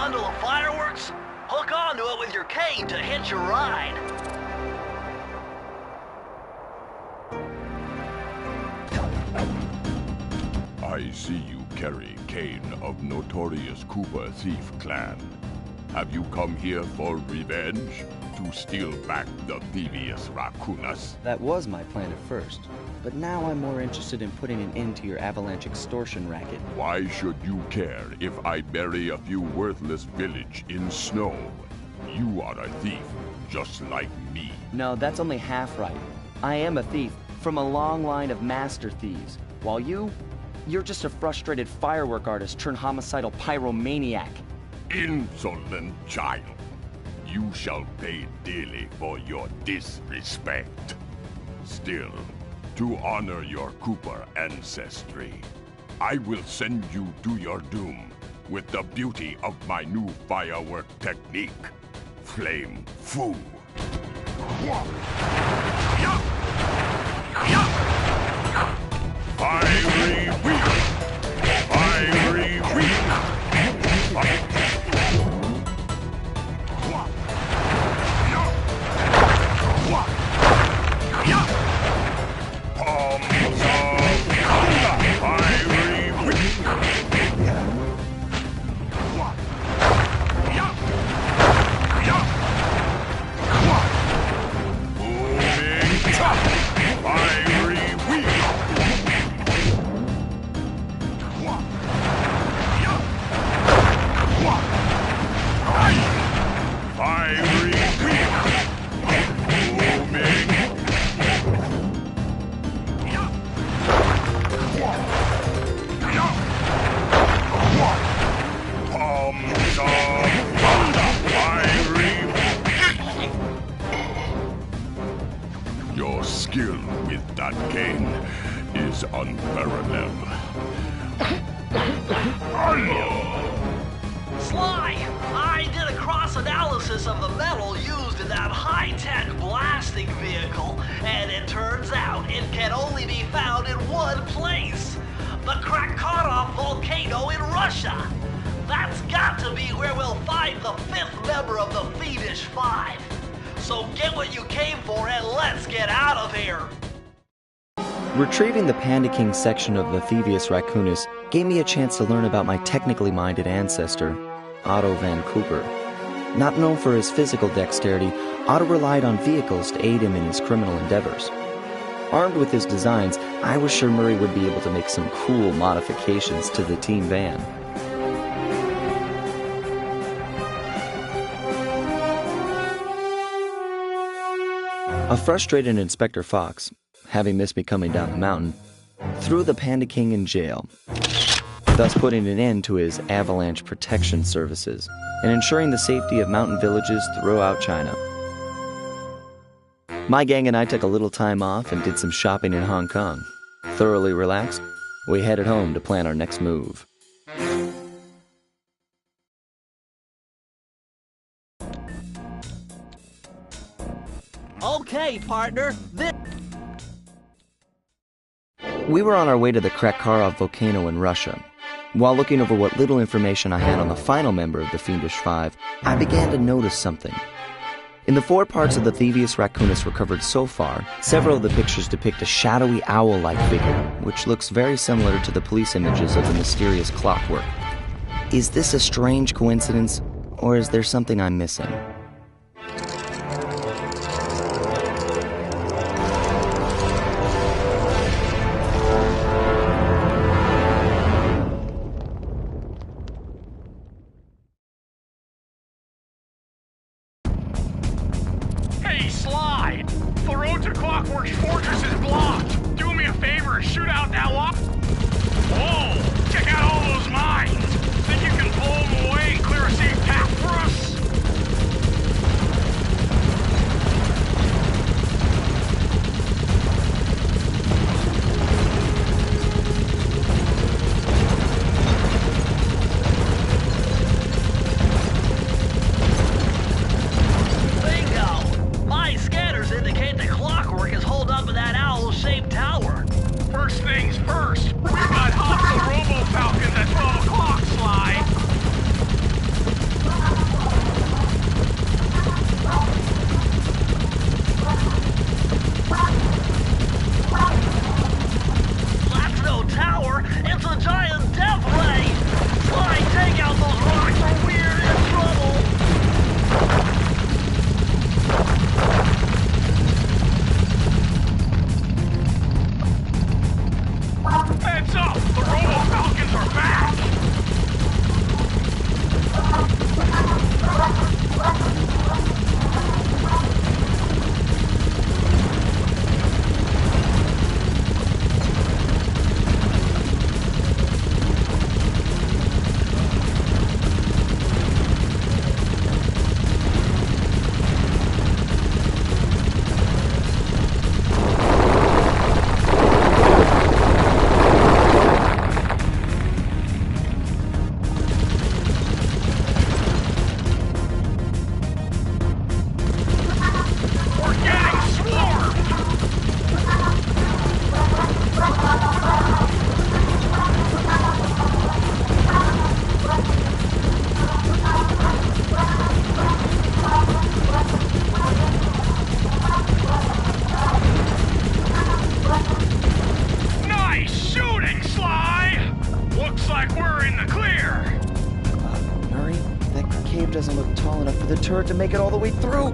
bundle of fireworks? Hook onto it with your cane to hitch a ride. I see you carry Kane of notorious Cooper Thief clan. Have you come here for revenge? To steal back the Thievius Raccoonus? That was my plan at first, but now I'm more interested in putting an end to your avalanche extortion racket. Why should you care if I bury a few worthless village in snow? You are a thief, just like me. No, that's only half right. I am a thief from a long line of master thieves, while you're just a frustrated firework artist turned homicidal pyromaniac. Insolent child. You shall pay dearly for your disrespect. Still, to honor your Cooper ancestry, I will send you to your doom with the beauty of my new firework technique, Flame Foo. Fiery wheel! Fiery wheel! Your skill with that cane is unparalleled. Sly, I did a cross-analysis of the metal used in that high-tech blasting vehicle, and it turns out it can only be found in one place. The Raccoonus volcano in Russia. That's got to be where we'll find the fifth member of the Fiendish Five. So get what you came for and let's get out of here! Retrieving the Panda King section of the Thievius Raccoonus gave me a chance to learn about my technically minded ancestor, Otto Van Cooper. Not known for his physical dexterity, Otto relied on vehicles to aid him in his criminal endeavors. Armed with his designs, I was sure Murray would be able to make some cool modifications to the team van. A frustrated Inspector Fox, having missed me coming down the mountain, threw the Panda King in jail, thus putting an end to his avalanche protection services and ensuring the safety of mountain villages throughout China. My gang and I took a little time off and did some shopping in Hong Kong. Thoroughly relaxed, we headed home to plan our next move. Okay, partner, We were on our way to the Krakkarov volcano in Russia. While looking over what little information I had on the final member of the Fiendish Five, I began to notice something. In the 4 parts of the Thievius Raccoonus recovered so far, several of the pictures depict a shadowy owl-like figure, which looks very similar to the police images of the mysterious clockwork. Is this a strange coincidence, or is there something I'm missing? Hey, Sly! The road to Clockwork's fortress is blocked! Do me a favor, shoot out that wall! Whoa! Check out all those mines! Think you can blow them away and clear a safe path for us? bingo! My scanners indicate the Clockwork is holed up in that owl-shaped tower. First things first, the giant death ray! Sly, take out those rocks or we're in trouble! Heads up! The Robo-Falcons are back! Doesn't look tall enough for the turret to make it all the way through.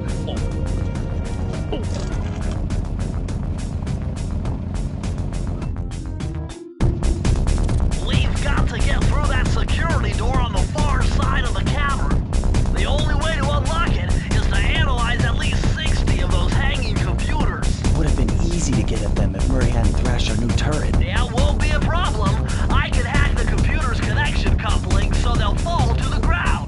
We've got to get through that security door on the far side of the cavern. The only way to unlock it is to analyze at least 60 of those hanging computers. Would have been easy to get at them if Murray hadn't thrashed our new turret. Yeah, won't be a problem. I can hack the computer's connection coupling so they'll fall to the ground.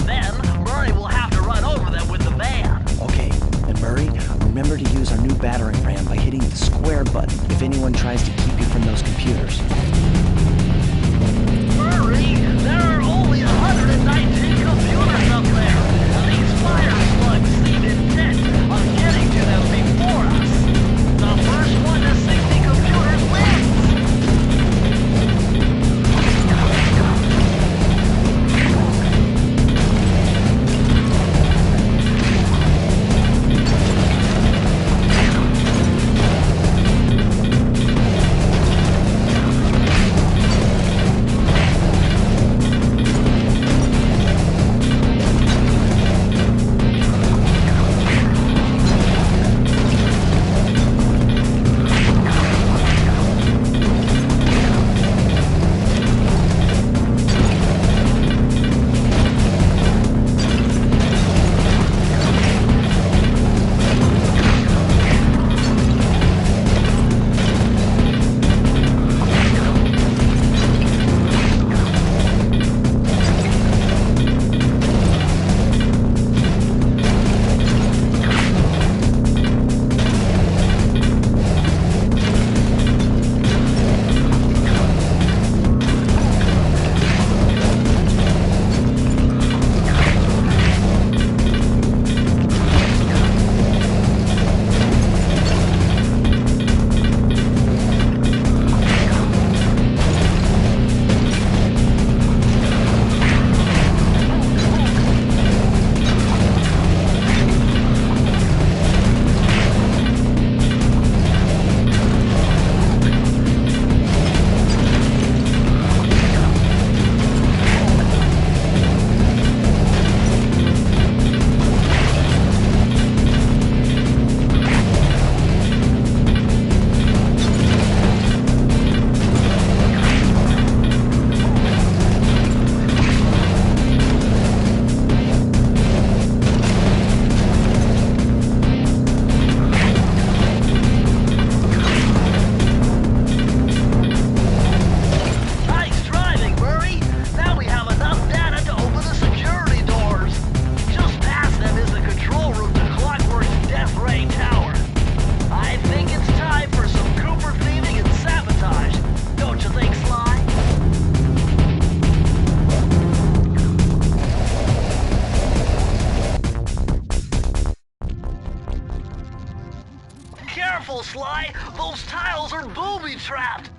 Then, Murray will have to run over them with the van. Okay, and Murray, remember to use our new battering ram by hitting the square button if anyone tries to keep you from those computers. Murray, there are only 119 computers up there, and these fire slugs seem intent on getting to them before us. The first one to 60 computers wins! Careful, Sly! Those tiles are booby-trapped!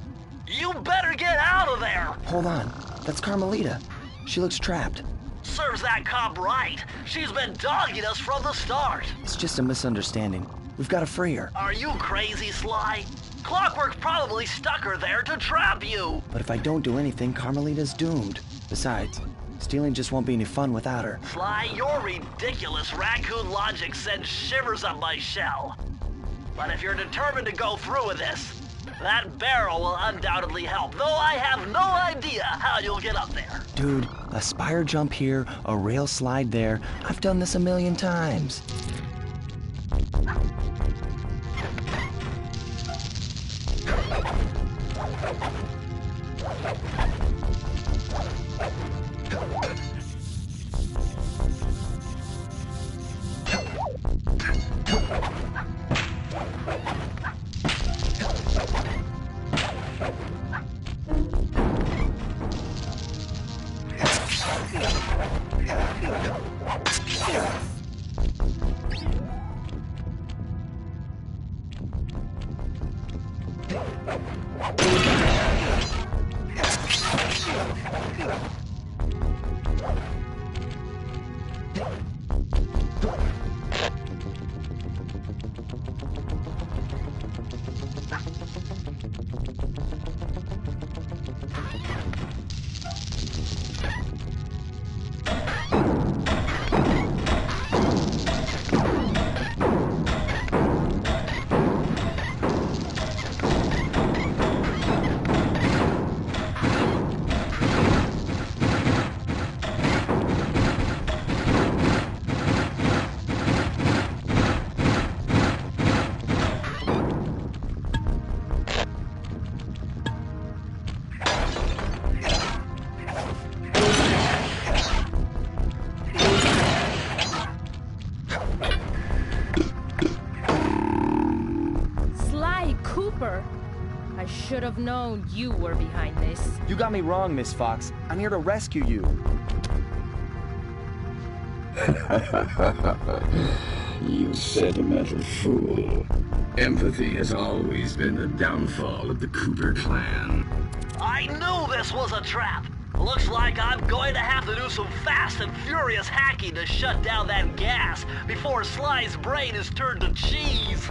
You better get out of there! Hold on. That's Carmelita. She looks trapped. Serves that cop right. She's been dogging us from the start. It's just a misunderstanding. We've got to free her. Are you crazy, Sly? Clockwork probably stuck her there to trap you. But if I don't do anything, Carmelita's doomed. Besides, stealing just won't be any fun without her. Sly, your ridiculous raccoon logic sends shivers up my shell. But if you're determined to go through with this, that barrel will undoubtedly help, though I have no idea how you'll get up there. Dude, a spire jump here, a rail slide there. I've done this a million times. I should have known you were behind this. You got me wrong, Miss Fox. I'm here to rescue you. You sentimental fool. Empathy has always been the downfall of the Cooper clan. I knew this was a trap. Looks like I'm going to have to do some fast and furious hacking to shut down that gas before Sly's brain is turned to cheese.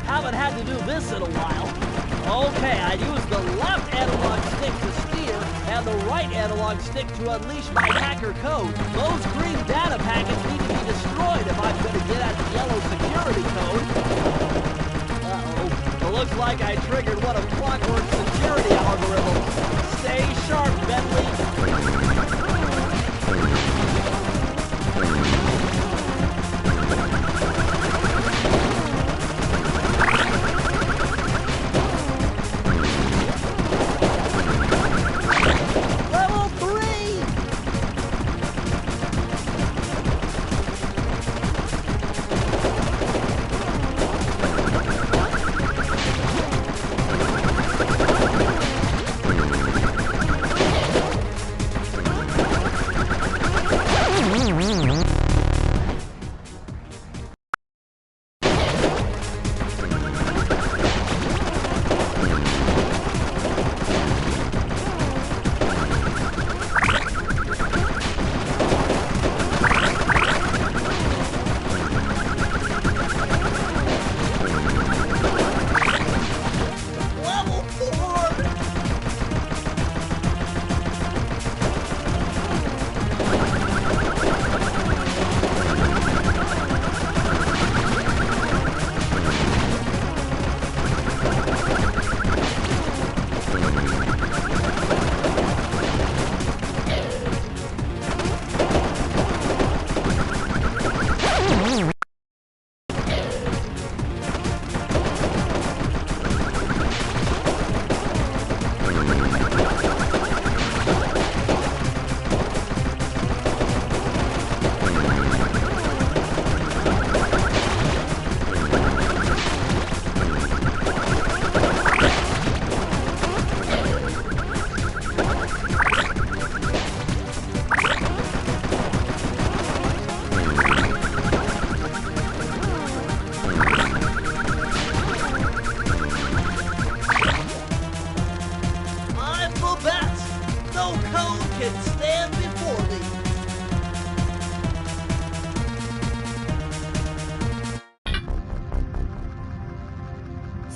Haven't had to do this in a while. Okay, I used the left analog stick to steer and the right analog stick to unleash my hacker code. Those green data packets need to be destroyed if I'm going to get at the yellow security code. Uh-oh. It looks like I triggered one of Clockwork's security algorithms. Stay sharp, Bentley.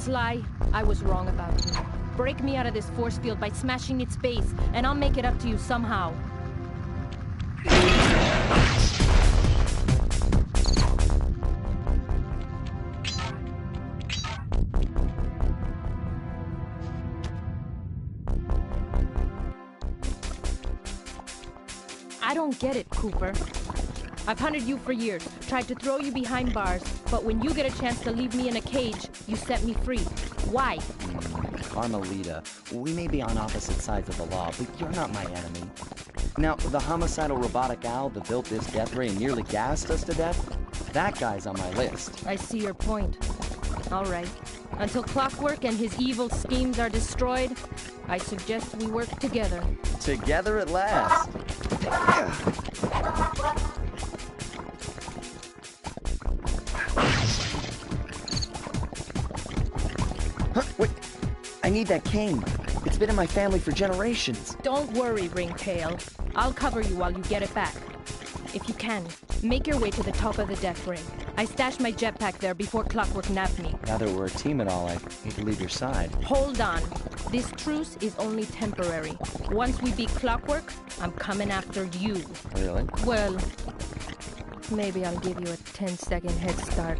Sly, I was wrong about you. Break me out of this force field by smashing its base, and I'll make it up to you somehow. I don't get it, Cooper. I've hunted you for years, tried to throw you behind bars, but when you get a chance to leave me in a cage, you set me free. Why? Carmelita, we may be on opposite sides of the law, but you're not my enemy. Now, the homicidal robotic owl that built this death ray and nearly gassed us to death, that guy's on my list. I see your point. All right. Until Clockwork and his evil schemes are destroyed, I suggest we work together. Together at last. Wait, I need that cane. It's been in my family for generations. Don't worry, Ringtail. I'll cover you while you get it back. If you can, make your way to the top of the death ray. I stashed my jetpack there before Clockwork nabbed me. Now that we're a team and all, I hate to leave your side. Hold on. This truce is only temporary. Once we beat Clockwork, I'm coming after you. Really? Well, maybe I'll give you a 10-second head start.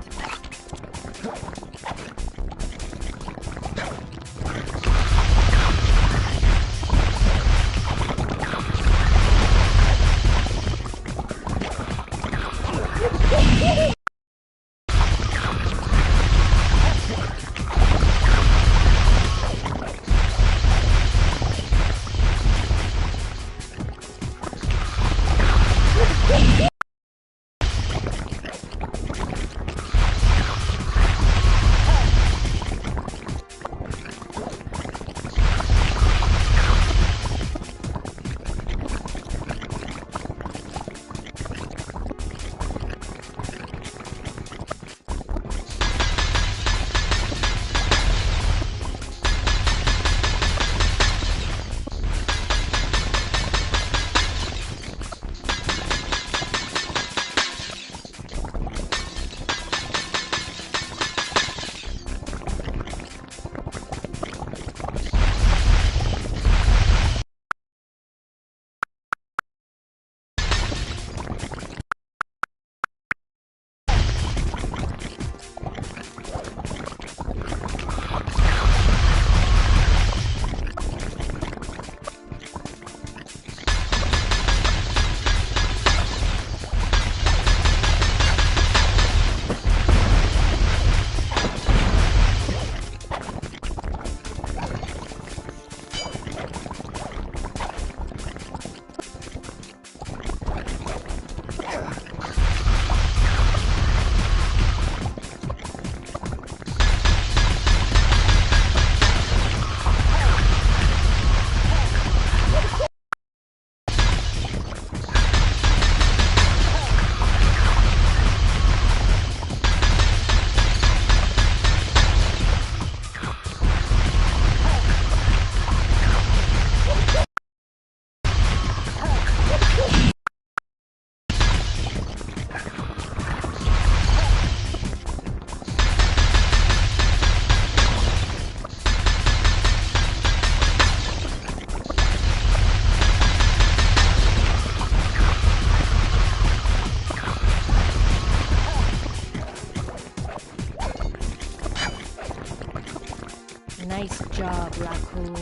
Nice job, Raccoon.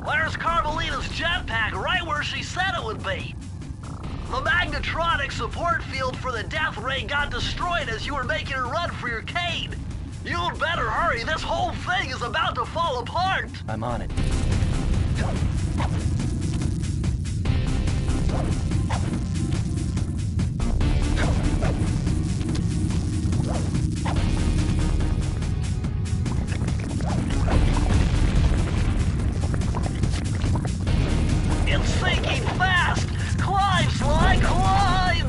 Where's Carmelita's jetpack? Right where she said it would be. The magnetronic support field for the death ray got destroyed as you were making a run for your cane. You'd better hurry. This whole thing is about to fall apart. I'm on it. It's sinking fast! Climb, Sly, climb!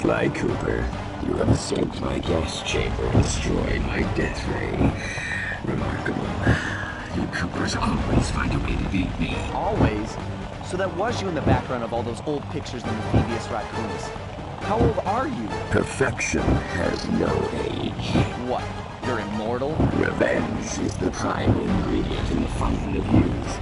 Sly Cooper, you have escaped my gas chamber, destroyed my death ray. Remarkable. You Coopers always find a way to beat me. Always? So that was you in the background of all those old pictures in the Thievius Raccoonus. How old are you? Perfection has no age. What? You're immortal? Revenge is the prime ingredient in the fountain of youth.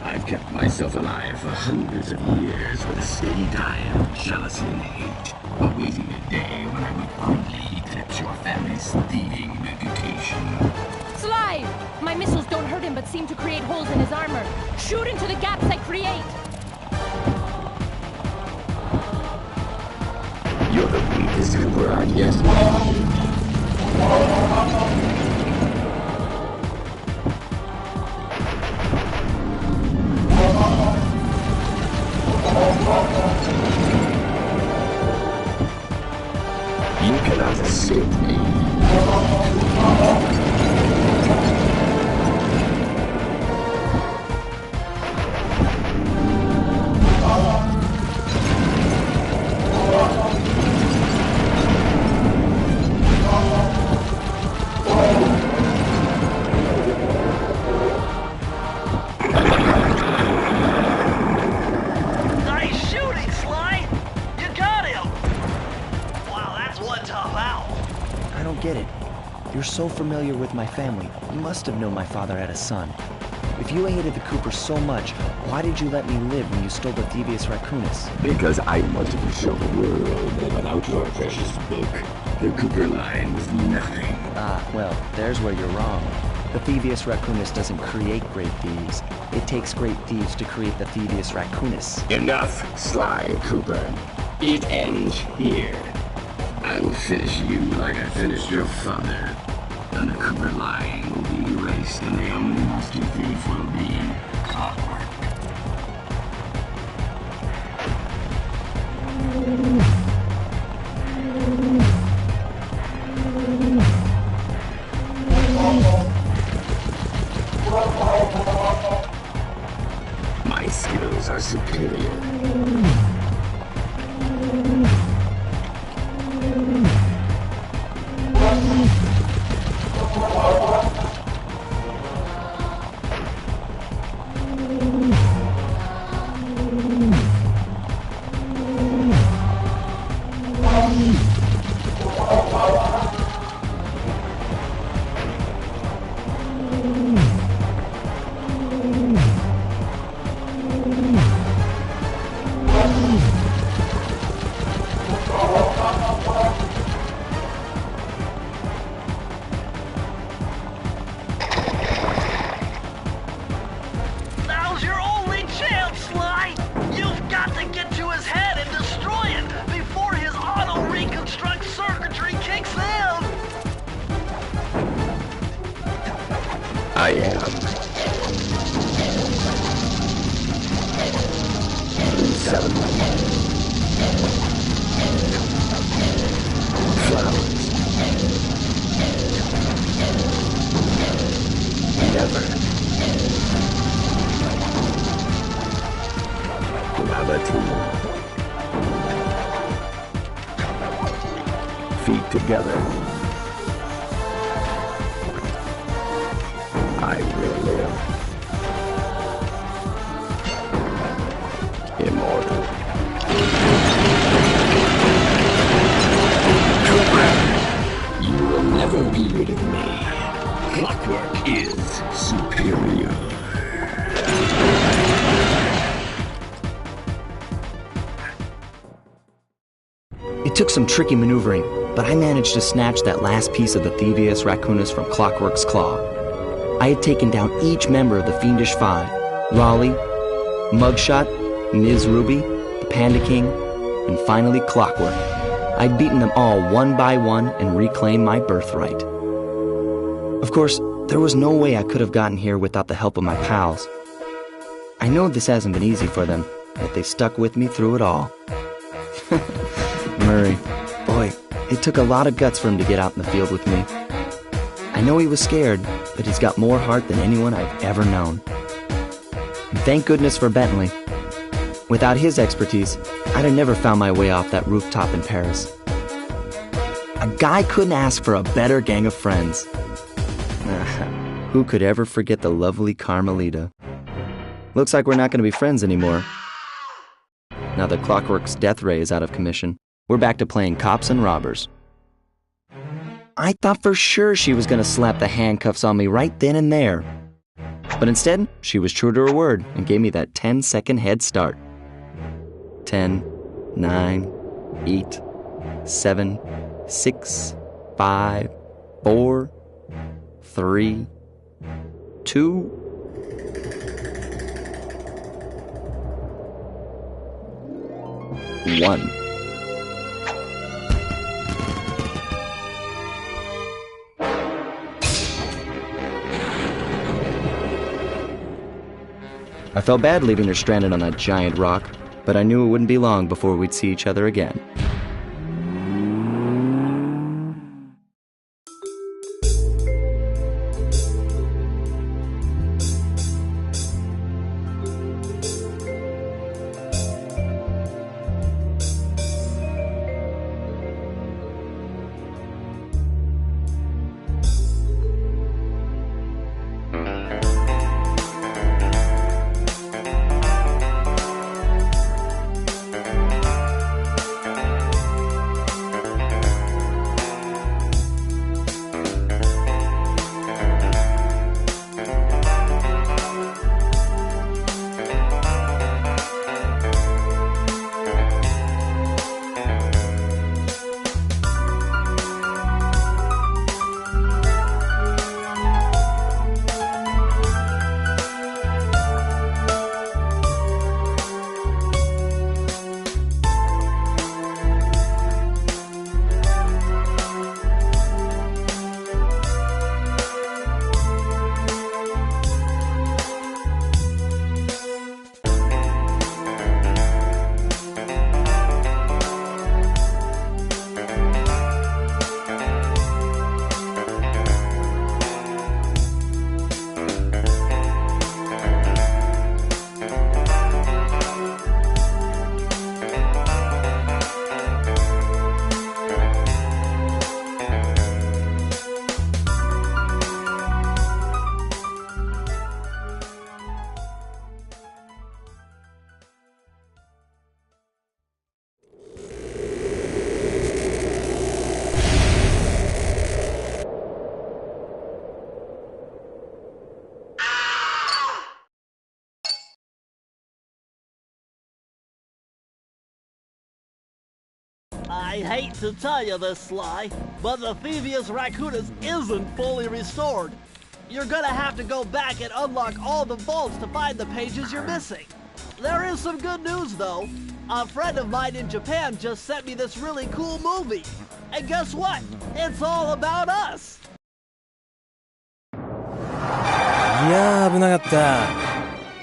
I've kept myself alive for hundreds of years with a steady diet of jealousy and hate, awaiting a day when I would proudly eclipse your family's thieving reputation. Sly! My missiles don't hurt him but seem to create holes in his armor. Shoot into the gaps I create! You're the weakest Cooper I've yet. You cannot escape me. Nice shooting, Sly! You got him! Wow, that's one tough owl. I don't get it. You're so familiar with my family. You must have known my father had a son. If you hated the Coopers so much, why did you let me live when you stole the Thievius Raccoonus? Because I wanted to show the world that without your precious book, the Cooper line was nothing. Ah, well, there's where you're wrong. The Thievius Raccoonus doesn't create great thieves. It takes great thieves to create the Thievius Raccoonus. Enough, Sly Cooper. It ends here. I will finish you like I finished your father. And the Cooper line will be erased, and the only master thief will be Clockwork. My skills are superior. Now's your only chance, Sly! You've got to get to his head and destroy it before his auto-reconstruct circuitry kicks in! I am. Seven. Flowers. Never. Gravity. Feet together. I will live. Immortal. You will never be rid of me. Clockwork is superior. It took some tricky maneuvering, but I managed to snatch that last piece of the Thievius Raccoonus from Clockwork's claw. I had taken down each member of the Fiendish Five: Raleigh, Mugshot, Ms. Ruby, the Panda King, and finally Clockwork. I'd beaten them all one by one and reclaimed my birthright. Of course, there was no way I could have gotten here without the help of my pals. I know this hasn't been easy for them, but they stuck with me through it all. Murray, boy, it took a lot of guts for him to get out in the field with me. I know he was scared, but he's got more heart than anyone I've ever known. And thank goodness for Bentley. Without his expertise, I'd have never found my way off that rooftop in Paris. A guy couldn't ask for a better gang of friends. Who could ever forget the lovely Carmelita? Looks like we're not going to be friends anymore. Now that Clockwork's death ray is out of commission, we're back to playing cops and robbers. I thought for sure she was going to slap the handcuffs on me right then and there. But instead, she was true to her word and gave me that 10-second head start. 10, 9, 8, 7, 6, 5, 4, 3, 2, 1. I felt bad leaving her stranded on that giant rock, but I knew it wouldn't be long before we'd see each other again. I hate to tell you this, Sly, but the Thievius Raccoonus isn't fully restored. You're gonna have to go back and unlock all the vaults to find the pages you're missing. There is some good news, though. A friend of mine in Japan just sent me this really cool movie. And guess what? It's all about us! いやー危なかった。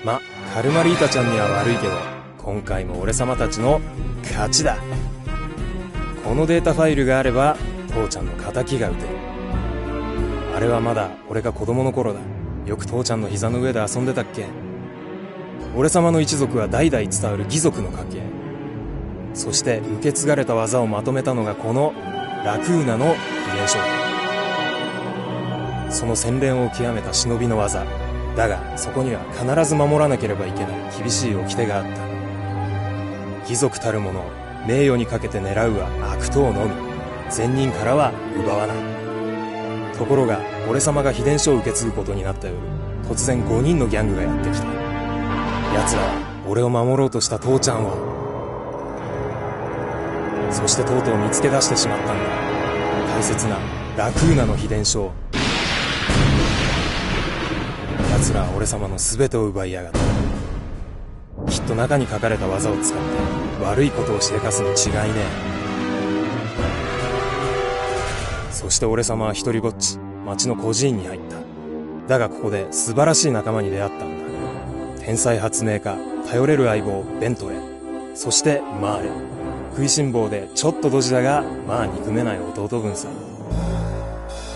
ま、カルマリータちゃんには悪いけど、今回も俺様たちの勝ちだ。このデータファイルがあれば父ちゃんの仇が撃てる。あれはまだ俺が子供の頃だ。よく父ちゃんの膝の上で遊んでたっけ。俺様の一族は代々伝わる義族の家系。そして受け継がれた技をまとめたのがこのラクーナの秘伝書。その洗練を極めた忍びの技だが、そこには必ず守らなければいけない厳しい掟があった。義族たる者、名誉にかけて狙うは悪党のみ、善人からは奪わない。ところが俺様が秘伝書を受け継ぐことになった夜、突然5人のギャングがやってきた。奴らは俺を守ろうとした父ちゃんを、そしてとうとう見つけ出してしまったんだ。大切なラクーナの秘伝書を。奴らは俺様の全てを奪いやがった。きっと中に書かれた技を使って悪いことをしでかすに違いねえ。そして俺様は一人ぼっち町の孤児院に入った。だがここで素晴らしい仲間に出会ったんだ。天才発明家、頼れる相棒ベントレー、そしてマーレ。食いしん坊でちょっとドジだがまあ憎めない弟分さ。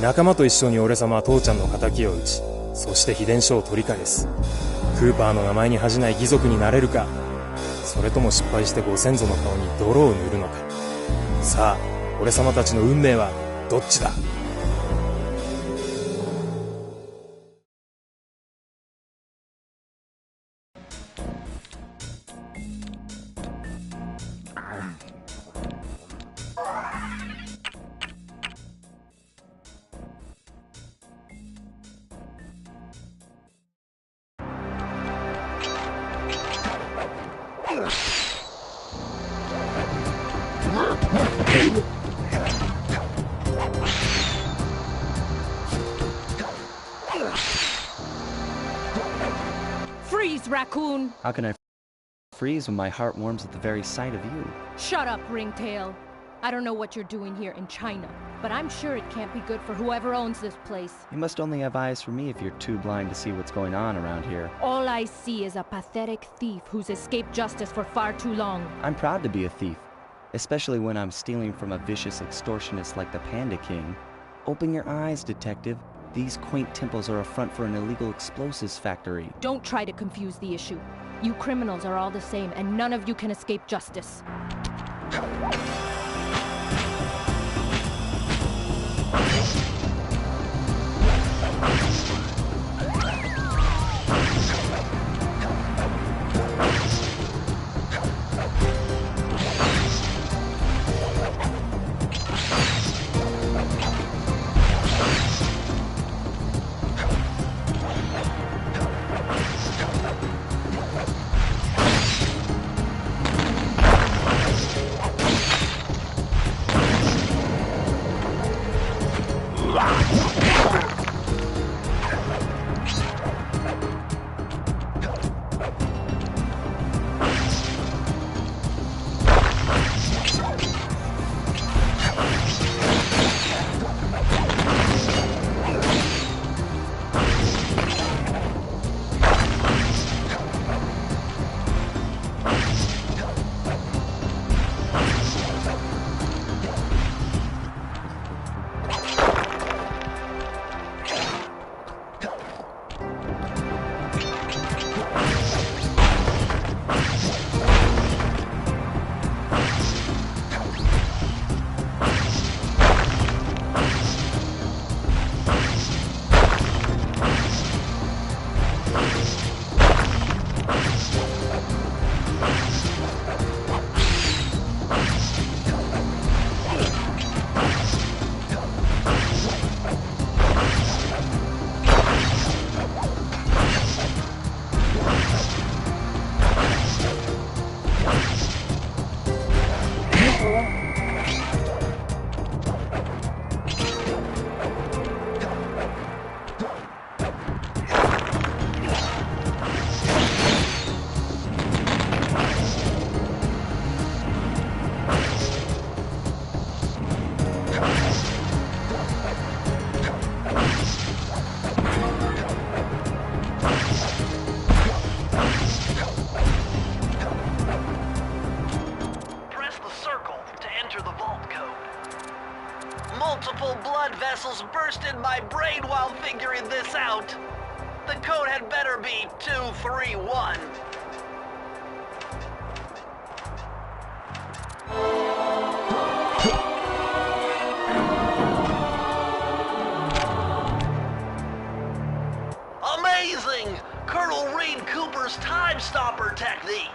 仲間と一緒に俺様は父ちゃんの仇を討ち、そして秘伝書を取り返す。クーパーの名前に恥じない義族になれるか、それとも失敗してご先祖の顔に泥を塗るのか。さあ俺様たちの運命はどっちだ。Freeze, Raccoon! How can I freeze when my heart warms at the very sight of you? Shut up, Ringtail. I don't know what you're doing here in China, but I'm sure it can't be good for whoever owns this place. You must only have eyes for me if you're too blind to see what's going on around here. All I see is a pathetic thief who's escaped justice for far too long. I'm proud to be a thief, especially when I'm stealing from a vicious extortionist like the Panda King. Open your eyes, detective. These quaint temples are a front for an illegal explosives factory. Don't try to confuse the issue. You criminals are all the same, and none of you can escape justice. Multiple blood vessels burst in my brain while figuring this out. The code had better be 231. Amazing! Colonel Reed Cooper's time stopper technique.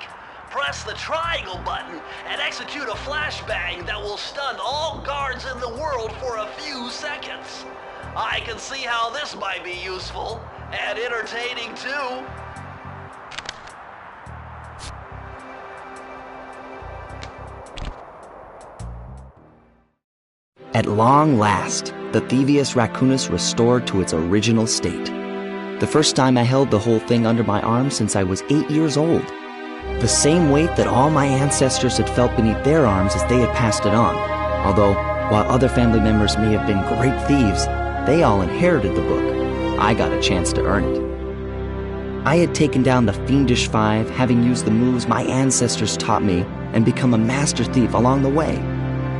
Press the triangle button and execute a flashbang that will stun all guards in the world for a few seconds. I can see how this might be useful and entertaining too. At long last, the Thievius Raccoonus restored to its original state. The first time I held the whole thing under my arm since I was 8 years old. The same weight that all my ancestors had felt beneath their arms as they had passed it on. Although, while other family members may have been great thieves, they all inherited the book. I got a chance to earn it. I had taken down the Fiendish Five, having used the moves my ancestors taught me, and become a master thief along the way.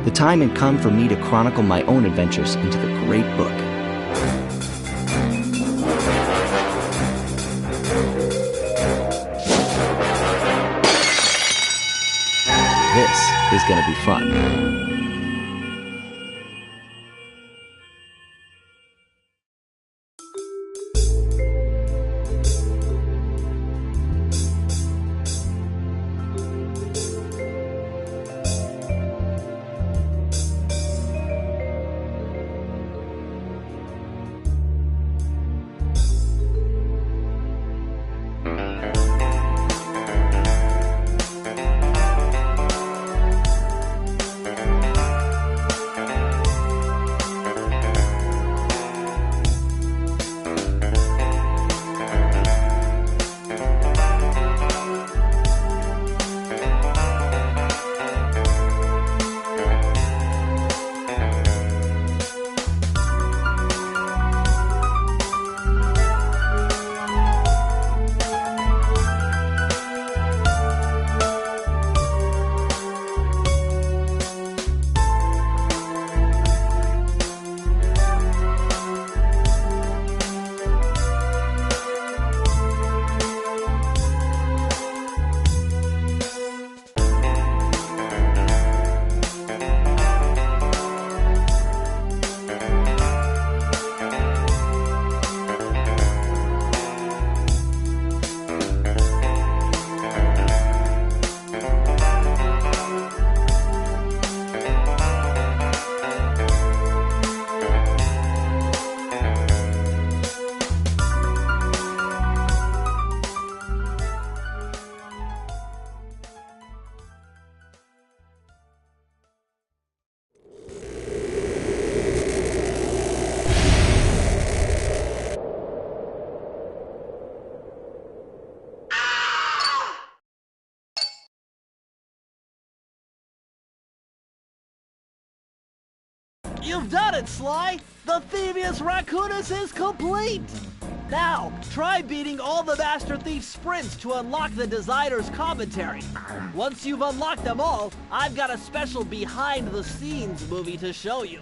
The time had come for me to chronicle my own adventures into the great book. This is gonna be fun. You've done it, Sly! The Thievius Raccoonus is complete! Now, try beating all the Master Thief sprints to unlock the designer's commentary. Once you've unlocked them all, I've got a special behind-the-scenes movie to show you.